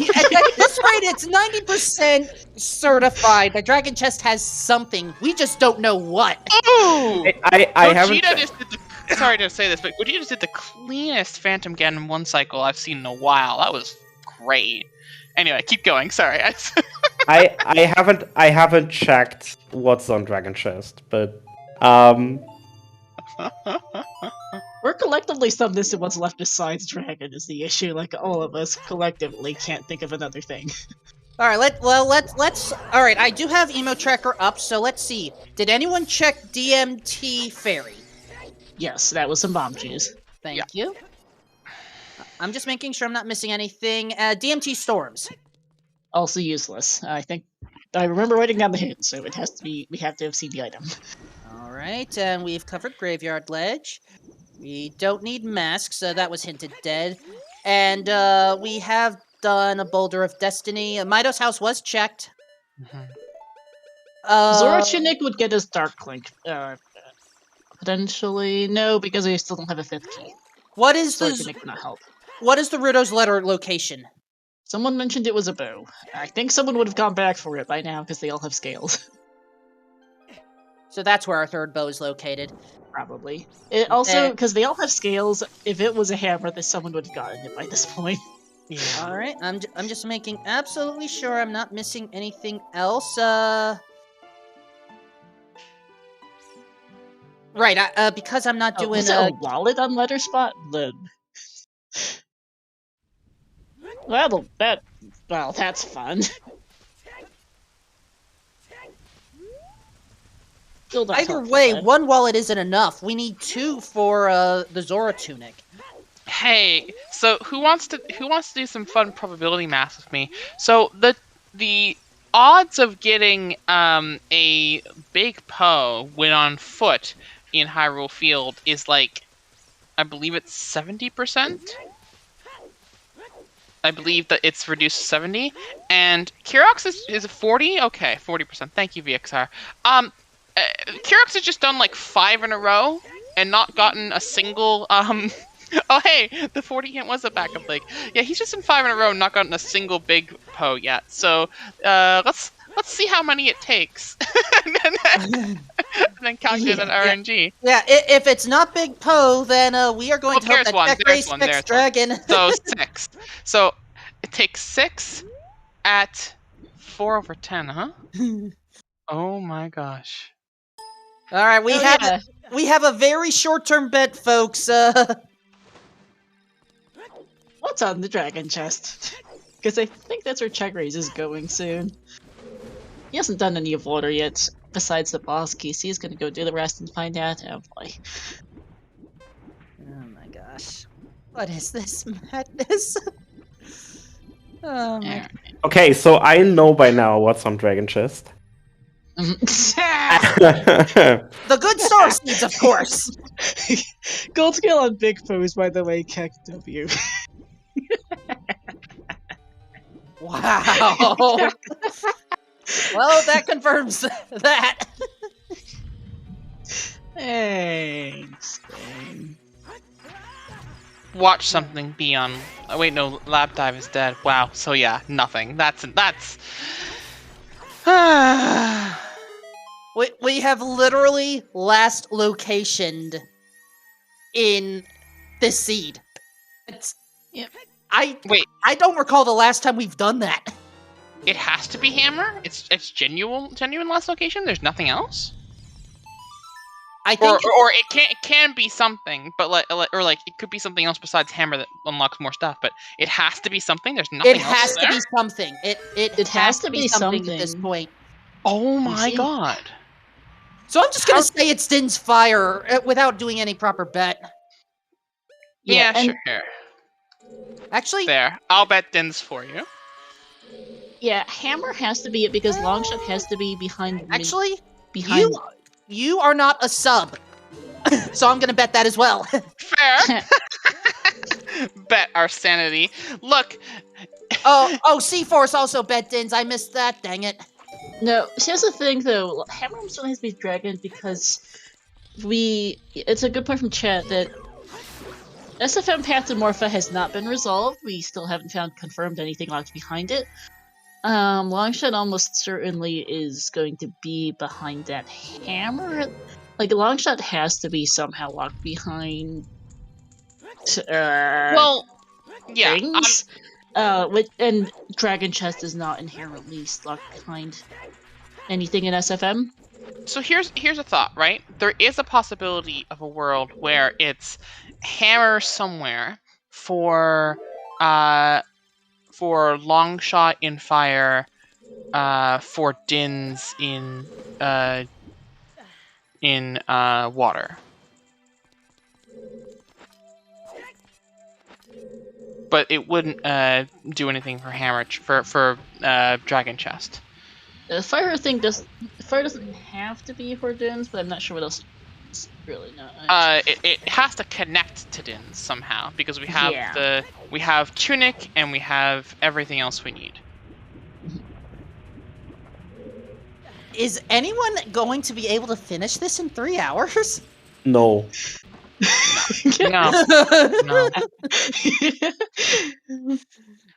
this rate, it's 90% certified that Dragon Chest has something. We just don't know what. Ooh! I haven't. Gogeta just did the, sorry to say this, but Gogeta just did the cleanest Phantom Ganon 1 cycle I've seen in a while. That was great. Anyway, keep going. Sorry. I haven't checked what's on Dragon Chest, but We're collectively submissive what's left besides Dragon is the issue. Like, all of us collectively can't think of another thing. All right, let's. All right, I do have Emo Tracker up, so let's see. Did anyone check DMT Fairy? Yes, that was some bomb juice. Thank you. I'm just making sure I'm not missing anything. DMT Storms. Also useless. I remember writing down the hint, so it has to be. We have to have seen the item. All right, and we've covered Graveyard Ledge. We don't need masks, so that was hinted dead. And we have done a Boulder of Destiny. Mido's house was checked. Zora Tunic would get us Dark Link. Potentially no, because we still don't have a 5th key. What is Zora the Tunic would not help. What is the Rudo's letter location? Someone mentioned it was a bow. I think someone would have gone back for it by now because they all have scales. So that's where our third bow is located. Probably. It also, because they all have scales, if it was a hammer, then someone would have gotten it by this point. Yeah. All right, I'm just making absolutely sure I'm not missing anything else. Right, because I'm not doing was it a wallet on letter spot? Well, that's fun. Either way, one wallet isn't enough. We need 2 for the Zora Tunic. Hey, so who wants to do some fun probability math with me? So the odds of getting a big Poe when on foot in Hyrule Field is like, I believe it's 70%. I believe that it's reduced to 70, and Kirox is 40. Okay, 40%. Thank you, VXR. Kirox has just done like 5 in a row and not gotten a single oh hey, the 40 hint was a backup leg. Yeah, he's just in 5 in a row and not gotten a single big Poe yet. So let's see how many it takes. and then calculate an RNG. Yeah, if it's not Big Poe, then we are going to hope that there's one. Dragon. So 6. So it takes 6 at 4/10, huh? Oh my gosh. All right, we have a very short-term bet, folks. What's on the Dragon Chest? Because I think that's where Chegraze is going soon. He hasn't done any of water yet, besides the boss key, so he's gonna go do the rest and find out. Oh boy. Oh my gosh. What is this madness? Oh my. Okay, so I know by now what's on Dragon Chest. The good star seeds, of course! Gold scale on Big Pose, by the way, Keck W. Wow! Well, that confirms that. Thanks. Watch something be on. Oh, wait, no, Lab Dive is dead. Wow. So yeah, nothing. That's. We have literally last locationed in this seed. Yep. I don't recall the last time we've done that. it has to be hammer. It's genuine last location. There's nothing else. I think, Or it can be something, but like it could be something else besides hammer that unlocks more stuff. But it has to be something. There's nothing it else has to there? be something. It has to be something at this point. Oh my see? god! So I'm just gonna say it's Din's Fire without doing any proper bet. Yeah, and sure. Actually, There, I'll bet Din's for you. yeah, hammer has to be it because longshot has to be behind. actually, behind. you are not a sub, so I'm gonna bet that as well. Fair. Bet our sanity. Look. Oh, C-Force also bet Din's. I missed that. Dang it. No, here's the thing though. Hammer still has to be dragon because it's a good point from chat that SFM Path to Morpha has not been resolved. We still haven't found confirmed anything locked behind it. Longshot almost certainly is going to be behind that hammer. Like Longshot has to be somehow locked behind. Well, yeah. Things. And Dragon Chest is not inherently locked behind anything in SFM. So here's a thought, right? There is a possibility of a world where it's hammer somewhere for Longshot in fire, for Dins in water. But it wouldn't do anything for hammer for dragon chest. The fire doesn't have to be for Dins, but I'm not sure what else. It's really not. It has to connect to Dins somehow because we have we have tunic and we have everything else we need. Is anyone going to be able to finish this in 3 hours? No. No.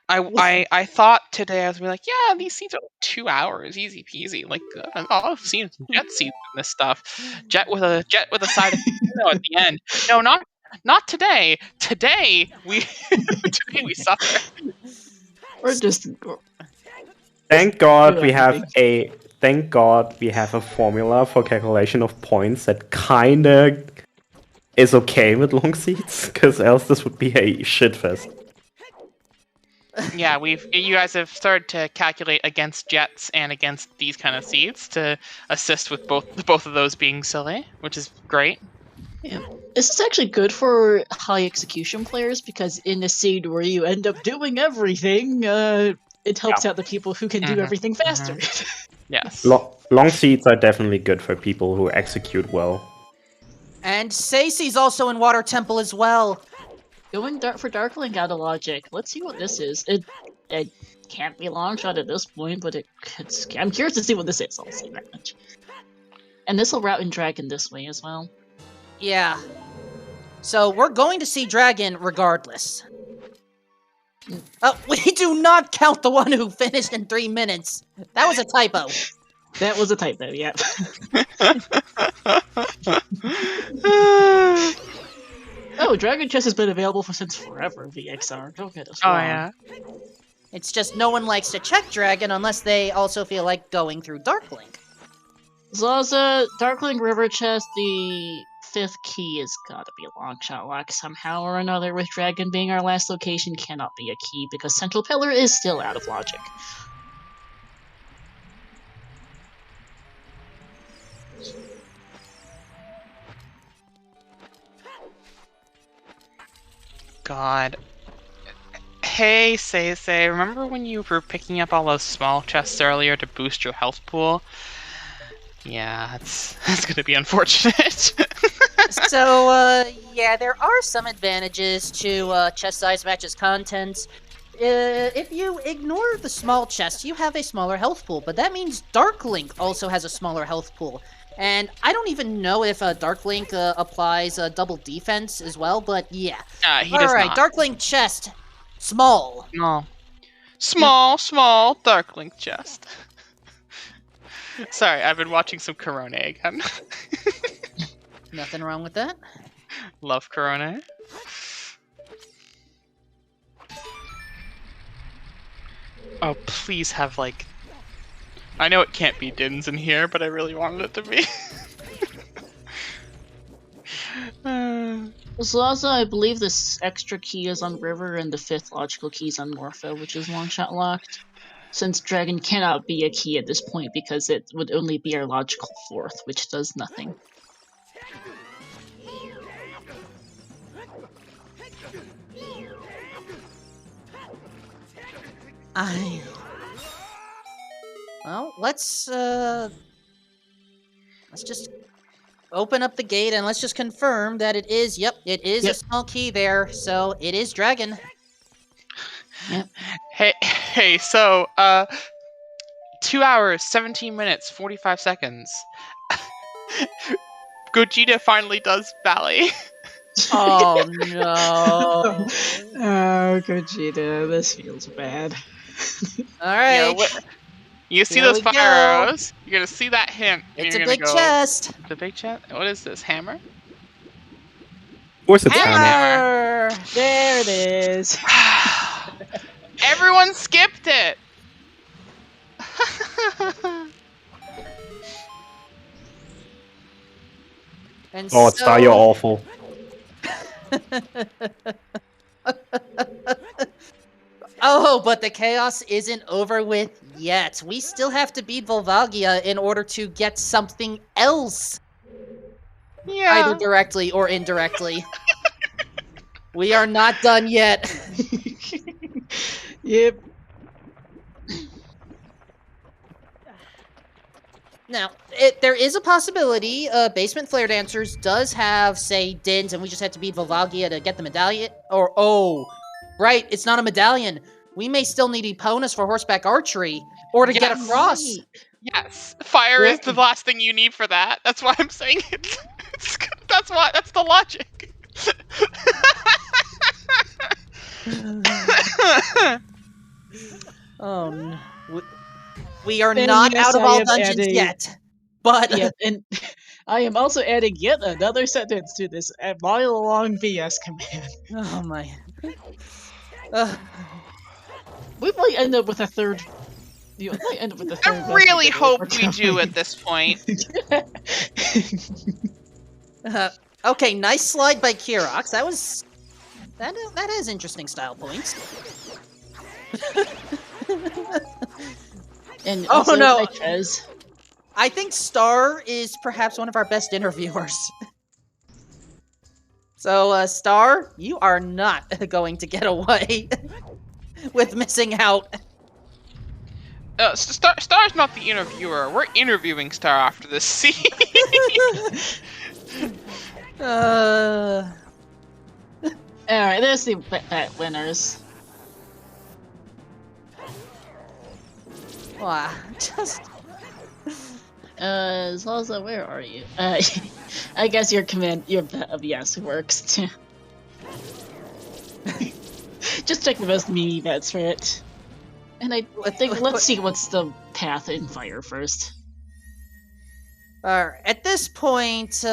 I thought today I was gonna be like, yeah, these seeds are 2 hours, easy peasy. Like I've seen some jet seeds in this stuff. Jet with a side of at the end. No, not today. Today we suffer. Or just Thank God we have a formula for calculation of points that kinda is okay with long seeds, because else this would be a shitfest. Yeah, you guys have started to calculate against jets and against these kind of seeds to assist with both of those being silly, which is great. yeah. This is actually good for high execution players because in a seed where you end up doing everything, it helps out the people who can do everything faster. Yes. Long seeds are definitely good for people who execute well. And Seise's also in Water Temple as well. Going for Darkling out of logic. Let's see what this is. It can't be Longshot at this point, but I'm curious to see what this is. I'll say that much. And this will route in Dragon this way as well. Yeah. So we're going to see Dragon regardless. We do not count the one who finished in 3 minutes. That was a typo. That was a typo, yeah. Oh, Dragon Chest has been available since forever, VXR. Don't get us wrong. Oh yeah. It's just no one likes to check Dragon unless they also feel like going through Darkling. Zaza, Darkling River Chest, the 5th key has gotta be a Longshot lock somehow or another, with Dragon being our last location cannot be a key because Central Pillar is still out of logic. God. Hey, Say, remember when you were picking up all those small chests earlier to boost your health pool? Yeah, that's gonna be unfortunate. So, yeah, there are some advantages to chest size matches contents. If you ignore the small chest, you have a smaller health pool, but that means Dark Link also has a smaller health pool. And I don't even know if Dark Link applies double defense as well, but yeah. He does Alright, not. Dark Link chest. Small. Small Dark Link chest. Sorry, I've been watching some Corona again. Nothing wrong with that. Love Corona. Oh, please have, like... I know it can't be Din's in here, but I really wanted it to be. So also, I believe this extra key is on River, and the 5th logical key is on Morpho, which is long-shot locked. Since Dragon cannot be a key at this point because it would only be our logical 4th, which does nothing. Well, let's just open up the gate and let's just confirm that it is, yep, it is a small key there, so it is Dragon. Yep. Hey, so, 2 hours, 17 minutes, 45 seconds. Gogeta finally does ballet. Oh, no. Oh, Gogeta, this feels bad. Alright. You see Here those we fire go. arrows? You're gonna see that hint. And It's a you're gonna big go, chest. The big chest? What is this? Hammer? Of course it's Hammer. Hammer! There it is. Everyone skipped it. And Oh, Star, you're awful. Oh, but the chaos isn't over with yet. We still have to beat Volvagia in order to get something else. Yeah. Either directly or indirectly. We are not done yet. Yep. Now, there is a possibility Basement Flare Dancers does have, say, Dins, and we just have to beat Volvagia to get the medallion. Or, oh, right, it's not a medallion. We may still need Eponas for horseback archery, or to get across. Yes, fire is the last thing you need for that. That's why I'm saying it. That's the logic. Oh no. We are not out of all dungeons yet. But yeah, and I am also adding yet another sentence to this mile-long VS command. Oh my. We might end up with a third. You know, might end up with a third. I really hope we do at this point. Okay, nice slide by Kirox. That has interesting style points. And oh also no, Trez. I think Star is perhaps one of our best interviewers. So, Star, you are not going to get away with missing out. Star's not the interviewer. We're interviewing Star after this scene. Alright, there's the bet winners. Wow, just... Zelda, where are you? I guess your bet of yes works too. Just check the most meme bets for it. And I think, let's see what's the path in fire first. Alright, at this point,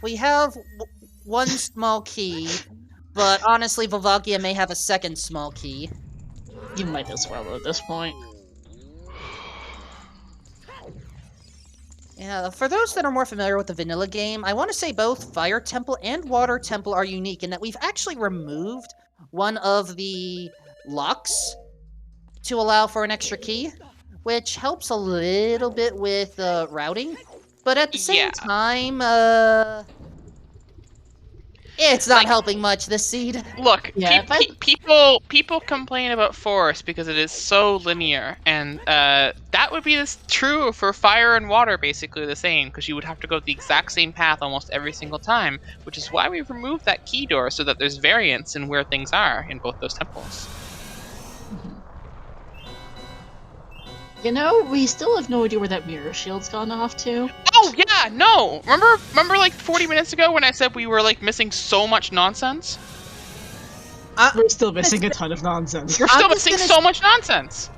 we have one small key, but honestly, Volvagia may have a second small key. You might as well at this point. Yeah, for those that are more familiar with the vanilla game, I want to say both Fire Temple and Water Temple are unique in that we've actually removed one of the locks to allow for an extra key, which helps a little bit with routing. But at the same time, it's not helping much, this seed. Look, people complain about Forest because it is so linear, and that would be true for Fire and Water, basically the same, because you would have to go the exact same path almost every single time, which is why we've removed that key door so that there's variance in where things are in both those temples. You know, we still have no idea where that mirror shield's gone off to. Oh yeah, no. Remember like 40 minutes ago when I said we were like missing so much nonsense? We're still missing a ton of nonsense. We're still missing so much nonsense.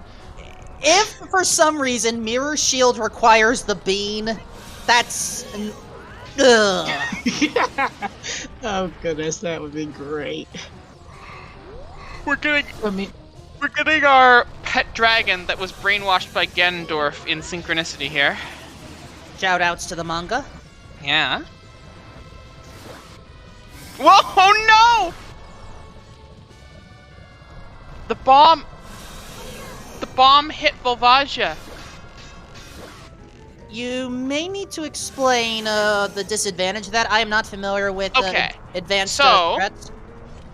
If for some reason Mirror Shield requires the bean, that's Oh goodness, that would be great. We're getting our pet dragon that was brainwashed by Ganondorf in synchronicity here. Shoutouts to the manga. Yeah. Whoa! Oh no! The bomb hit Volvagia. You may need to explain the disadvantage of that. I am not familiar with advanced threats.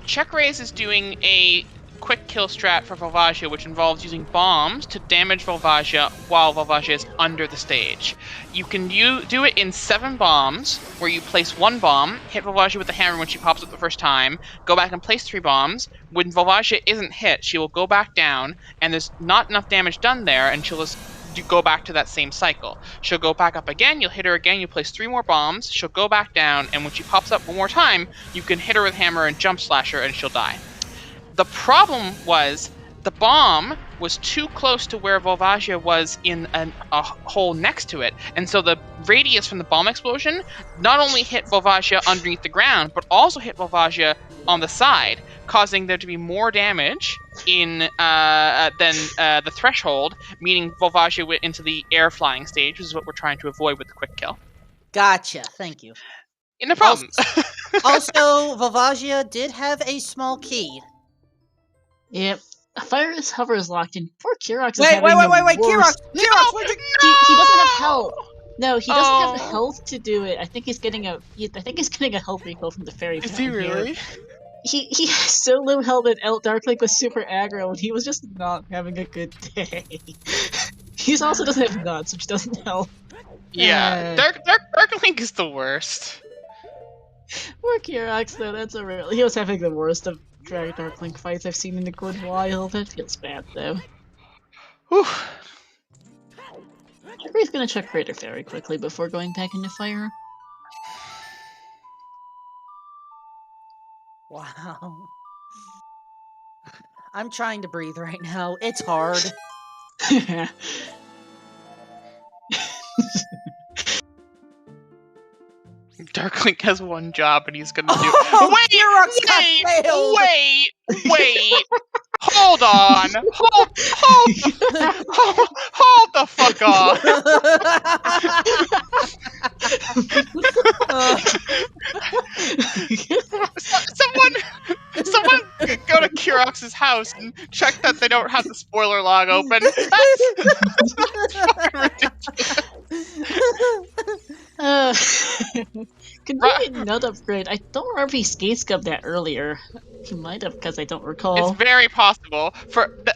Check Raise is doing a quick kill strat for Volvagia, which involves using bombs to damage Volvagia while Volvagia is under the stage. You can do it in 7 bombs, where you place 1 bomb, hit Volvagia with the hammer when she pops up the first time, go back and place 3 bombs. When Volvagia isn't hit, she will go back down, and there's not enough damage done there, and she'll just go back to that same cycle. She'll go back up again, you'll hit her again, you place 3 more bombs, she'll go back down, and when she pops up one more time, you can hit her with hammer and jump slash her, and she'll die. The problem was the bomb was too close to where Volvagia was in a hole next to it, and so the radius from the bomb explosion not only hit Volvagia underneath the ground, but also hit Volvagia on the side, causing there to be more damage than the threshold, meaning Volvagia went into the air flying stage, which is what we're trying to avoid with the quick kill. Gotcha, thank you. No problem. Also, Volvagia did have a small key. Yep. Fire's hover is locked in. Poor Kirox is Wait, Kirox! He doesn't have health. No, he doesn't have the health to do it. I think he's getting a health recall from the fairy. Is he really? He has so low health that Dark Link was super aggro, and he was just not having a good day. He also doesn't have nuts, which doesn't help. Yeah, Dark Link is the worst. Poor Kirox, though. He was having the worst of Dark Link fights I've seen in a good while. That feels bad, though. Whew. Everybody's gonna check Crater Fairy quickly before going back into fire. Wow. I'm trying to breathe right now. It's hard. Dark Link has one job and he's gonna do Wait! Hold on! Hold the fuck on! Someone go to Kirox's house and check that they don't have the spoiler log open. Convenient nut upgrade. I don't remember if he skate scubbed that earlier. He might have, because I don't recall. It's very possible.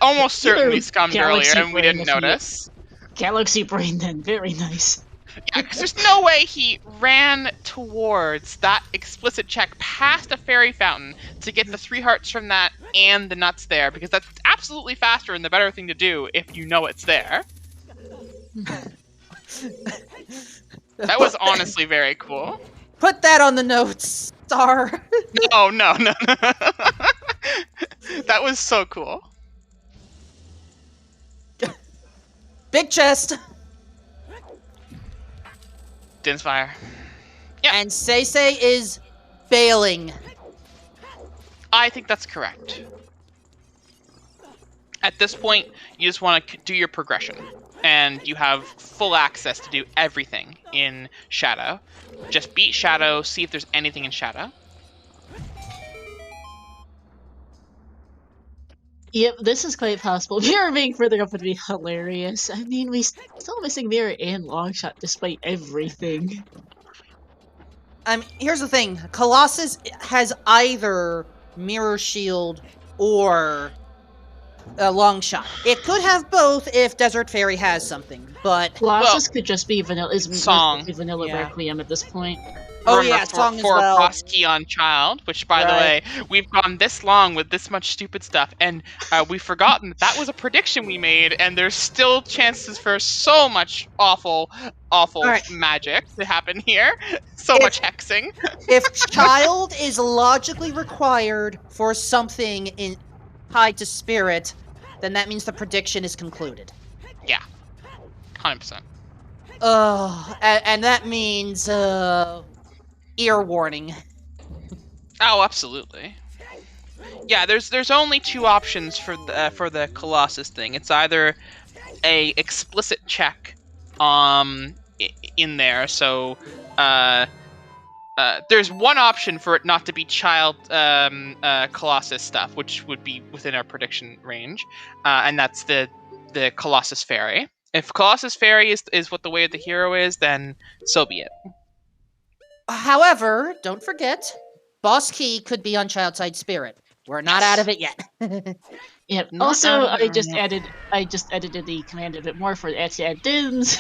Almost certainly scummed earlier, and we didn't notice. Galaxy Brain, then. Very nice. Yeah, because there's no way he ran towards that explicit check past a fairy fountain to get the 3 hearts from that and the nuts there, because that's absolutely faster and the better thing to do if you know it's there. That was honestly very cool. Put that on the notes, Star. No. That was so cool. Big chest. Din's fire. Yep. And Seisei is failing. I think that's correct. At this point, you just want to do your progression. And you have full access to do everything in Shadow. Just beat Shadow, see if there's anything in Shadow. Yep, this is quite possible. Mirror being further up would be hilarious. I mean, we still missing Mirror and Longshot despite everything. Here's the thing. Colossus has either Mirror Shield or a Longshot. It could have both if Desert Fairy has something, but Colossus could just be vanilla. Song. Vanilla Requiem at this point. Oh yeah, Song as well. Cross Key on Child, which by the way, we've gone this long with this much stupid stuff, and we've forgotten that was a prediction we made, and there's still chances for so much awful magic to happen here. Much hexing. If Child is logically required for something tied to Spirit, then that means the prediction is concluded. Yeah. 100%. And that means, ear warning. Oh, absolutely. Yeah, there's only two options for the Colossus thing. It's either a explicit check, in there. So, there's one option for it not to be child Colossus stuff, which would be within our prediction range, and that's the Colossus Fairy. If Colossus Fairy is what the way of the hero is, then so be it. However, don't forget, Boss Key could be on Child Side Spirit. We're not out of it yet. Yep. Not Also, out of I it just right edited the command a bit more for anti-add-ins.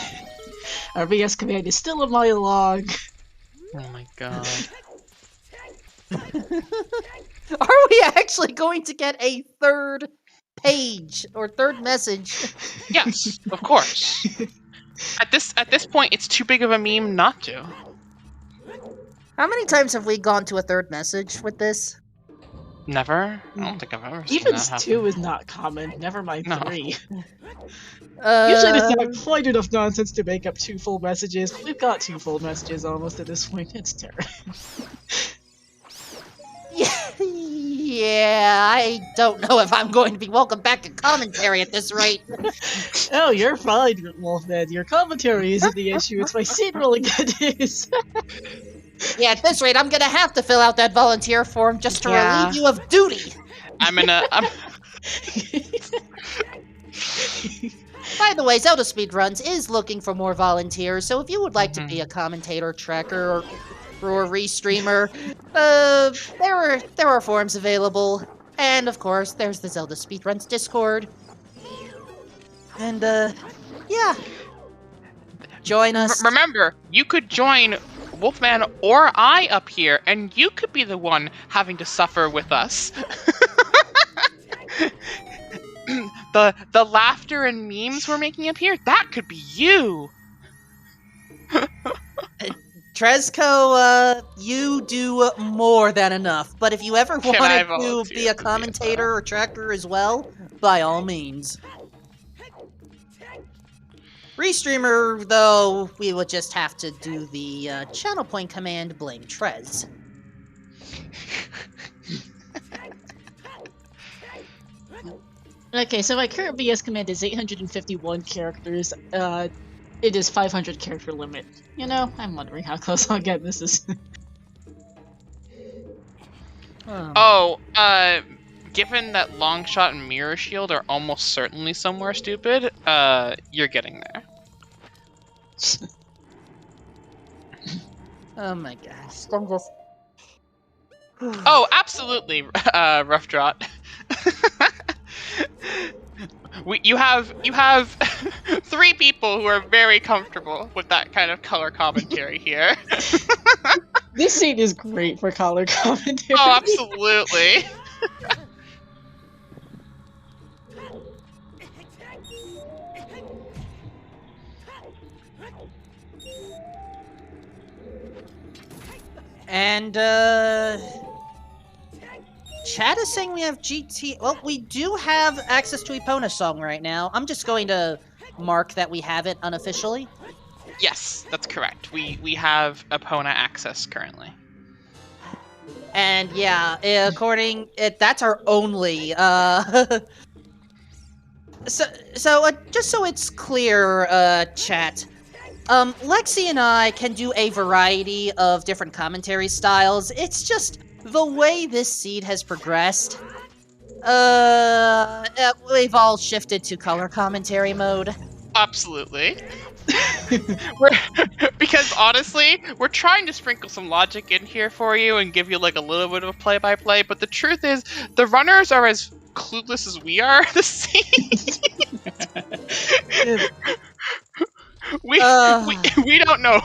Our VS command is still a mile long. Oh my god. Are we actually going to get a third page or third message? Yes, of course. At this point, it's too big of a meme not to. How many times have we gone to a third message with this? Never. I don't think I've ever seen Even that happen. 2 is not common, never mind No. 3. Usually there's Uh, not quite enough nonsense to make up 2 full messages. We've got 2 full messages almost at this point. It's terrible. yeah, I don't know if I'm going to be welcome back to commentary at this rate. Oh, you're fine, Wolfman. Your commentary isn't the issue. It's my seed rolling that is. Yeah, at this rate, I'm gonna have to fill out that volunteer form just to Yeah. relieve you of duty. I'm By the way, ZeldaSpeedRuns is looking for more volunteers, so if you would like to be a commentator, tracker, or restreamer, there are forms available. And of course, there's the ZeldaSpeedRuns Discord. And yeah, join us. Remember, you could join Wolfman or I up here, and you could be the one having to suffer with us. the laughter and memes we're making up here, that could be you. Trezco, you do more than enough. But if you ever Can I wanted to volunteer be a to be commentator or tracker as well, by all means. Restreamer, though, we would just have to do the channel point command blame Trez. Okay, so my current VS command is 851 characters. It is 500 character limit. You know, I'm wondering how close I'll get. This is. Given that Longshot and Mirror Shield are almost certainly somewhere stupid, you're getting there. Oh my gosh, I'm just... Oh, absolutely, Rough Draught. You have 3 people who are very comfortable with that kind of color commentary here. This scene is great for color commentary. Oh, absolutely. And, chat is saying we have GT... Well, we do have access to Epona's song right now. I'm just going to mark that we have it unofficially. Yes, that's correct. We have Epona access currently. And yeah, that's our only, So just so it's clear, chat, Lexi and I can do a variety of different commentary styles. It's just the way this seed has progressed. We've all shifted to color commentary mode. Absolutely. Because honestly, we're trying to sprinkle some logic in here for you and give you like a little bit of play-by-play, but the truth is, the runners are as clueless as we are this seed. We don't know.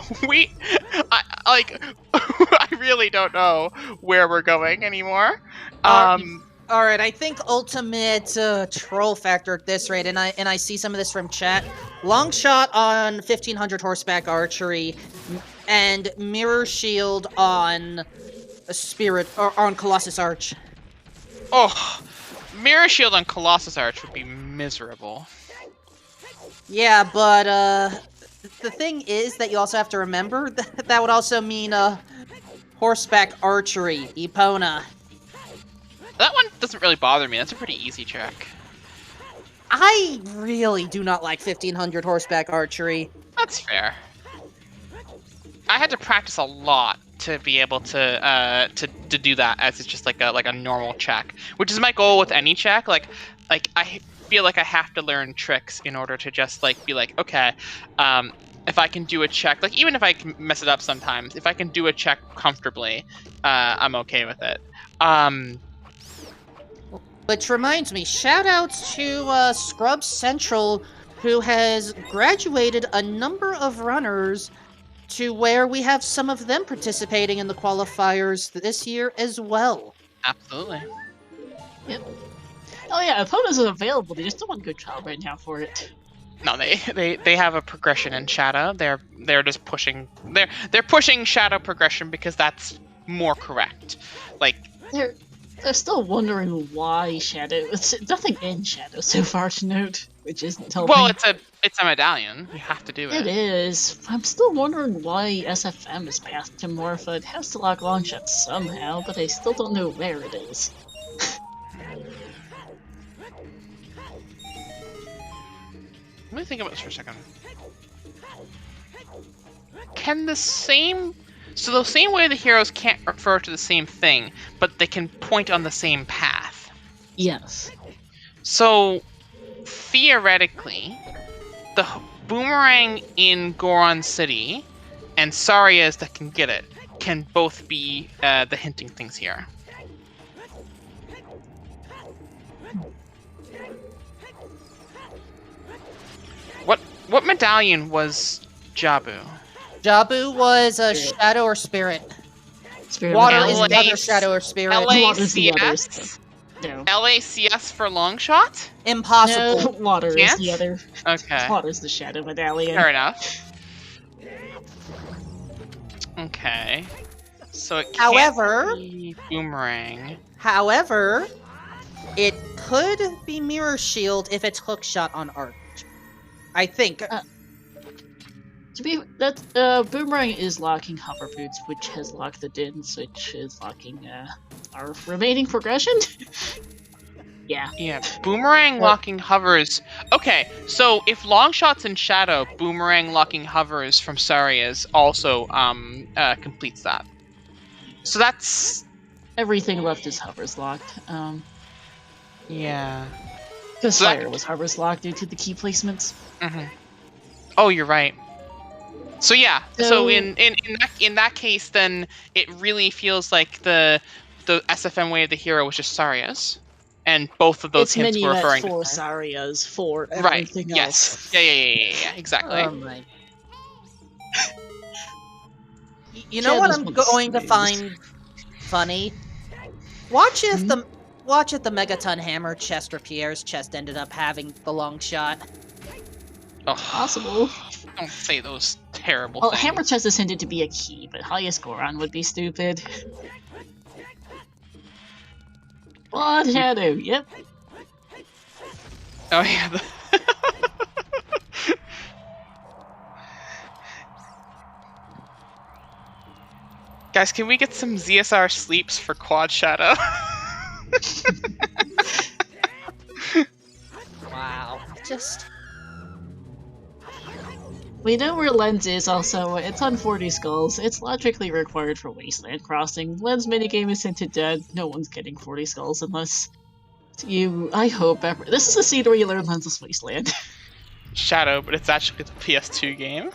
I really don't know where we're going anymore. All right, I think ultimate troll factor at this rate, and I see some of this from chat. Long shot on 1500 horseback archery, and mirror shield on a spirit or on Colossus Arch. Oh, mirror shield on Colossus Arch would be miserable. Yeah, but the thing is that you also have to remember that would also mean horseback archery, Epona. That one doesn't really bother me. That's a pretty easy check. I really do not like 1500 horseback archery. That's fair. I had to practice a lot to be able to do that, as it's just like a normal check, which is my goal with any check. Like I feel like I have to learn tricks in order to just like be like, okay, if I can do a check, like even if I can mess it up sometimes, if I can do a check comfortably, I'm okay with it. Which reminds me, shoutouts to Scrub Central, who has graduated a number of runners to where we have some of them participating in the qualifiers this year as well. Absolutely. Yep. Oh yeah, opponents are available. They just don't want good trial right now for it. No, they have a progression in Shadow. They're just pushing. They're pushing Shadow progression because that's more correct. Like they're still wondering why Shadow. It's nothing in Shadow so far to note, which isn't helping. Well, it's a medallion. You have to do it. It is. I'm still wondering why SFM is passed to Morpha. It has to lock long shots somehow, but I still don't know where it is. Let me think about this for a second. Can the same way the heroes can't refer to the same thing, but they can point on the same path? Yes. So, theoretically, the boomerang in Goron City and Saria's that can get it can both be the hinting things here. What medallion was Jabu? Jabu was a shadow or spirit. Spirit Water medallion. is the other shadow or spirit. Water's the other. LACS? No. LACS for long shot? Impossible. No, water is Can't? the other. Okay. Water's the shadow medallion. Fair enough. Okay. So it can't be boomerang. However, it could be mirror shield if it's hook shot on arch. I think. Boomerang is locking hover boots, which has locked the dins, which is locking our remaining progression. Yeah. Yeah, boomerang locking hovers. Okay, so if long shots in Shadow, boomerang locking hovers from Saria's also completes that. So that's Everything left is hovers locked. yeah. Because So Fire was hovers locked due to the key placements. Mm-hmm. Oh, you're right. So yeah. So So- in that case, then it really feels like the SFM way of the hero was just Saria's, and both of those It's hints were minuet referring for to her. Saria's for Right. everything Yes. else. Yeah. Exactly. My. You know what I'm Shadow's going to smooth. find funny? Watch if the Megaton Hammer chest or Pierre's chest ended up having the long shot. Oh, Possible. don't say those terrible Well, things. Hammer Chest is hinted to be a key, but highest Goron would be stupid. What Shadow? Yep. Oh yeah. Guys, can we get some ZSR sleeps for Quad Shadow? Wow. Just. We know where Lens is also. It's on 40 skulls. It's logically required for Wasteland Crossing. Lens minigame is hinted dead. No one's getting 40 skulls unless you. I hope ever. This is a scene where you learn Lens' Wasteland. Shadow, but it's actually the PS2 game.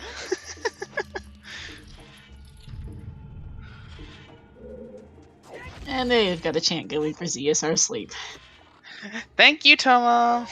And they've got a chant going for ZSR Sleep. Thank you, Tomo.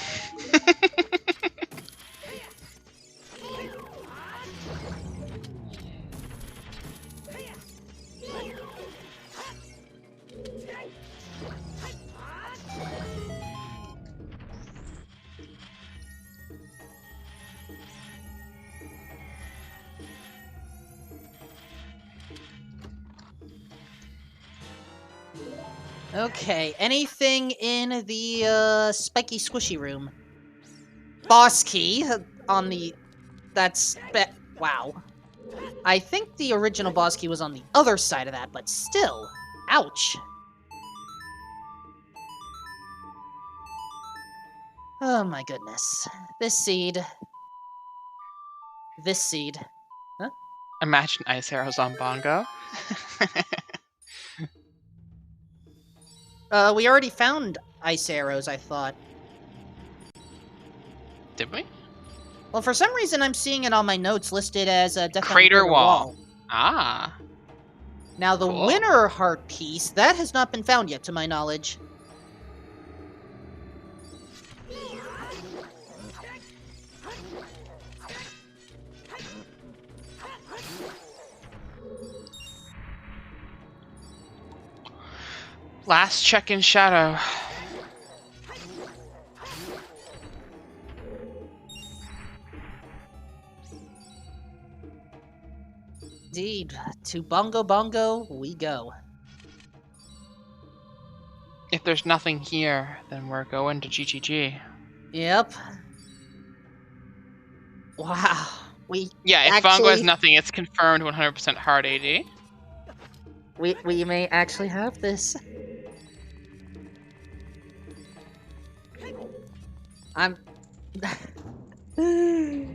Okay, anything in the spiky squishy room? Boss key on the. Wow. I think the original boss key was on the other side of that, but still. Ouch. Oh my goodness. This seed. This seed. Imagine ice arrows on bongo. We already found ice arrows, I thought. Did we? Well, for some reason, I'm seeing it on my notes listed as a death on Crater wall. Ah. Now, the Cool. winner heart piece, that has not been found yet, to my knowledge. Last check in shadow. Indeed, to Bongo Bongo we go. If there's nothing here, then we're going to GGG. Yep. Wow. Yeah, if bongo has nothing, it's confirmed 100% hard AD. We may actually have this. I'm... oh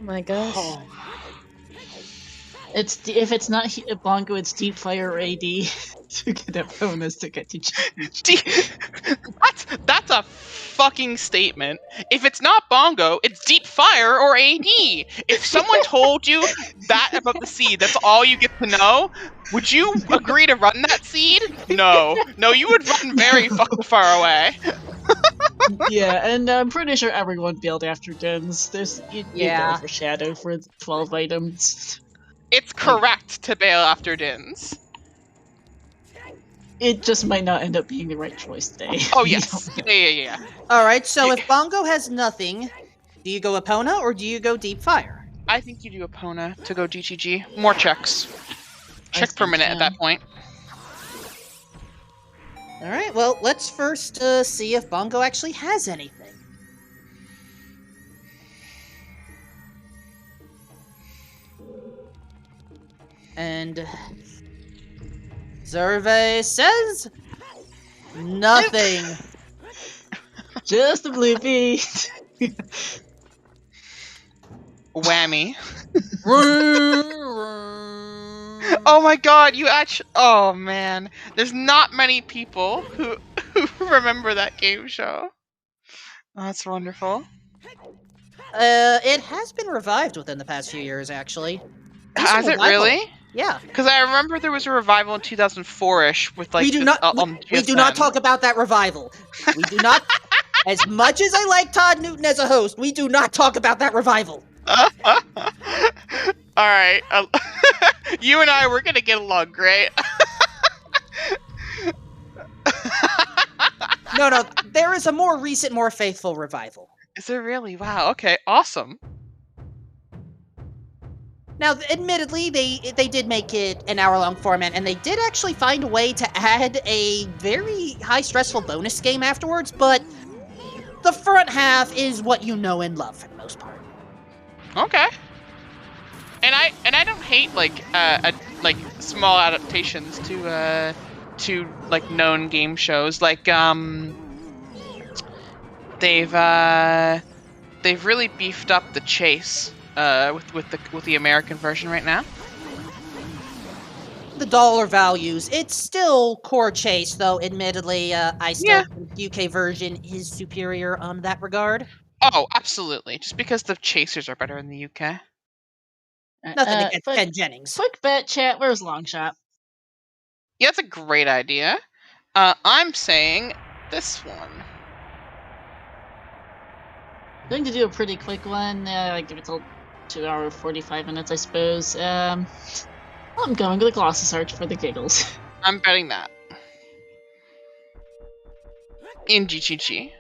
my gosh. Oh. If it's not bongo, it's deep fire AD to get a bonus to get to That's a fucking statement. If it's not bongo, it's deep fire or AD. If someone told you that about the seed, that's all you get to know, would you agree to run that seed? No. No, you would run very fucking far away. Yeah, and I'm pretty sure everyone bailed after Dens. There's you go for shadow for 12 items. It's correct to bail after Dins. It just might not end up being the right choice today. Oh yes. Yeah. Alright, so if bongo has nothing, do you go Epona or do you go deep fire? I think you do Epona to go GGG. More checks. Check per minute at that point. Alright, well, let's first see if bongo actually has anything. And survey says nothing. Just a bloopy. Whammy. Oh my god, you actually... Oh man. There's not many people who remember that game show. Oh, that's wonderful. It has been revived within the past few years, actually. Has it really? Yeah. Because I remember there was a revival in 2004-ish with like... We do not talk about that revival. We do not... As much as I like Todd Newton as a host, we do not talk about that revival. Alright. You and I, we're gonna get along great. No, there is a more recent, more faithful revival. Is there really? Wow, okay, awesome. Now, admittedly, they did make it an hour-long format, and they did actually find a way to add a very high-stressful bonus game afterwards, but the front half is what you know and love for the most part. Okay. And I don't hate like small adaptations to like known game shows. Like they've really beefed up the chase with the American version right now. The dollar values, it's still core chase, though admittedly I still think the UK version is superior on that regard. Oh, absolutely. Just because the chasers are better in the UK. Nothing against Ken Jennings. Quick bet, chat. Where's Longshot? Yeah, that's a great idea. I'm saying this one. I'm going to do a pretty quick one. I give it till 2 hours 45 minutes, I suppose. I'm going with a Colossus Arch for the giggles. I'm betting that. In GGG.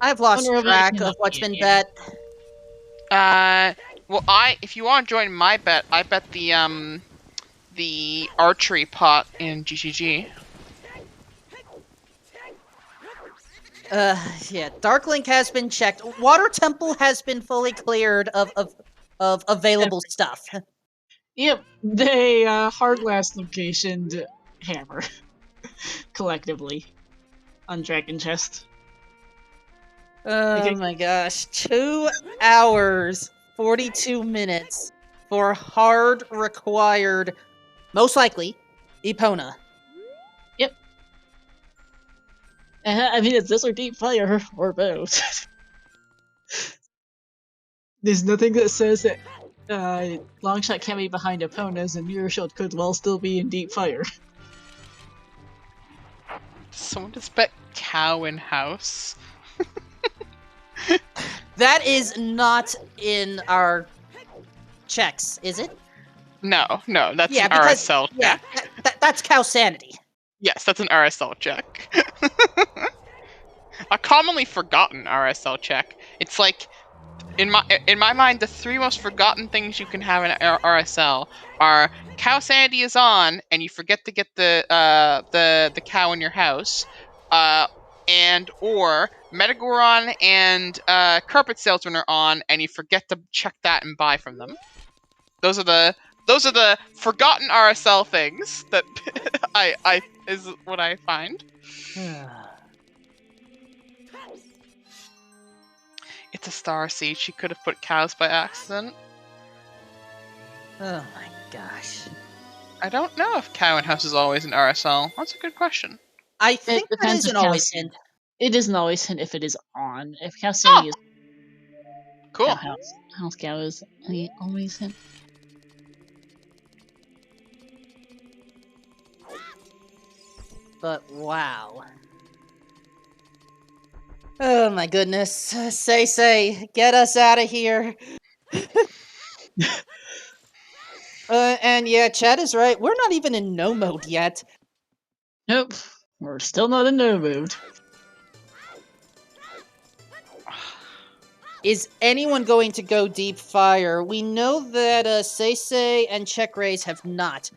I've lost track of what's been bet. Well, if you want to join my bet, I bet the archery pot in GGG. Yeah, Dark Link has been checked. Water Temple has been fully cleared of available stuff. Yep, they hard last locationed Hammer collectively on Dragon Chest. Oh Okay. my gosh, 2 hours, 42 minutes for hard required, most likely, Epona. Yep. I mean, it's this or Deep Fire, or both. There's nothing that says that Longshot can't be behind Epona's, and Mirror Shield could well still be in Deep Fire. Someone just bet cow in house. That is not in our checks, is it? No, that's Yeah, an because- RSL Yeah, check. that's cow sanity. Yes, that's an RSL check. A commonly forgotten RSL check. It's like, in my mind, the 3 most forgotten things you can have in RSL are cow sanity is on, and you forget to get the cow in your house, and or Metagoron and Carpet Salesman are on, and you forget to check that and buy from them. Those are the forgotten RSL things that I is what I find. It's a star seed. She could have put cows by accident. Oh my gosh. I don't know if cow in house is always an RSL. That's a good question. I think that depends isn't if always cow- in. It isn't always hint if it is on. If Cow Sanity is Cool. House Cow is always hint. But wow. Oh my goodness. Say, get us out of here. And yeah, Chad is right. We're not even in no mode yet. Nope. We're still not in no mode. Is anyone going to go deep fire? We know that Seisei and Check Rays have not.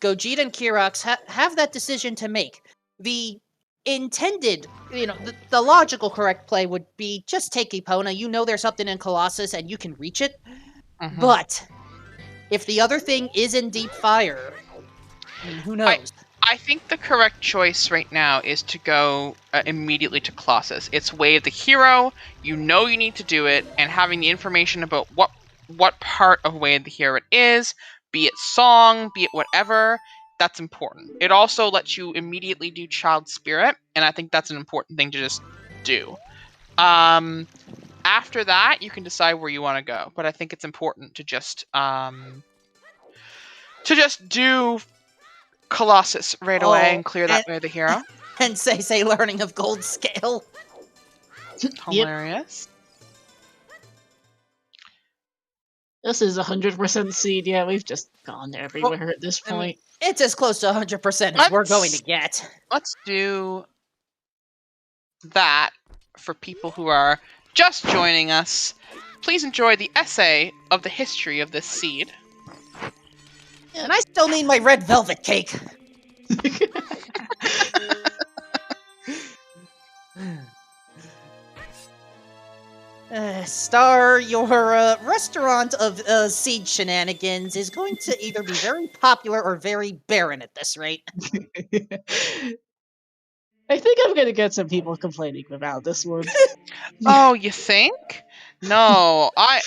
Gogeta and Kirox have that decision to make. The intended, the logical correct play would be just take Epona. You know there's something in Colossus and you can reach it. Mhm. But if the other thing is in deep fire, who knows? I think the correct choice right now is to go immediately to Colossus. It's Way of the Hero. You know you need to do it, and having the information about what part of Way of the Hero it is, be it song, be it whatever, that's important. It also lets you immediately do Child Spirit, and I think that's an important thing to just do. After that, you can decide where you want to go, but I think it's important to just do Colossus right away and clear that Way of the Hero. And say learning of Gold Scale. Hilarious. This is 100% seed. Yeah, we've just gone everywhere at this point. It's as close to 100% as we're going to get. Let's do that for people who are just joining us. Please enjoy the essay of the history of this seed. And I still need my red velvet cake. Star, your restaurant of seed shenanigans is going to either be very popular or very barren at this rate. I think I'm gonna get some people complaining about this one. Oh, you think? No, I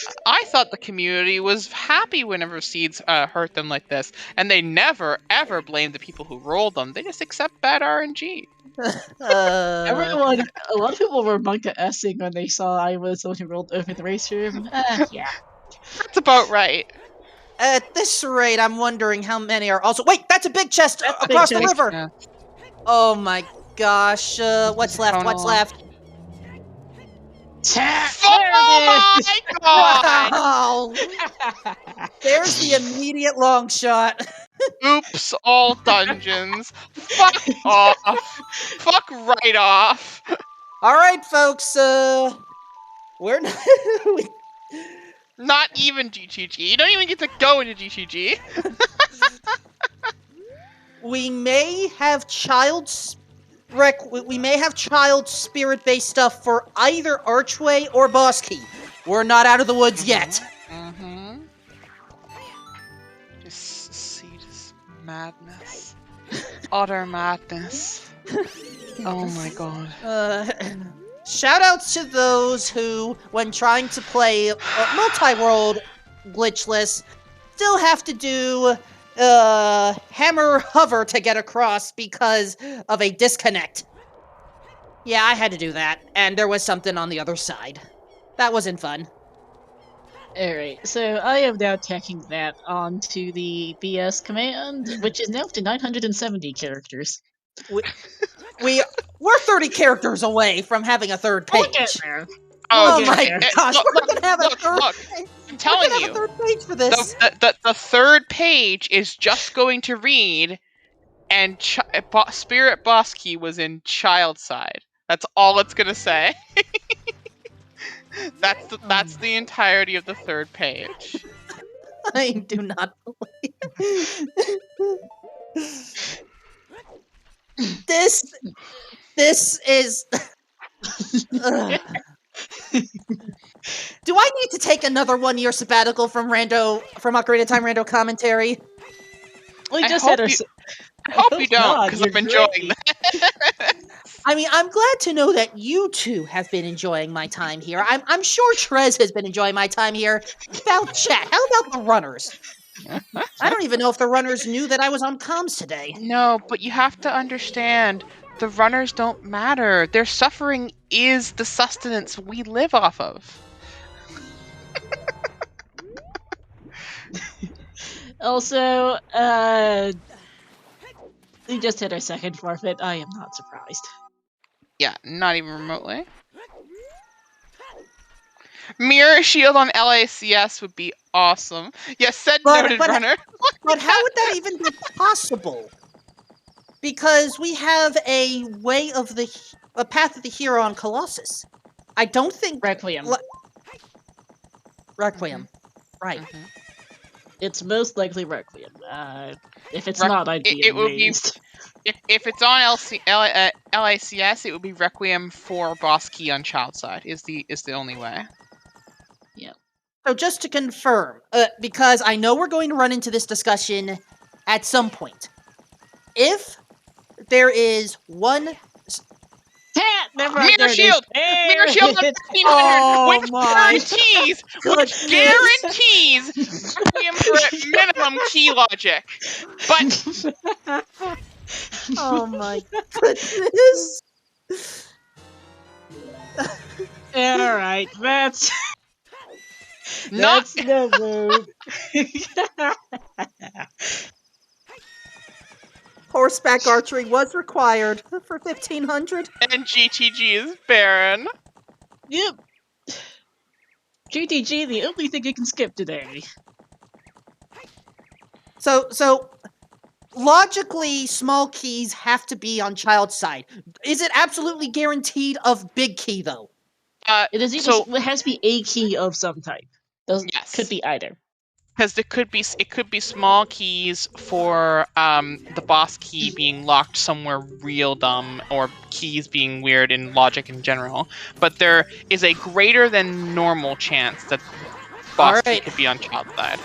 thought the community was happy whenever seeds hurt them like this, and they never ever blame the people who rolled them. They just accept bad RNG. Everyone, a lot of people were Monka-essing when they saw I was the one who rolled over the race room. Yeah. That's about right. At this rate, I'm wondering how many are also. Wait, that's a big chest across the river. Yeah. Oh my gosh! What's left? What's left? Oh my god! Wow! There's the immediate long shot. Oops, all dungeons. Fuck off. Fuck right off. All right, folks. We're not. Not even GTG. You don't even get to go into GTG. We may have Rick, we may have child spirit-based stuff for either Archway or Boss Key. We're not out of the woods yet. Mm-hmm. Just madness. Utter madness. Oh my god. Shoutouts to those who, when trying to play multi-world glitchless, still have to do hammer hover to get across because of a disconnect. Yeah, I had to do that, and there was something on the other side. That wasn't fun. Alright, so I am now tacking that onto the BS command, which is now up to 970 characters. We're 30 characters away from having a third page. Look at there. Oh Look my at there. gosh, we're gonna have a third page. I'm telling We're gonna you. have a third page for this. The third page is just going to read, and Spirit Boss Key was in child side. That's all it's gonna say. That's the entirety of the third page. I do not believe. This is. Ugh. Do I need to take another 1-year sabbatical from Ocarina of Time Rando commentary? We I just hope had our. you- I hope you don't, not, because you're I'm enjoying great. that. I mean, I'm glad to know that you two have been enjoying my time here. I'm sure Trez has been enjoying my time here. About chat, how about the runners? I don't even know if the runners knew that I was on comms today. No, but you have to understand, the runners don't matter. Their suffering is the sustenance we live off of. Also, we just hit our second forfeit. I am not surprised. Yeah, not even remotely. Mirror shield on LACS would be awesome. Yes, said noted runner. But how would that even be possible? Because we have a path of the hero on Colossus. I don't think Requiem. Requiem. Right. Mhm. It's most likely Requiem. If it's Rec- not, I'd be it would be- amazed. If it's on LACS, it would be Requiem for Boss Key on child side. Is the only way. So just to confirm, because I know we're going to run into this discussion at some point. If there is one... Never mind, Mirror there it is. shield! There Mirror shield on it 1500, Oh which my guarantees Requiem for minimum key logic. But Oh my goodness! Alright, that's not the move. Horseback archery was required for 1500. and GTG is barren. Yep. GTG, the only thing you can skip today. So logically, small keys have to be on child's side. Is it absolutely guaranteed of big key though? It is either, So- it has to be a key of some type. Yes. Could be either. Because it could be small keys for the boss key being locked somewhere real dumb, or keys being weird in logic in general. But there is a greater than normal chance that boss key Alright. could be on child side.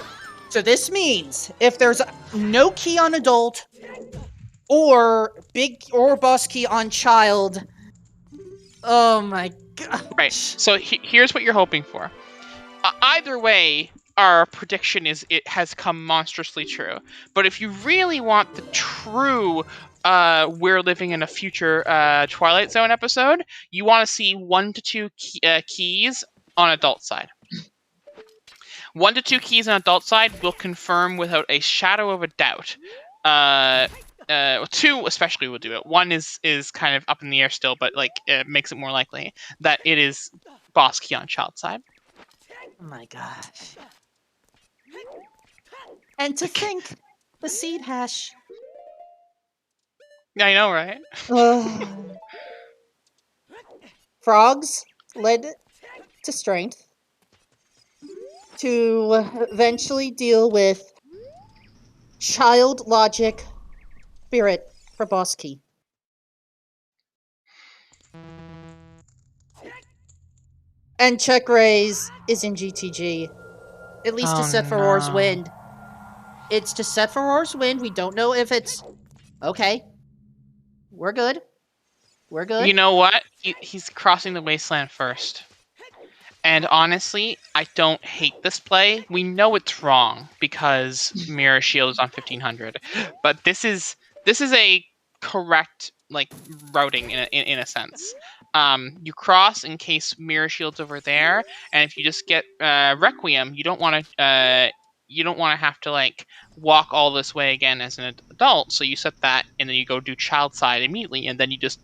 So this means if there's no key on adult, or boss key on child, oh my god. Right. So here's what you're hoping for. Either way, our prediction is it has come monstrously true. But if you really want the true we're living in a future Twilight Zone episode, you want to see 1 to 2 keys on adult side. 1 to 2 keys on adult side will confirm without a shadow of a doubt. 2 especially will do it. 1 is kind of up in the air still, but like it makes it more likely that it is boss key on child side. Oh my gosh. And to think, the seed hash. I know, right? Frogs led to strength to eventually deal with child logic spirit for boss key. And check raise is in GTG. At least to set for Roar's Wind. It's to set for Roar's Wind. We don't know if it's... Okay. We're good. We're good. You know what? He's crossing the wasteland first. And honestly, I don't hate this play. We know it's wrong because Mirror Shield is on 1500, but this is a correct routing in a sense. You cross in case Mirror Shield's over there, and if you just get Requiem, you don't want to have to walk all this way again as an adult. So you set that, and then you go do Child Side immediately, and then you just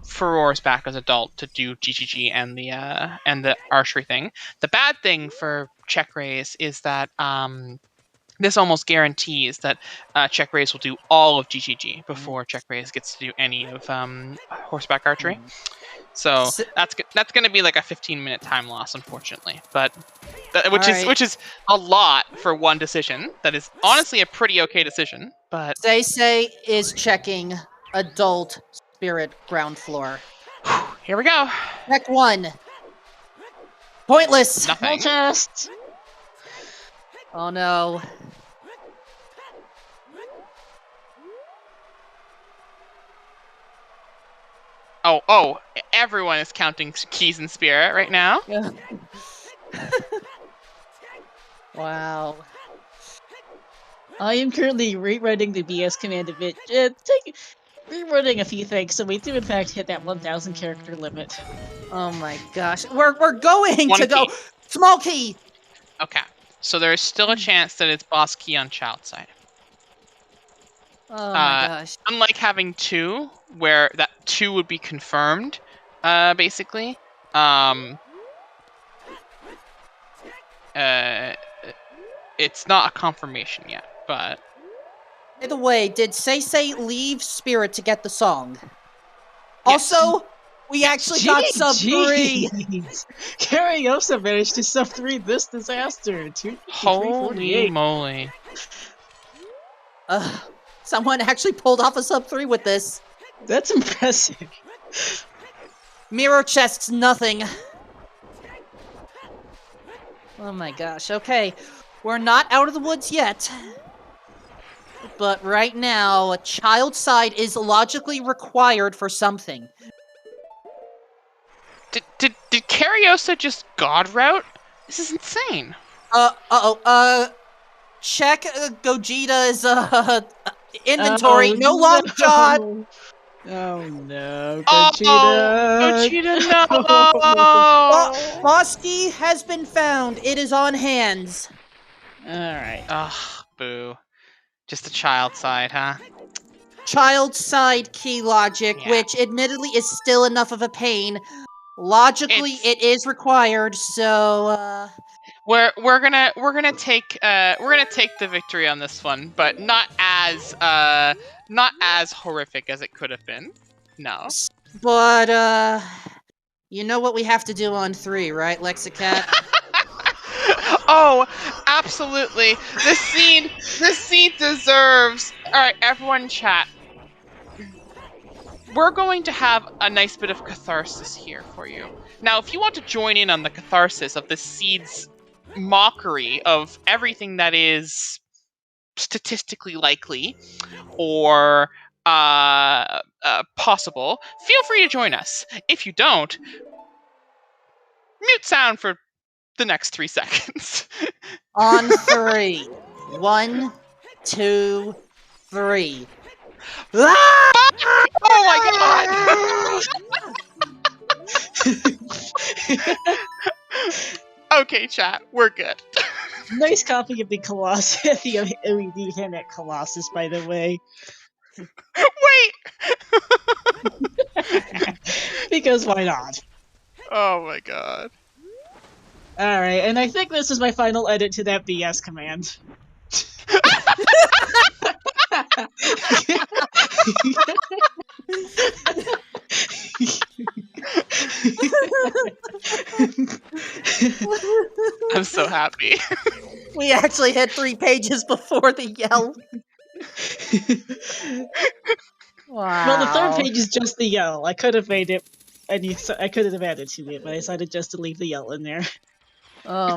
Furor's back as adult to do GGG and the archery thing. The bad thing for check raise is that this almost guarantees that check raise will do all of GGG before check raise gets to do any of horseback archery. So that's going to be like a 15-minute time loss, unfortunately. But which is a lot for one decision. That is honestly a pretty okay decision. But Say is checking adult spirit ground floor. Here we go. Check 1. Pointless. Nothing. Chest. Oh no. Oh, everyone is counting keys in spirit right now. Wow. I am currently rewriting the BS command a bit. Rewriting a few things, so we do in fact hit that 1,000 character limit. Oh my gosh. We're going One to go key. small key. Okay. So there is still a chance that it's boss key on child side. Oh my gosh. Unlike having 2, where that 2 would be confirmed, basically. It's not a confirmation yet, but... By the way, did Say leave Spirit to get the song? Yes. Also, we actually got sub 3! Cariosa managed to sub 3 this disaster. Holy moly. Someone actually pulled off a sub 3 with this. That's impressive. Mirror chests, nothing. Oh my gosh, okay. We're not out of the woods yet. But right now, a child side is logically required for something. Did Cariosa just god route? This is insane. Check Gogeta's inventory. No long shot. Oh no, Gogeta! Gogeta! Gogeta, no! Bosky has been found. It is on hands. Alright. Ugh, boo. Just a child side, huh? Child side key logic, Yeah. which admittedly is still enough of a pain. Logically, it is required, so We're gonna take the victory on this one, but not as horrific as it could have been. No. But you know what we have to do on 3, right, Lexicat? Oh, absolutely. This scene deserves. All right, everyone, chat. We're going to have a nice bit of catharsis here for you. Now, if you want to join in on the catharsis of the seed's mockery of everything that is statistically likely or possible, feel free to join us. If you don't, mute sound for the next 3 seconds. On 3. 1, 2, 3. Ah! Oh my god! Okay, chat, we're good. Nice copy of the Colossus, the LED hand at Colossus, by the way. Wait! Because why not? Oh my god. Alright, and I think this is my final edit to that BS command. I'm so happy. We actually hit 3 pages before the yell. Wow. Well, the third page is just the yell. I could have made it I could have added to it, but I decided just to leave the yell in there. Oh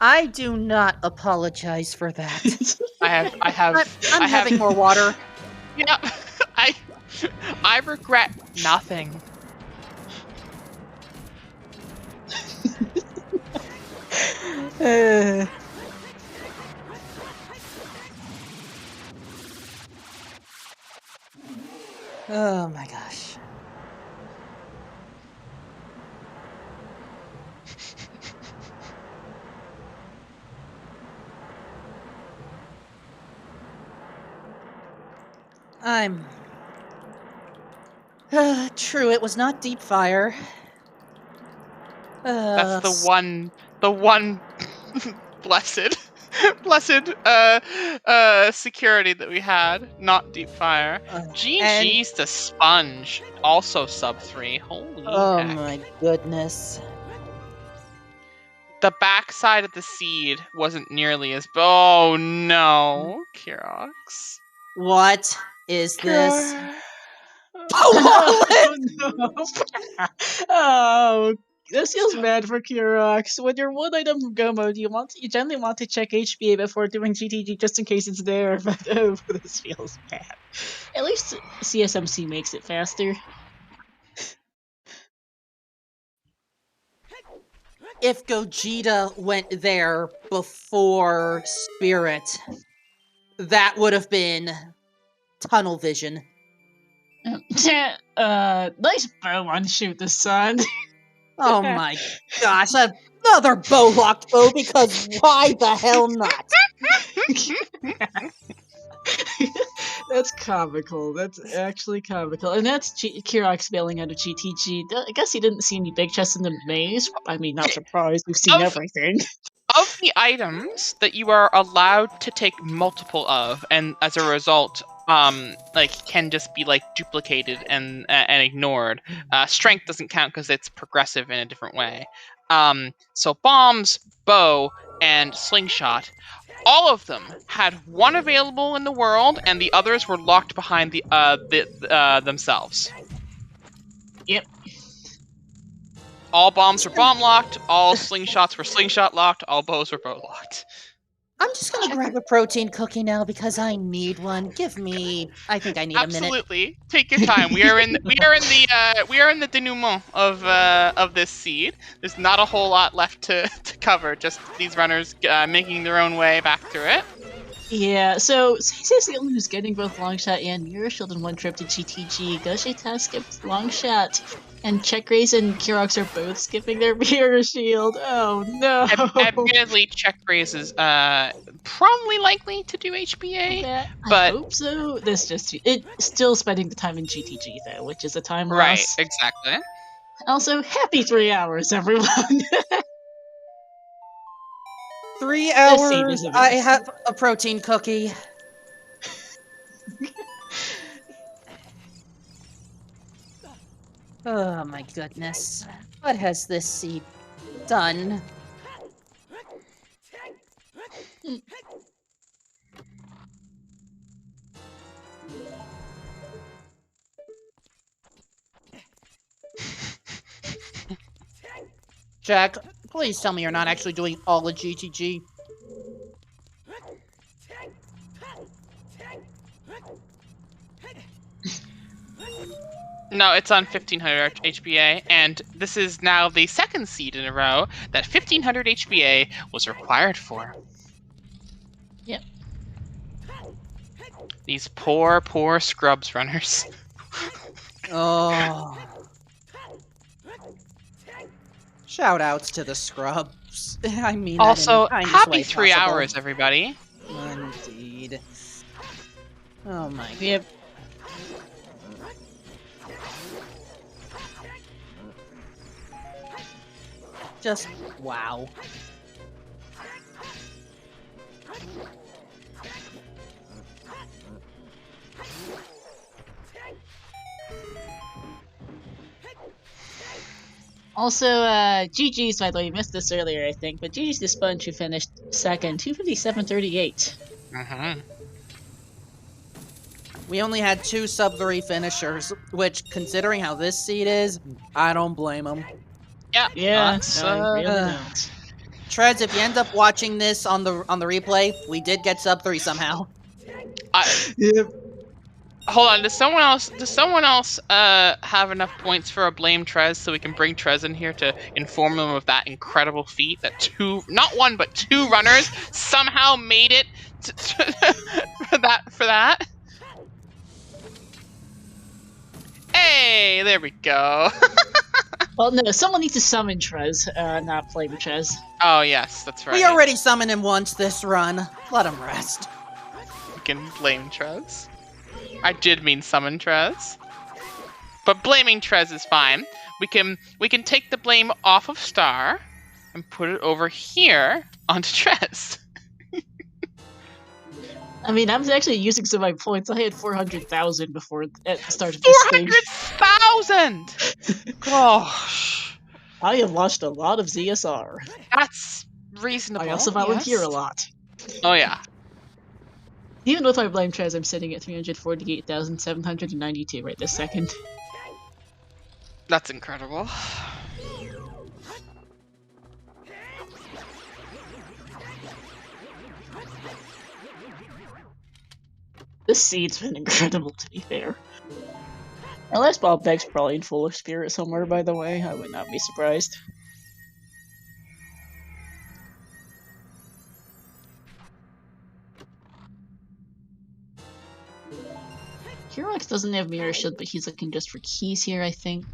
I do not apologize for that. I'm having more water. Yeah, I regret nothing. Oh my gosh. True, it was not deep fire. That's the one blessed security that we had, not deep fire. GG's to Sponge, also sub 3. Holy heck. My goodness. The backside of the seed wasn't nearly as... Oh no, Kirox. What is this? Oh, no. Oh, this feels bad for Kirox. When you're one item from Go mode, you generally want to check HPA before doing GTG just in case it's there, but oh, this feels bad. At least CSMC makes it faster. If Gogeta went there before Spirit, that would have been tunnel vision. Nice bow on Shoot the Sun. Oh my gosh, another bow locked bow, because why the hell not? That's comical. That's actually comical. And that's Kirox bailing out of GTG. I guess he didn't see any big chests in the maze. I mean, not surprised. We've seen everything. Of the items that you are allowed to take multiple of, and as a result, can just be duplicated and ignored. Strength doesn't count because it's progressive in a different way. So bombs, bow, and slingshot, all of them had one available in the world, and the others were locked behind themselves. Yep. All bombs were bomb locked, all slingshots were slingshot locked, all bows were bow locked. I'm just gonna grab a protein cookie now because I need one. I think I need a minute. Absolutely, take your time. We are in the denouement of this seed. There's not a whole lot left to cover. Just these runners making their own way back through it. Yeah, so Seise's the only who's getting both Longshot and Mirror Shield in one trip to GTG. Gogeta skipped Longshot, and Check-Raise and Kirox are both skipping their Mirror Shield. Oh no! Admittedly, Check-Raise is probably likely to do HBA, but I hope so. It's still spending the time in GTG though, which is a time loss. Right, exactly. Also, happy 3 hours, everyone! 3 hours, I have a protein cookie. Oh my goodness. What has this seed done? Jack, please tell me you're not actually doing all of GTG. No, it's on 1500 HPA, and this is now the second seed in a row that 1500 HPA was required for. Yep. These poor, poor Scrubs runners. Oh. Shoutouts to the Scrubs. I mean, also, that in the happy way 3 possible. hours, everybody. Indeed. Oh my god. Yep. Just wow. Also, GG's, by the way, you missed this earlier, I think, but GG's the Sponge who finished second, 257.38. Mm-hmm. We only had 2 sub-3 finishers, which, considering how this seed is, I don't blame them. Yeah. Yeah, That's, I really don't. Treads, if you end up watching this on the replay, we did get sub-3 somehow. Yep. Hold on. Does someone else have enough points for a blame Trez so we can bring Trez in here to inform them of that incredible feat that not one but 2 runners somehow made it for that? Hey, there we go. Well, no, someone needs to summon Trez, not blame Trez. Oh yes, that's right. We already summoned him once this run. Let him rest. We can blame Trez. I did mean summon Trez. But blaming Trez is fine. We can take the blame off of Star and put it over here onto Trez. I mean, I'm actually using some of my points. I had 400,000 before at the start of this thing. 400,000! Gosh. I have watched a lot of ZSR. That's reasonable. I also volunteer yes. a lot. Oh yeah. Even if I blame Trez, I'm sitting at 348,792 right this second. That's incredible. This seed's been incredible, to be fair. Unless Bob Beck's probably in fuller spirit somewhere, by the way, I would not be surprised. Kirox doesn't have Mirror Shield, but he's looking just for keys here, I think.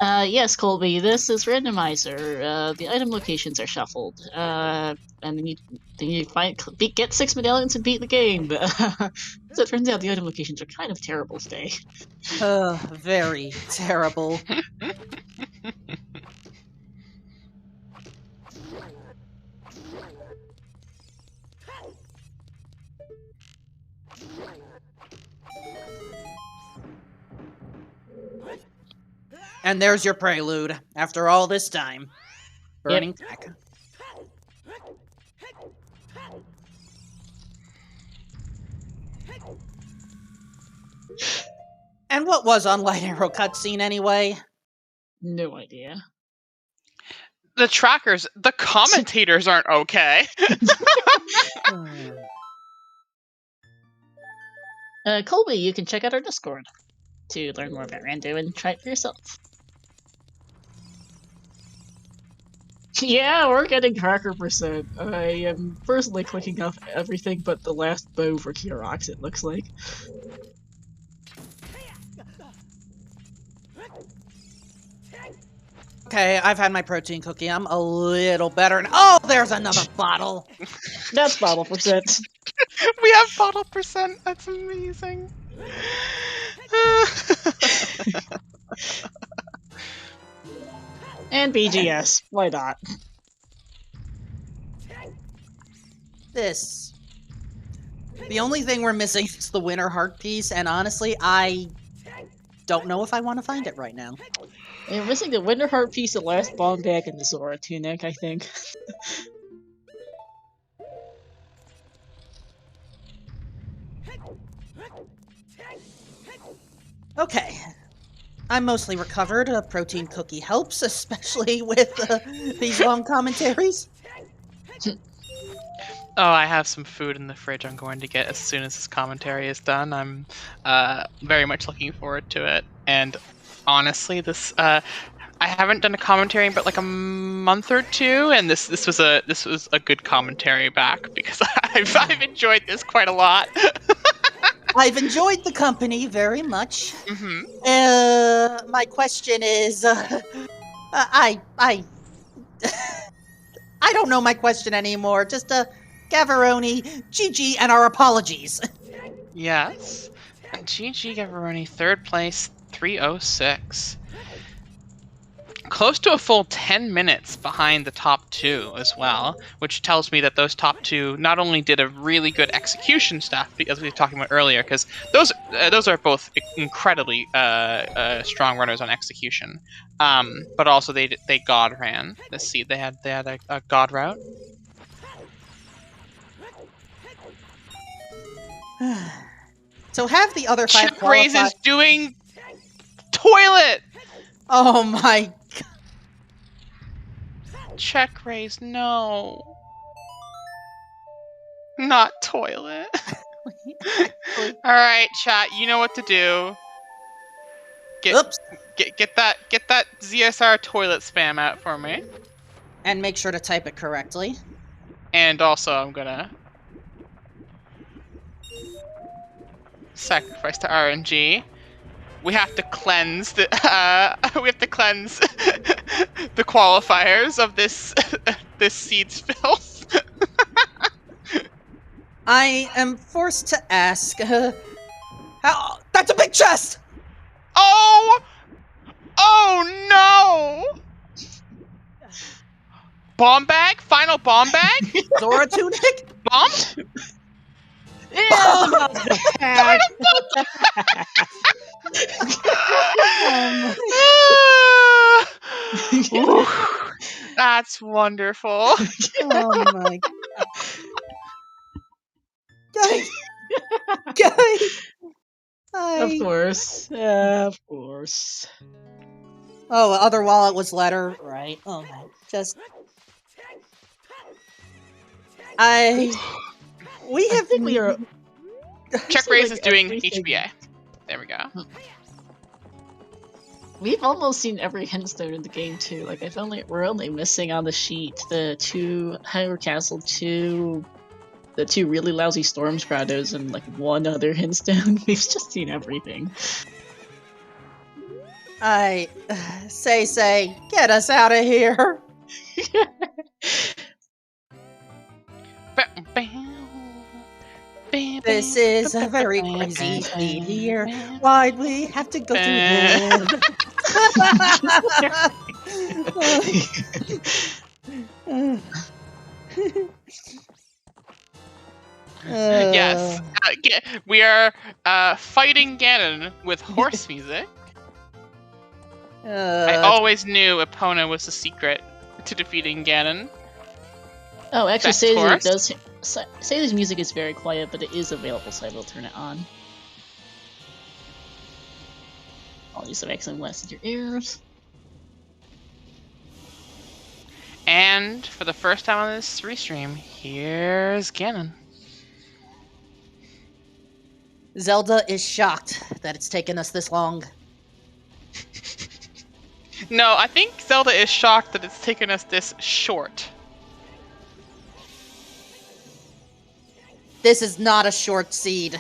Yes, Colby, this is Randomizer. The item locations are shuffled. And then you get 6 medallions and beat the game. So it turns out the item locations are kind of terrible today. Very terrible. And there's your prelude, after all this time. Burning tech. And what was on Light Arrow cutscene anyway? No idea. The trackers, the commentators aren't okay. Colby, you can check out our Discord to learn more about Rando and try it for yourself. Yeah, we're getting cracker percent. I am personally clicking off everything but the last bow for Kirox, it looks like. Okay, I've had my protein cookie. I'm a little better. Oh, there's another bottle. That's bottle percent. We have bottle percent. That's amazing. And BGS. Why not? This. The only thing we're missing is the winter heart piece, and honestly, I don't know if I want to find it right now. You're missing the Winter Heart piece, the last bomb bag, and the Zora tunic, I think. Okay. I'm mostly recovered. A protein cookie helps, especially with these long commentaries. Oh, I have some food in the fridge I'm going to get as soon as this commentary is done. I'm very much looking forward to it. And honestly, this I haven't done a commentary in but like a month or two, and this was a good commentary back because I've enjoyed this quite a lot. I've enjoyed the company very much. Mm-hmm. My question is, I don't know my question anymore. Just Gavaroni, GG, and our apologies. Yes. GG Gavaroni, 3rd place, 306. Close to a full 10 minutes behind the top top 2 as well, which tells me that those top 2 not only did a really good execution stuff, as we were talking about earlier, because those are both incredibly strong runners on execution, but also they god ran the seed. They had a god route. So have the other 5 Check raise qualified. is doing toilet. Oh my! Check raise, no. Not toilet. Alright, chat, you know what to do. Oops. Get that ZSR toilet spam out for me. And make sure to type it correctly. And also I'm gonna sacrifice to RNG. We have to cleanse the the qualifiers of this this seed's filth. I am forced to ask, how? That's a big chest! Oh! Oh no! Bomb bag? Final bomb bag? Zora tunic? Bomb? Ew, not the pack. Ooh, that's wonderful. Oh my god. Guys! Of course. Of course. Oh, the other wallet was letter, right? Oh my, just... We I have... think we are... Check So, raise like, is doing everything- HBA. There we go. We've almost seen every hintstone in the game too. Like we're only missing on the sheet the 2 Hyrule Castle, the 2 really lousy Storm Stratos, and like 1 other hintstone. We've just seen everything. Say, get us out of here! This is a very crazy speed here. Why'd we have to go through hell? Yes, we are fighting Ganon with horse music. I always knew Epona was the secret to defeating Ganon. Oh, actually, That's Sailor Taurus. does. Sailor's music is very quiet, but it is available, so I will turn it on. I'll use some excellent glass in your ears. And for the first time on this restream, here's Ganon. Zelda is shocked that it's taken us this long. No, I think Zelda is shocked that it's taken us this short. This is not a short seed.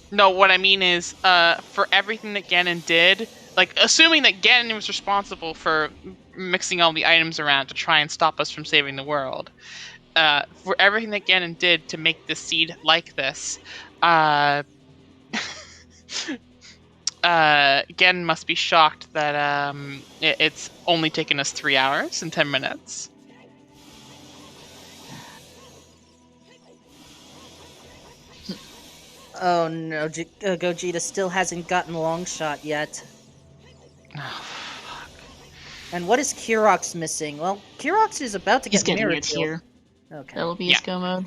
No, what I mean is, for everything that Ganon did, like, assuming that Ganon was responsible for mixing all the items around to try and stop us from saving the world, for everything that Ganon did to make this seed like this, Ganon must be shocked that it's only taken us 3 hours and 10 minutes. Oh no, Gogeta still hasn't gotten long shot yet. Oh, fuck. And what is Kurox missing? Well, Kurox is about to He's get getting mirrored it here. Okay. That'll be Yeah. his go mode.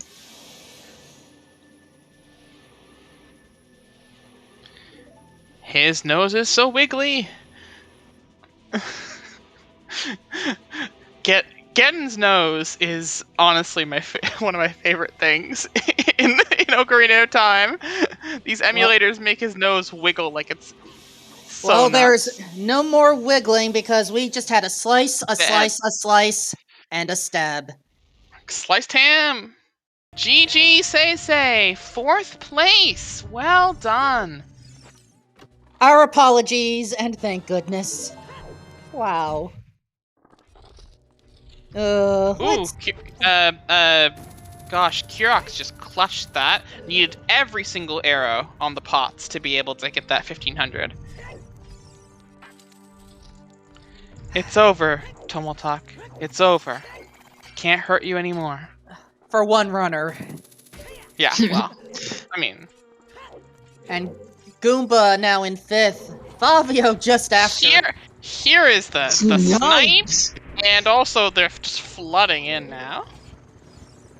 His nose is so wiggly. Gen's nose is honestly one of my favorite things in Ocarina of Time. These emulators make his nose wiggle like it's so Well, nuts. there's no more wiggling because we just had a slice, a slice, a slice, and a stab. Sliced ham. GG say 4th place. Well done. Our apologies, and thank goodness. Wow. Ooh, Let's... gosh, Kurox just clutched that. Needed every single arrow on the pots to be able to get that 1500. It's over, Tomotak. It's over. can't hurt you anymore. For one runner. Yeah, well, I mean... And Goomba now in 5th. Fabio just after. Here is the Nice. snipe, and also they're just flooding in now.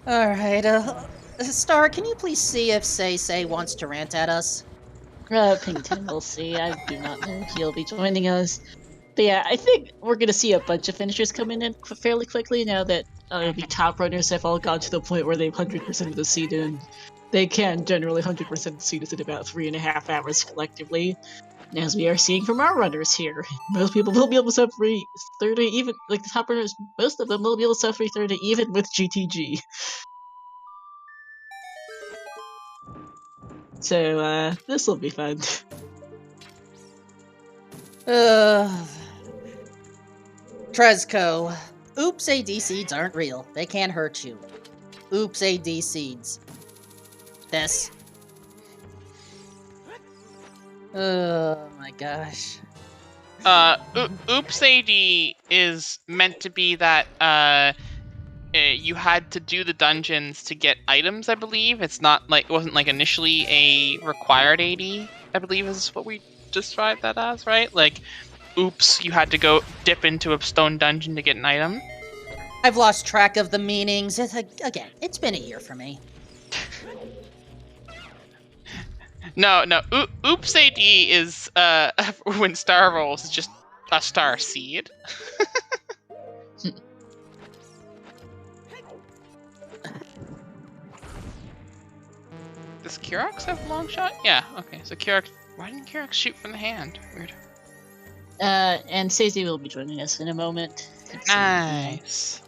Alright, Star, can you please see if Say wants to rant at us? Pington, we'll see. I do not know if he'll be joining us. But yeah, I think we're going to see a bunch of finishers coming in fairly quickly now that the top runners have all got to the point where they've 100% of the seed in. They can generally 100% of the seed in about 3.5 hours collectively. And as we are seeing from our runners here, most people will be able to sub free 30 even, like the top runners, most of them will be able to sub free 30 even with GTG. So, this will be fun. Trezco. Oops, AD seeds aren't real. They can't hurt you. Oops, AD seeds. This. Oh my gosh. Oops AD is meant to be that you had to do the dungeons to get items, I believe. It's not like, it wasn't like initially a required AD, I believe is what we described that as, right? Like, oops, you had to go dip into a stone dungeon to get an item. I've lost track of the meanings. Again, it's been a year for me. No, oops AD is, when star rolls, is just a star seed. Does Kirax have a long shot? Yeah, okay, so Kirax, why didn't Kirax shoot from the hand? Weird. And Stacey will be joining us in a moment. Nice.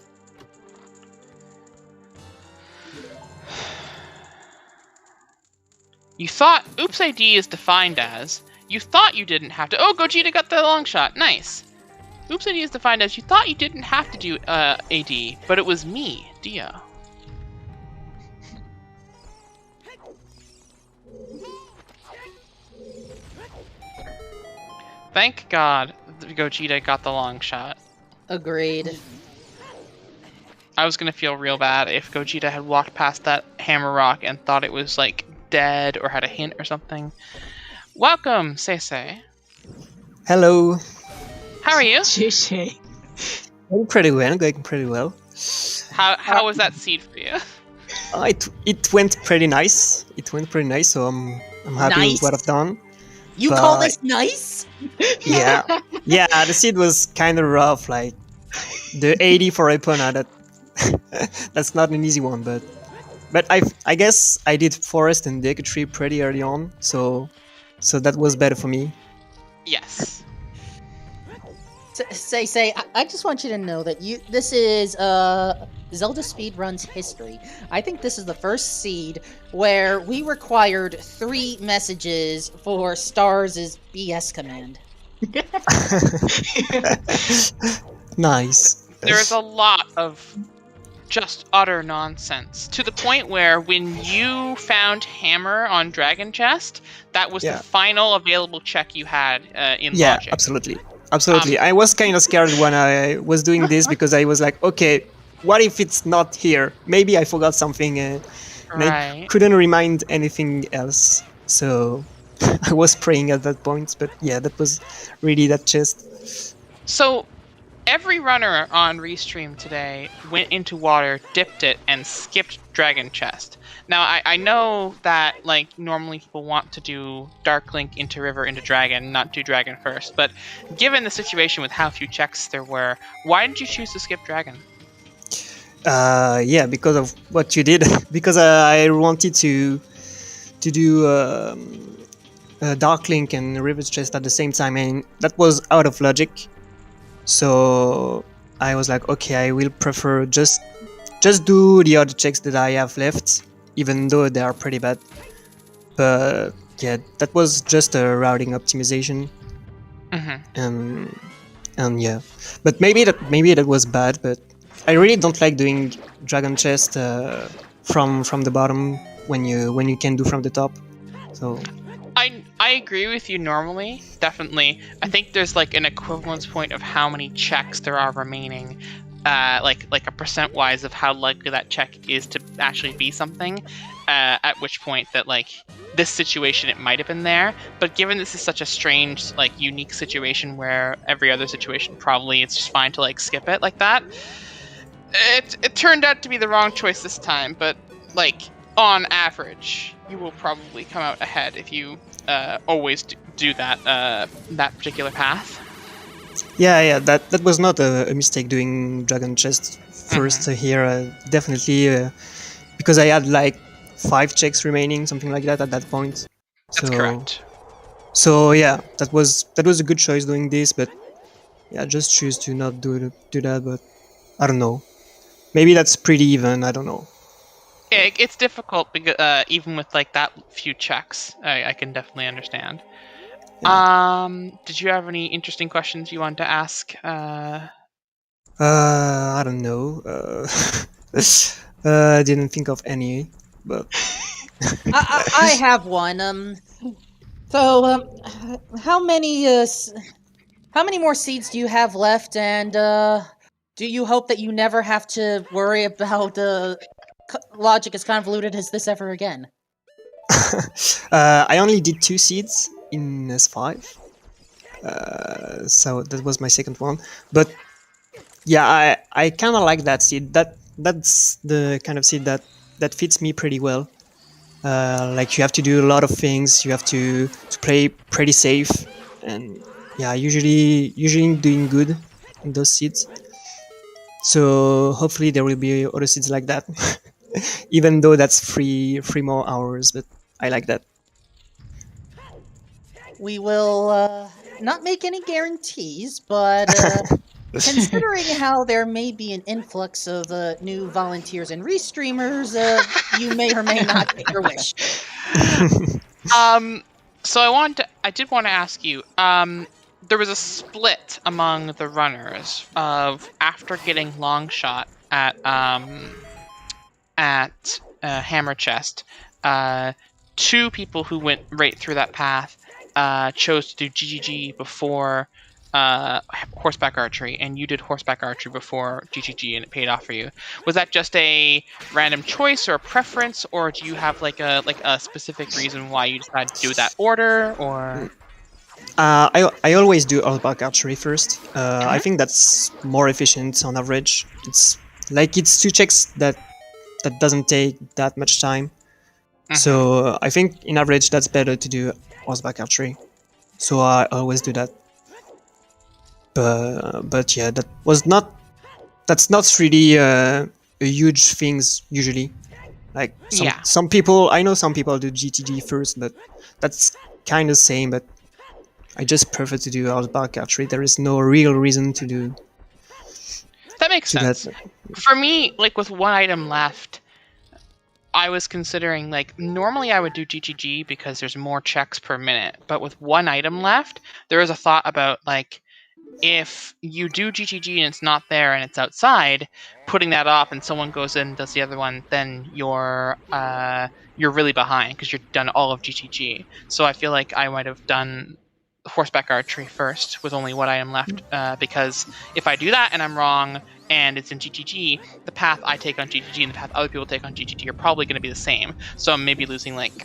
You thought Oops ID is defined as you thought you didn't have to. Oh, Gogeta got the long shot. Nice. Oops ID is defined as you thought you didn't have to do AD, but it was me, Dio. Thank God Gogeta got the long shot. Agreed. I was gonna feel real bad if Gogeta had walked past that hammer rock and thought it was like dead or had a hint or something. Welcome, Seisei. Hello. How are you? Shay. Going pretty well. Going pretty well. How was that seed for you? It went pretty nice. It went pretty nice. So I'm happy Nice? with what I've done. You But- call this nice? Yeah. Yeah. The seed was kind of rough. Like the 80 for Epona. That's not an easy one, but I guess I did Forest and Deku Tree pretty early on, so that was better for me. Yes. Say, I just want you to know that this is Zelda Speedruns history. I think this is the first seed where we required 3 messages for Stars' BS command. Nice. There's a lot of just utter nonsense, to the point where when you found Hammer on Dragon Chest, that was the final available check you had in Logic. Absolutely. I was kind of scared when I was doing this because I was like, okay, what if it's not here? Maybe I forgot something and I couldn't remind anything else. So I was praying at that point, but yeah, that was really that chest. So every runner on Restream today went into water, dipped it, and skipped Dragon Chest. Now, I know that, like, normally people want to do Dark Link into River into Dragon, not do Dragon first, but given the situation with how few checks there were, why did you choose to skip Dragon? Yeah, because of what you did. Because I wanted to do Dark Link and River's Chest at the same time, and that was out of logic. So I was like, okay, I will prefer just do the other checks that I have left, even though they are pretty bad. But yeah, that was just a routing optimization. And yeah, but maybe that was bad. But I really don't like doing Dragon Chest from the bottom when you can do from the top. So I agree with you normally, definitely. I think there's like an equivalence point of how many checks there are remaining. like a percent wise of how likely that check is to actually be something. At which point that like this situation it might have been there, but given this is such a strange like unique situation where every other situation probably it's just fine to like skip it like that. It turned out to be the wrong choice this time, but like on average, you will probably come out ahead if you always do that that particular path. Yeah, that was not a mistake doing Dragon Chest first here. Definitely, because I had like 5 checks remaining, something like that at that point. That's correct. So yeah, that was a good choice doing this, but yeah, just choose to not do that. But I don't know. Maybe that's pretty even. I don't know. Yeah, it's difficult because even with like that few checks, I can definitely understand. Yeah. Did you have any interesting questions you wanted to ask? I don't know. Didn't think of any, but I have one. So how many more seeds do you have left, and do you hope that you never have to worry about logic as convoluted as this ever again? I only did 2 seeds in S5, so that was my second one. But yeah, I kind of like that seed. That's the kind of seed that fits me pretty well. Like you have to do a lot of things. You have to play pretty safe, and yeah, usually doing good in those seeds. So hopefully there will be other seeds like that. Even though that's 3 more hours, but I like that. We will not make any guarantees, but considering how there may be an influx of new volunteers and restreamers, you may or may not get your wish. So I did want to ask you, there was a split among the runners of after getting long shot at Hammer Chest, 2 people who went right through that path chose to do GGG before horseback archery, and you did horseback archery before GGG, and it paid off for you. Was that just a random choice or a preference, or do you have like a specific reason why you decided to do that order, or? I always do horseback archery first. I think that's more efficient on average. It's 2 checks that doesn't take that much time. So I think in average that's better to do horseback archery. So I always do that. But yeah, that's not really a huge things usually. Like some people, I know some people do GTG first, but that's kind of same. But I just prefer to do horseback archery. There is no real reason to do. That makes sense. For me, like with 1 item left, I was considering like normally I would do GGG because there's more checks per minute, but with 1 item left, there is a thought about like if you do GGG and it's not there and it's outside, putting that off and someone goes in and does the other one, then you're really behind because you've done all of GGG. So I feel like I might have done horseback archery first with only 1 item left, because if I do that and I'm wrong and it's in GGG, the path I take on GGG and the path other people take on GGG are probably going to be the same. So I'm maybe losing like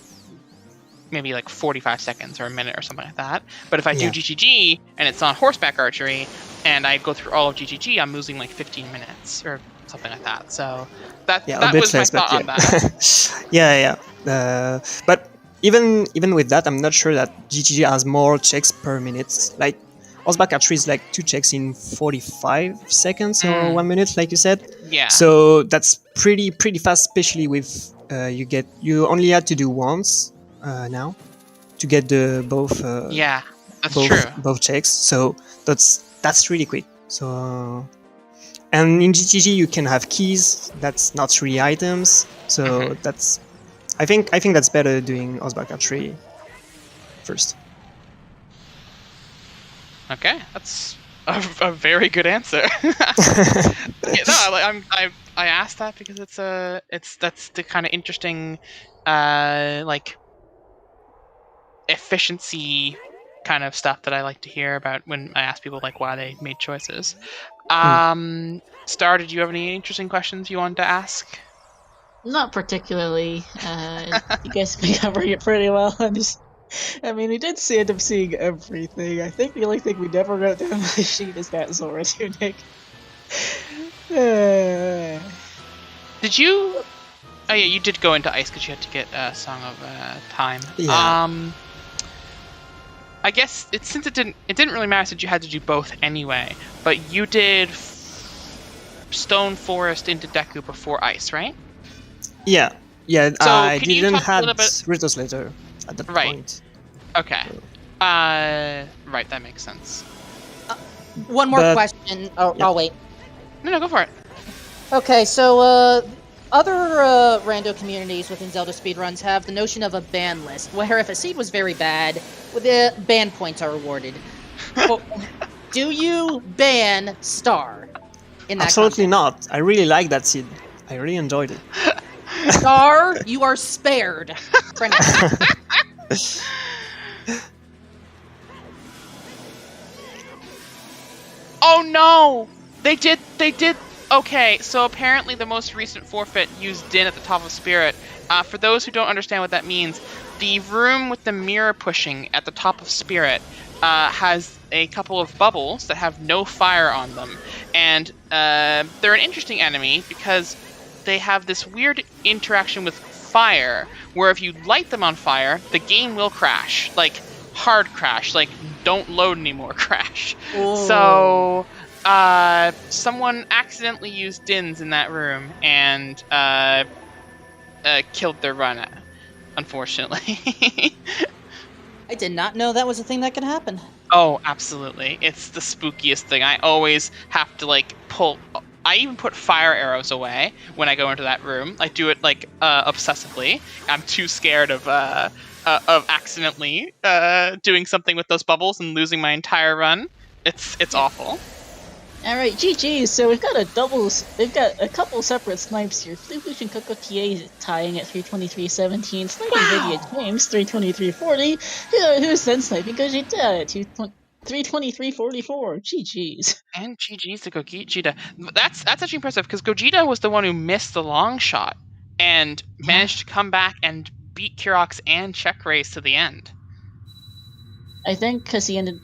45 seconds or a minute or something like that. But if I do GGG and it's on horseback archery and I go through all of GGG, I'm losing like 15 minutes or something like that. So that was my thought on that. Yeah. But even with that, I'm not sure that GGG has more checks per minute. Like horseback archery is like 2 checks in 45 seconds or 1 minute, like you said. Yeah. So that's pretty fast, especially with you only had to do once now to get the both. Yeah, that's true. Both checks. So that's really quick. So and in GGG you can have keys. That's not 3 items. So that's. I think that's better doing horseback archery first. Okay, that's a very good answer. I asked that because that's the kind of interesting like efficiency kind of stuff that I like to hear about when I ask people like why they made choices. Star, did you have any interesting questions you wanted to ask? Not particularly. You guys have been covering it pretty well. We did end up seeing everything. I think the only thing we never wrote down on the sheet is that Zora tunic. Did you? Oh yeah, you did go into ice because you had to get Song of Time. Yeah. I guess since it didn't really matter since you had to do both anyway. But you did Stone Forest into Deku before ice, right? Yeah. So I can you didn't talk a have little bit- Ritos later at that Right. point. Okay. Right, that makes sense. One more But- question. Oh, yeah. I'll wait. No, go for it. Okay, so other rando communities within Zelda speedruns have the notion of a ban list, where if a seed was very bad, the ban points are awarded. Well, do you ban Star in that Absolutely not. I really like that seed. I really enjoyed it. context? Star, you are spared. For now. Oh no! They did. Okay, so apparently the most recent forfeit used Din at the top of Spirit. For those who don't understand what that means, the room with the mirror pushing at the top of Spirit has a couple of bubbles that have no fire on them. And they're an interesting enemy because they have this weird interaction with fire, where if you light them on fire, the game will crash. Like, hard crash. Like, don't load anymore crash. Ooh. So... someone accidentally used Dins in that room and killed their run, unfortunately. I did not know that was a thing that could happen. Oh, absolutely. It's the spookiest thing. I always have to, like, pull... I even put fire arrows away when I go into that room. I do it, like, obsessively. I'm too scared of accidentally doing something with those bubbles and losing my entire run. It's awful. Alright, GG, so we've got a couple separate snipes here. Flubush and Coco TA tying at 323.17, sniping Video James 323.40, who's then sniping Gogeta at 323.44. GG's. And GG's to Gogeta. That's actually impressive, because Gogeta was the one who missed the long shot and managed to come back and beat Kurox and check race to the end. I think because he ended...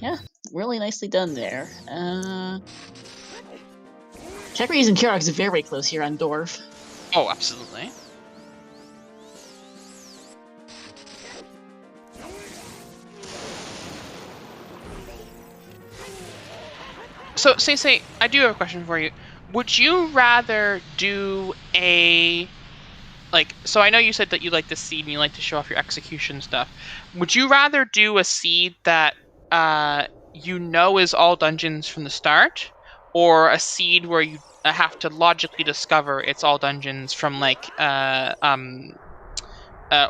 Yeah, really nicely done there. Check raise and Kurox is very close here on Dwarf. Oh, absolutely. So, Sensei, I do have a question for you. Would you rather do a... Like, so I know you said that you like the seed and you like to show off your execution stuff. Would you rather do a seed that you know is all dungeons from the start, or a seed where you have to logically discover it's all dungeons from like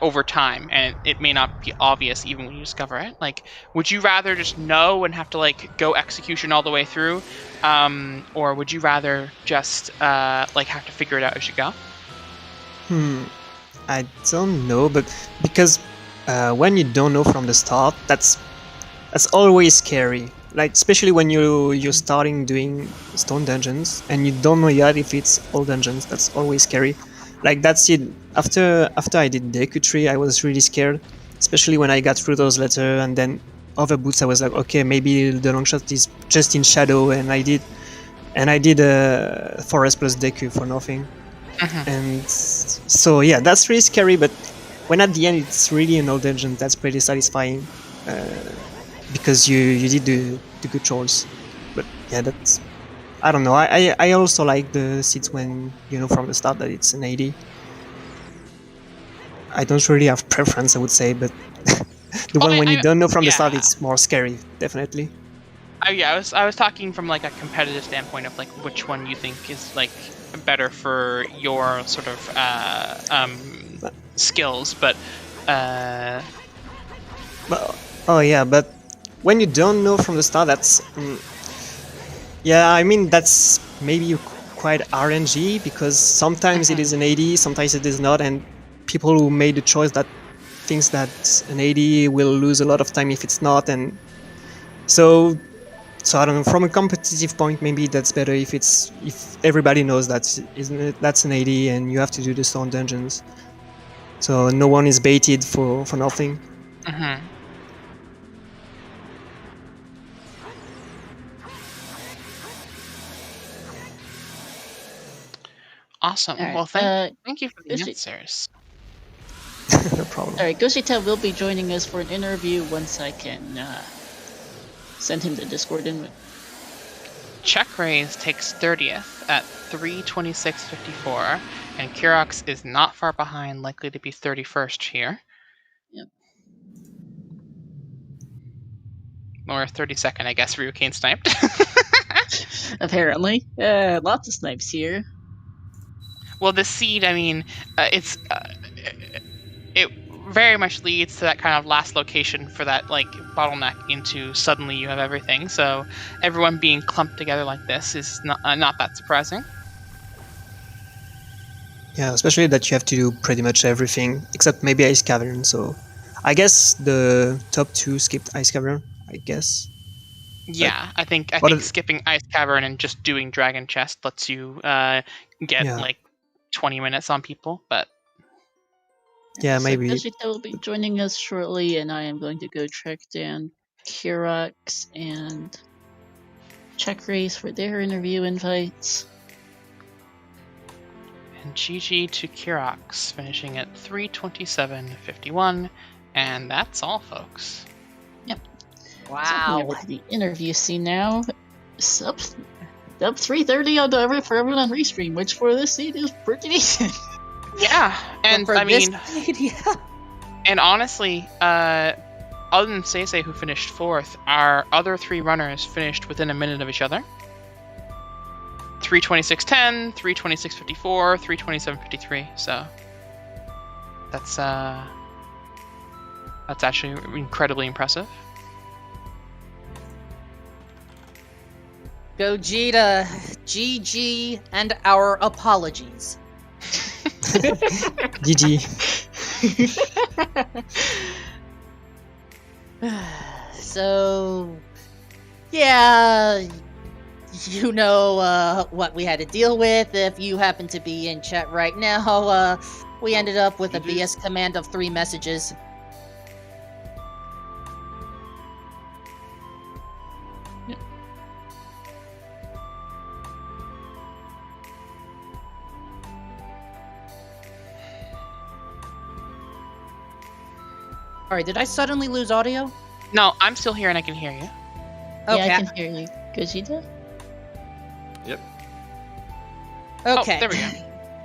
over time, and it may not be obvious even when you discover it? Like, would you rather just know and have to like go execution all the way through, or would you rather just like have to figure it out as you go? I don't know, but because when you don't know from the start, that's always scary. Like, especially when you're starting doing stone dungeons and you don't know yet if it's all dungeons. That's always scary. Like, that's it. After I did Deku Tree, I was really scared, especially when I got through those letters, and then other boots I was like, okay, maybe the long shot is just in shadow, and I did Forest plus Deku for nothing. And so yeah, that's really scary, but when at the end it's really an old dungeon, that's pretty satisfying, because you did the good choice. But yeah, that's, I don't know, I also like the seeds when you know from the start that it's an 80. I don't really have preference, I would say, but the one when you don't know from the start, it's more scary, definitely. Yeah, I was talking from like a competitive standpoint of like which one you think is like better for your sort of skills, but oh yeah, but when you don't know from the start, that's yeah, I mean, that's maybe quite RNG, because sometimes it is an 80, sometimes it is not, and people who made the choice that thinks that an AD will lose a lot of time if it's not, and so I don't know. From a competitive point, maybe that's better if everybody knows that's an AD and you have to do the stone dungeons, so no one is baited for nothing. Mm-hmm. Awesome. All right, Well, thank you for the Goshi- answers. No problem. All right, Goshita will be joining us for an interview once I can send him the Discord invite. Check Raise takes 30th at 3:26:54, and Kirox is not far behind, likely to be 31st here. Yep. Or 32nd, I guess, Ryukane sniped. Apparently. Lots of snipes here. Well, the seed, I mean, it very much leads to that kind of last location for that, like, bottleneck into suddenly you have everything. So everyone being clumped together like this is not that surprising. Yeah, especially that you have to do pretty much everything except maybe Ice Cavern. So I guess the top 2 skipped Ice Cavern. I guess. Yeah, I think skipping Ice Cavern and just doing Dragon Chest lets you get like 20 minutes on people, but yeah, so maybe. Goshita will be joining us shortly, and I am going to go track down Kirox and Check Race for their interview invites. And GG to Kirox, finishing at 3:27:51, and that's all, folks. Yep. Wow. So over to the interview scene now. It's up 3:30 for everyone on Restream, which for this seed is pretty decent. Yeah, and I mean, yeah. And honestly, other than Seisei, who finished 4th, our other 3 runners finished within a minute of each other. 3:26:10, 3:26:54, 3:27:53. So that's actually incredibly impressive. Gogeta, GG, and our apologies. GG. So, yeah, you know what we had to deal with. If you happen to be in chat right now, we ended up with a BS command of 3 messages. Alright, did I suddenly lose audio? No, I'm still here and I can hear you. Okay. Yeah, I can hear you. Goshita? Yep. Okay. Oh, there we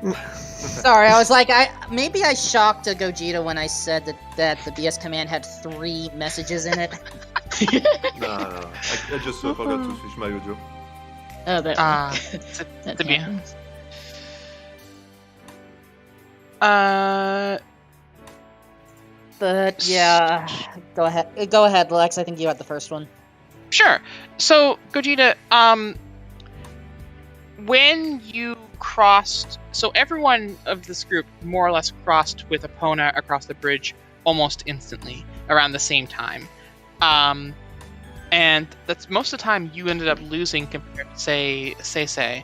go. Sorry, I was like, maybe I shocked Gogeta when I said that the BS command had 3 messages in it. No. I just forgot to switch my audio. Oh, that happens. But yeah, go ahead, Lex. I think you had the first one. Sure. So, Gogeta, when you crossed, so everyone of this group more or less crossed with Epona across the bridge almost instantly around the same time. And that's most of the time you ended up losing compared to, say, Seisei,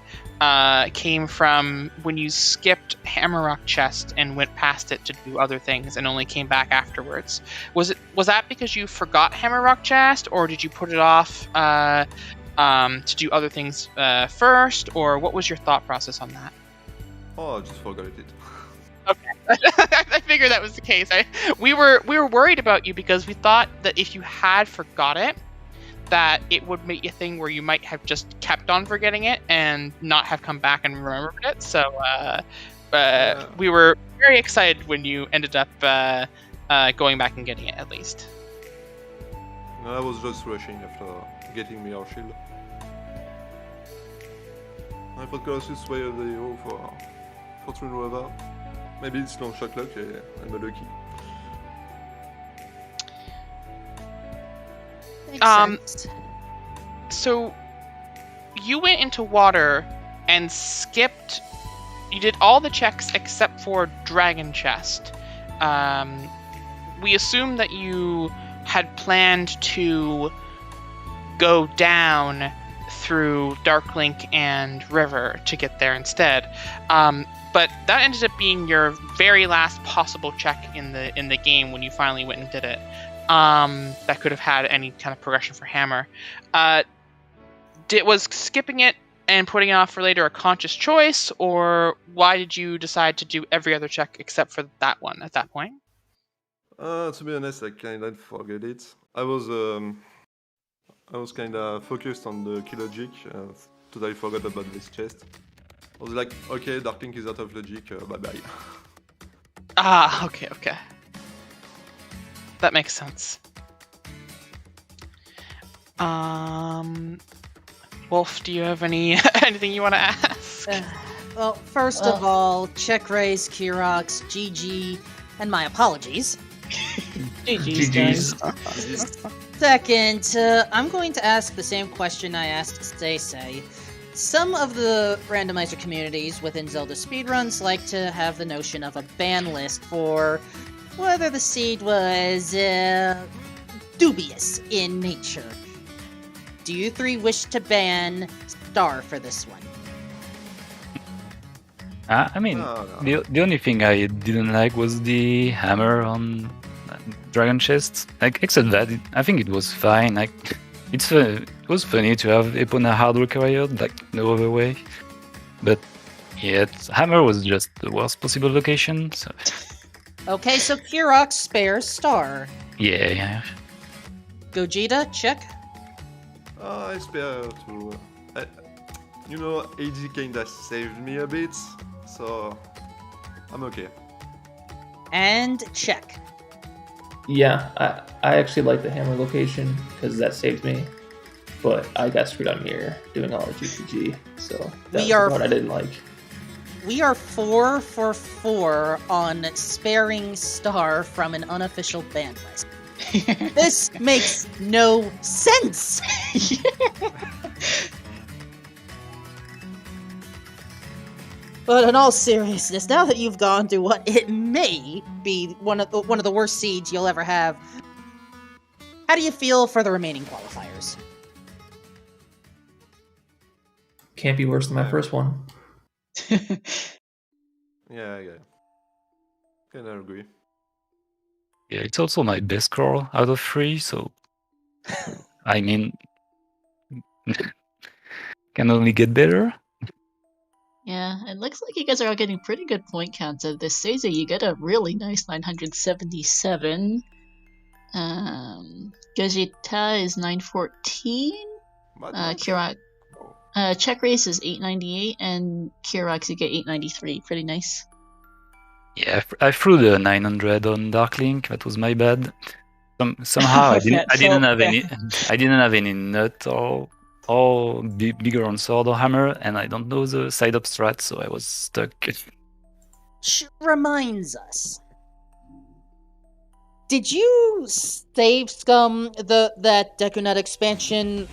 came from when you skipped Hammerrock Chest and went past it to do other things and only came back afterwards. Was that because you forgot Hammerrock Chest, or did you put it off to do other things first, or what was your thought process on that? Oh, I just forgot it. Okay, I figured that was the case. We were worried about you because we thought that if you had forgot it, that it would make a thing where you might have just kept on forgetting it and not have come back and remembered it. So we were very excited when you ended up going back and getting it, at least. No, I was just rushing after getting me our shield. I thought Colossus were the hero for Fortune River. Maybe it's no shock luck, I'm lucky. So you went into water and skipped. You did all the checks except for Dragon Chest. we assume that you had planned to go down through Darklink and River to get there instead. But that ended up being your very last possible check in the game when you finally went and did it. That could have had any kind of progression for Hammer. Was skipping it and putting it off for later a conscious choice, or why did you decide to do every other check except for that one at that point? To be honest, I kinda forget it. I was kinda focused on the key logic, totally forgot about this chest. I was like, okay, Darklink is out of logic, bye-bye. Okay. That makes sense. Wolf, do you have anything you want to ask? Well, first of all, check raise, Kirox, GG, and my apologies. GG's, guys. Second, I'm going to ask the same question I asked Stacey. Some of the randomizer communities within Zelda speedruns like to have the notion of a ban list for whether the seed was dubious in nature. Do you three wish to ban Star for this one? I mean, No. the only thing I didn't like was the hammer on Dragon Chest. Like, except that, I think it was fine. Like, it was funny to have Epona hard required, like no other way. But yeah, hammer was just the worst possible location. So Okay, so Kirox spares Star. yeah. Gogeta, check. I spare to... AD kinda saved me a bit, so I'm okay. And check. Yeah, I actually like the hammer location because that saved me, but I got screwed on here doing all the GPG, so that's the part I didn't like. We are 4 for 4 on sparing Star from an unofficial ban list. This makes no sense! But in all seriousness, now that you've gone through what it may be one of the worst seeds you'll ever have, how do you feel for the remaining qualifiers? Can't be worse than my first one. Yeah. Kinda agree. Yeah, it's also my best score out of 3, so I mean, can only get better. Yeah, it looks like you guys are all getting pretty good point counts out of this. Seize, you get a really nice 977. Gogeta is 914. Kirox, check race is 898, and Kirox you get 893. Pretty nice. Yeah, I threw the 900 on Darklink. That was my bad. Somehow I didn't have any nut or bigger on sword or hammer, and I don't know the side up strat, so I was stuck. Reminds us. Did you save scum that Dekunut expansion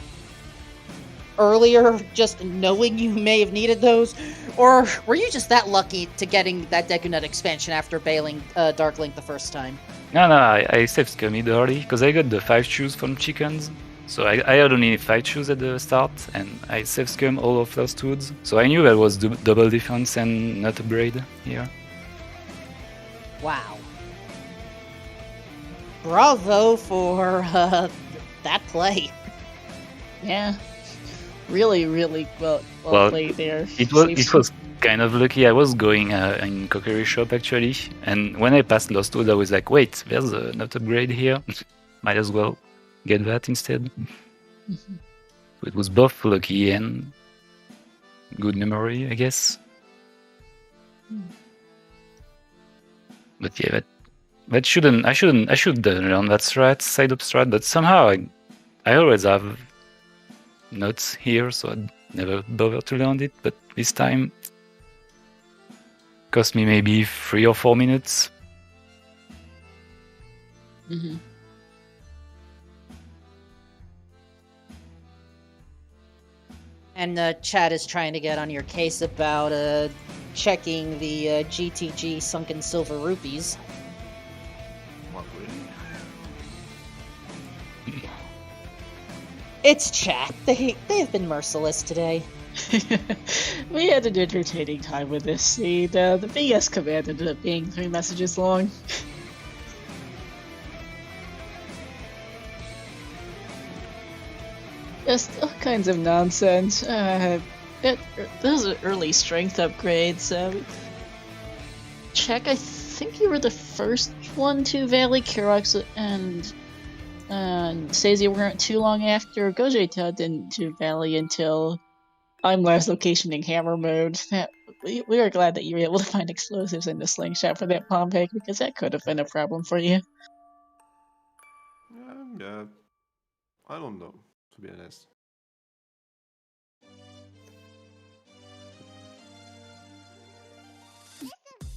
earlier, just knowing you may have needed those? Or were you just that lucky to getting that Dekunut expansion after bailing Darklink the first time? No, I saved scum early, because I got the 5 shoes from chickens. So I had only 5 shoes at the start, and I saved scum all of Lost Woods. So I knew that was double defense and not upgrade here. Wow. Bravo for that play. Yeah. Really well played there. It was kind of lucky. I was going in Cookery Shop actually, and when I passed Lost Woods, I was like, wait, there's a not upgrade here. Might as well get that instead. Mm-hmm. It was both lucky and good memory, I guess. But yeah, I should learn that strat, side up strat, but somehow I always have notes here, so I'd never bother to learn it, but this time cost me maybe 3 or 4 minutes. Mm-hmm. And Chad is trying to get on your case about checking the GTG sunken silver rupees. Not really. It's chat. They've been merciless today. We had an entertaining time with this seed. The BS command ended up being 3 messages long. Just all kinds of nonsense. Those are early strength upgrades. Check, I think you were the first one to Valley. Kirox and Sazy weren't too long after. Gogeta didn't do Valley until I'm last locationing Hammer mode. We are glad that you were able to find explosives in the slingshot for that palm pick, because that could have been a problem for you. Yeah, I don't know, to be honest.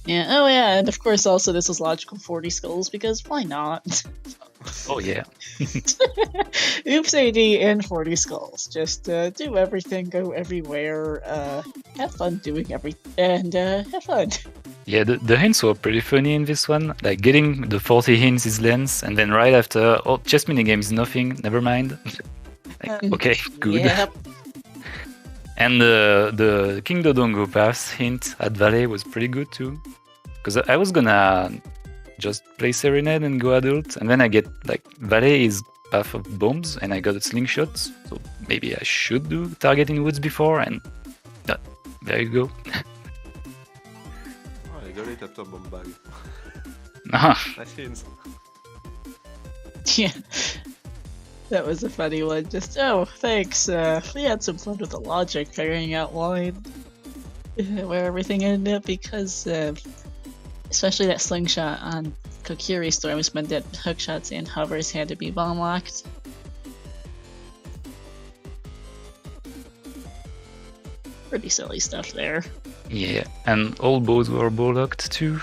Yeah, oh yeah, and of course also this was logical 40 skulls, because why not? Oh yeah. Oops AD and 40 skulls. Just do everything, go everywhere, have fun doing everything, and have fun. Yeah, the hints were pretty funny in this one. Like getting the 40 hints is lens, and then right after, oh, chess minigame is nothing, never mind. Like, okay, good. Yep. And the King Dodongo pass hint at Valley was pretty good too. Because I was gonna just play Serenade and go adult, and then I get like Valley is path of bombs, and I got a slingshot, so maybe I should do target in woods before, and there you go. I got it after bomb bag. Nice hints. Yeah. That was a funny one. Just, oh, thanks. We had some fun with the logic, figuring out why, where everything ended up, because especially that slingshot on Kokiri Storms meant that hookshots and hovers had to be bomb locked. Pretty silly stuff there. Yeah, and all bows were bow locked too.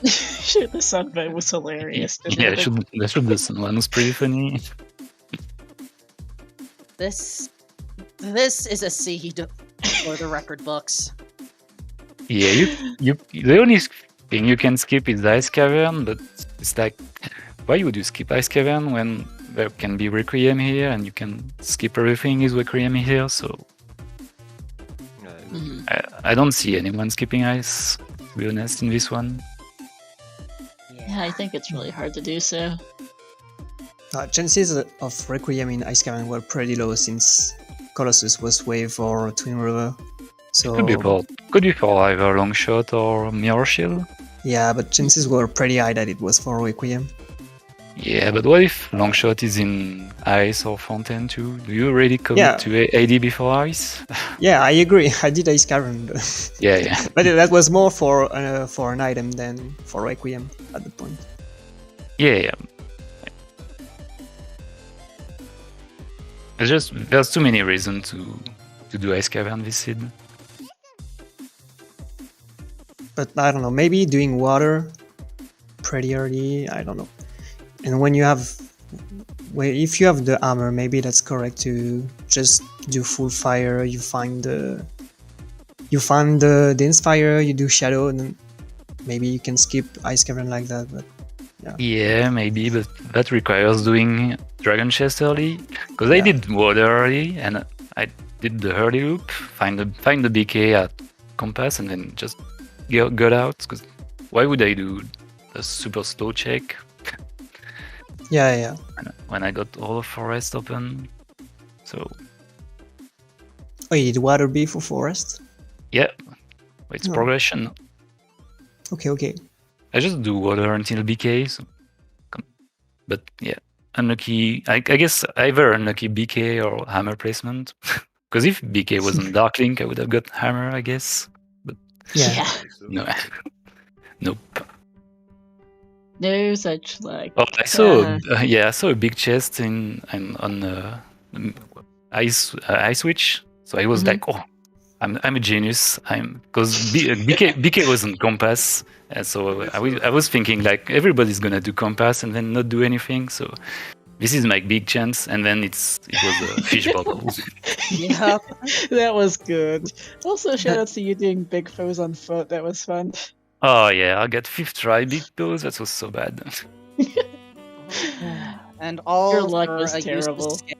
Shoot, the sunbed was hilarious. Yeah, the sun one was pretty funny. This is a seed for the record books. Yeah, the only thing you can skip is the Ice Cavern, but it's like, why would you skip Ice Cavern when there can be Requiem here and you can skip everything is Requiem here? So I don't see anyone skipping Ice, to be honest, in this one. Yeah, I think it's really hard to do so. Chances of Requiem in Ice Cavern were pretty low since Colossus was Wave or Twin River. So Could be for either Longshot or Mirror Shield. yeah, but chances were pretty high that it was for Requiem. Yeah, but what if Longshot is in Ice or Fountain too? Do you really commit to AD before Ice? Yeah, I agree. I did Ice Cavern. Yeah. But that was more for an item than for Requiem at the point. Yeah. There's too many reasons to do Ice Cavern this seed. But I don't know, maybe doing water pretty early, I don't know. And when you have, if you have the armor, maybe that's correct to just do full fire. You find the dense fire, you do shadow, and then maybe you can skip Ice Cavern like that. But yeah, maybe, but that requires doing Dragon Chest early. Because I did water early, and I did the early loop, find the BK at Compass, and then just got out. Because why would I do a super slow check? Yeah. When I got all of Forest open, so. Oh, you did water B for Forest? Yeah, it's progression. Okay. I just do water until BK, so. But yeah, unlucky. I guess either unlucky BK or hammer placement. Because if BK wasn't Dark Link, I would have got hammer, I guess. But Yeah. no, nope. No such luck. Oh, I saw a big chest on Ice Witch. So I was like, oh, I'm a genius. Because BK wasn't Compass, so I was thinking like everybody's gonna do Compass and then not do anything. So this is my big chance, and then it was a fish bottle. Yeah, that was good. Also, shout out to you doing big foes on foot. That was fun. Oh yeah, I got 5th try big toes. That was so bad. And all Your luck for was a useless terrible. skill.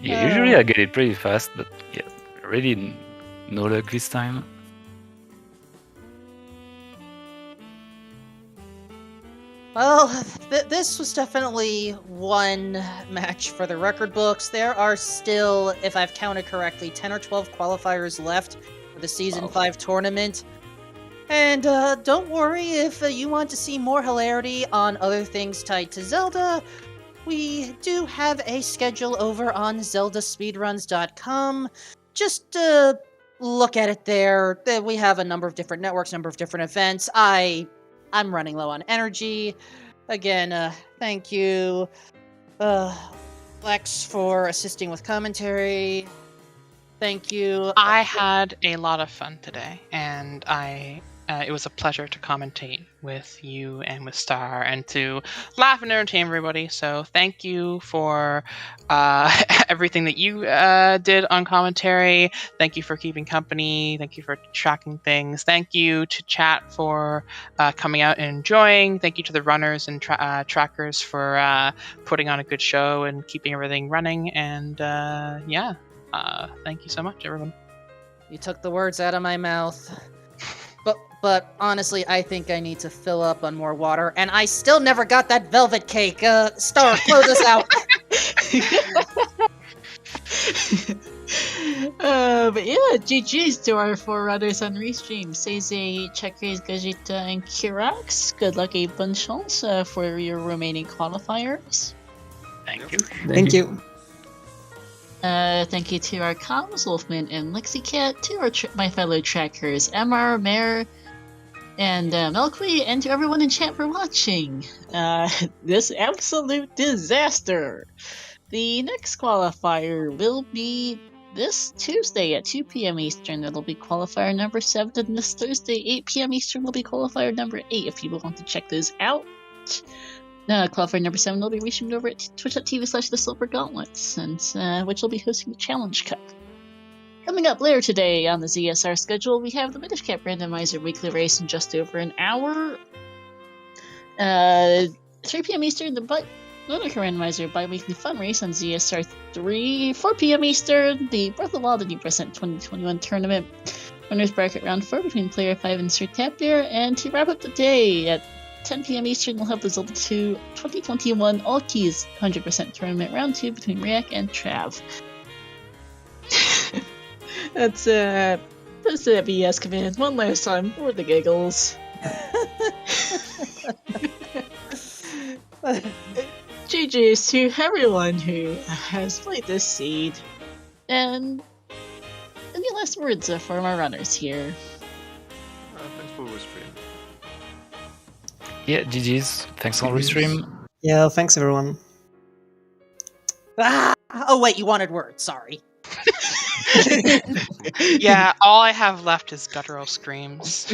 Yeah, usually I get it pretty fast, but yeah, really no luck this time. Well, this was definitely one match for the record books. There are still, if I've counted correctly, 10 or 12 qualifiers left for the Season 5 tournament. And don't worry if you want to see more hilarity on other things tied to Zelda. We do have a schedule over on ZeldaSpeedRuns.com. Just look at it there. We have a number of different networks, number of different events. I'm running low on energy. Again, thank you, Lex, for assisting with commentary. Thank you. I had a lot of fun today, and it was a pleasure to commentate with you and with Star and to laugh and entertain everybody. So thank you for everything that you did on commentary. Thank you for keeping company. Thank you for tracking things. Thank you to chat for coming out and enjoying. Thank you to the runners and trackers for putting on a good show and keeping everything running. And thank you so much, everyone. You took the words out of my mouth. But honestly, I think I need to fill up on more water, and I still never got that velvet cake. Star, close us out. But yeah, GG's to our 4 runners on Restream. Seize, Checkers, Gajita, and Kirax. Good luck, a bonne chance for your remaining qualifiers. Thank you. Thank you. Thank you to our comms, Wolfman and Lexicat, to our my fellow trackers, MR, Mare, and Melqui, and to everyone in chat for watching this absolute disaster. The next qualifier will be this Tuesday at 2 p.m. Eastern. It'll be qualifier number 7, and this Thursday, 8 p.m. Eastern, will be qualifier number 8, if people want to check those out. Qualifier number 7 will be restreamed over at twitch.tv/The Silver Gauntlets, and which will be hosting the Challenge Cup. Coming up later today on the ZSR schedule, we have the Minish Cap Randomizer weekly race in just over an hour. 3 p.m. Eastern, the Lunica Randomizer bi-weekly fun race on ZSR 3. 4 p.m. Eastern, the Breath of the Wild and New Percent 2021 tournament. Winners bracket round 4 between Player 5 and Sir Tapir. And to wrap up the day, at 10 p.m. Eastern, we'll have the Zelda 2 2021 All Keys 100% tournament round 2 between React and Trav. That's a BS command one last time for the giggles. GG's to everyone who has played this seed. And any last words from our runners here? Thanks for restream. Yeah, GG's. Thanks on restream. Yeah, thanks everyone. Oh wait, you wanted words, sorry. Yeah, all I have left is guttural screams.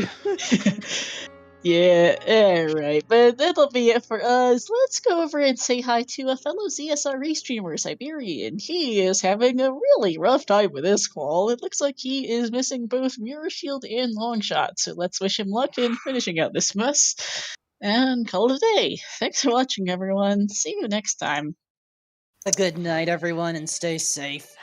Yeah, alright, but that'll be it for us. Let's go over and say hi to a fellow ZSR restreamer, Siberian. He is having a really rough time with this qual. It looks like he is missing both Mirror Shield and Longshot, so let's wish him luck in finishing out this mess. And call it a day. Thanks for watching, everyone. See you next time. A good night, everyone, and stay safe.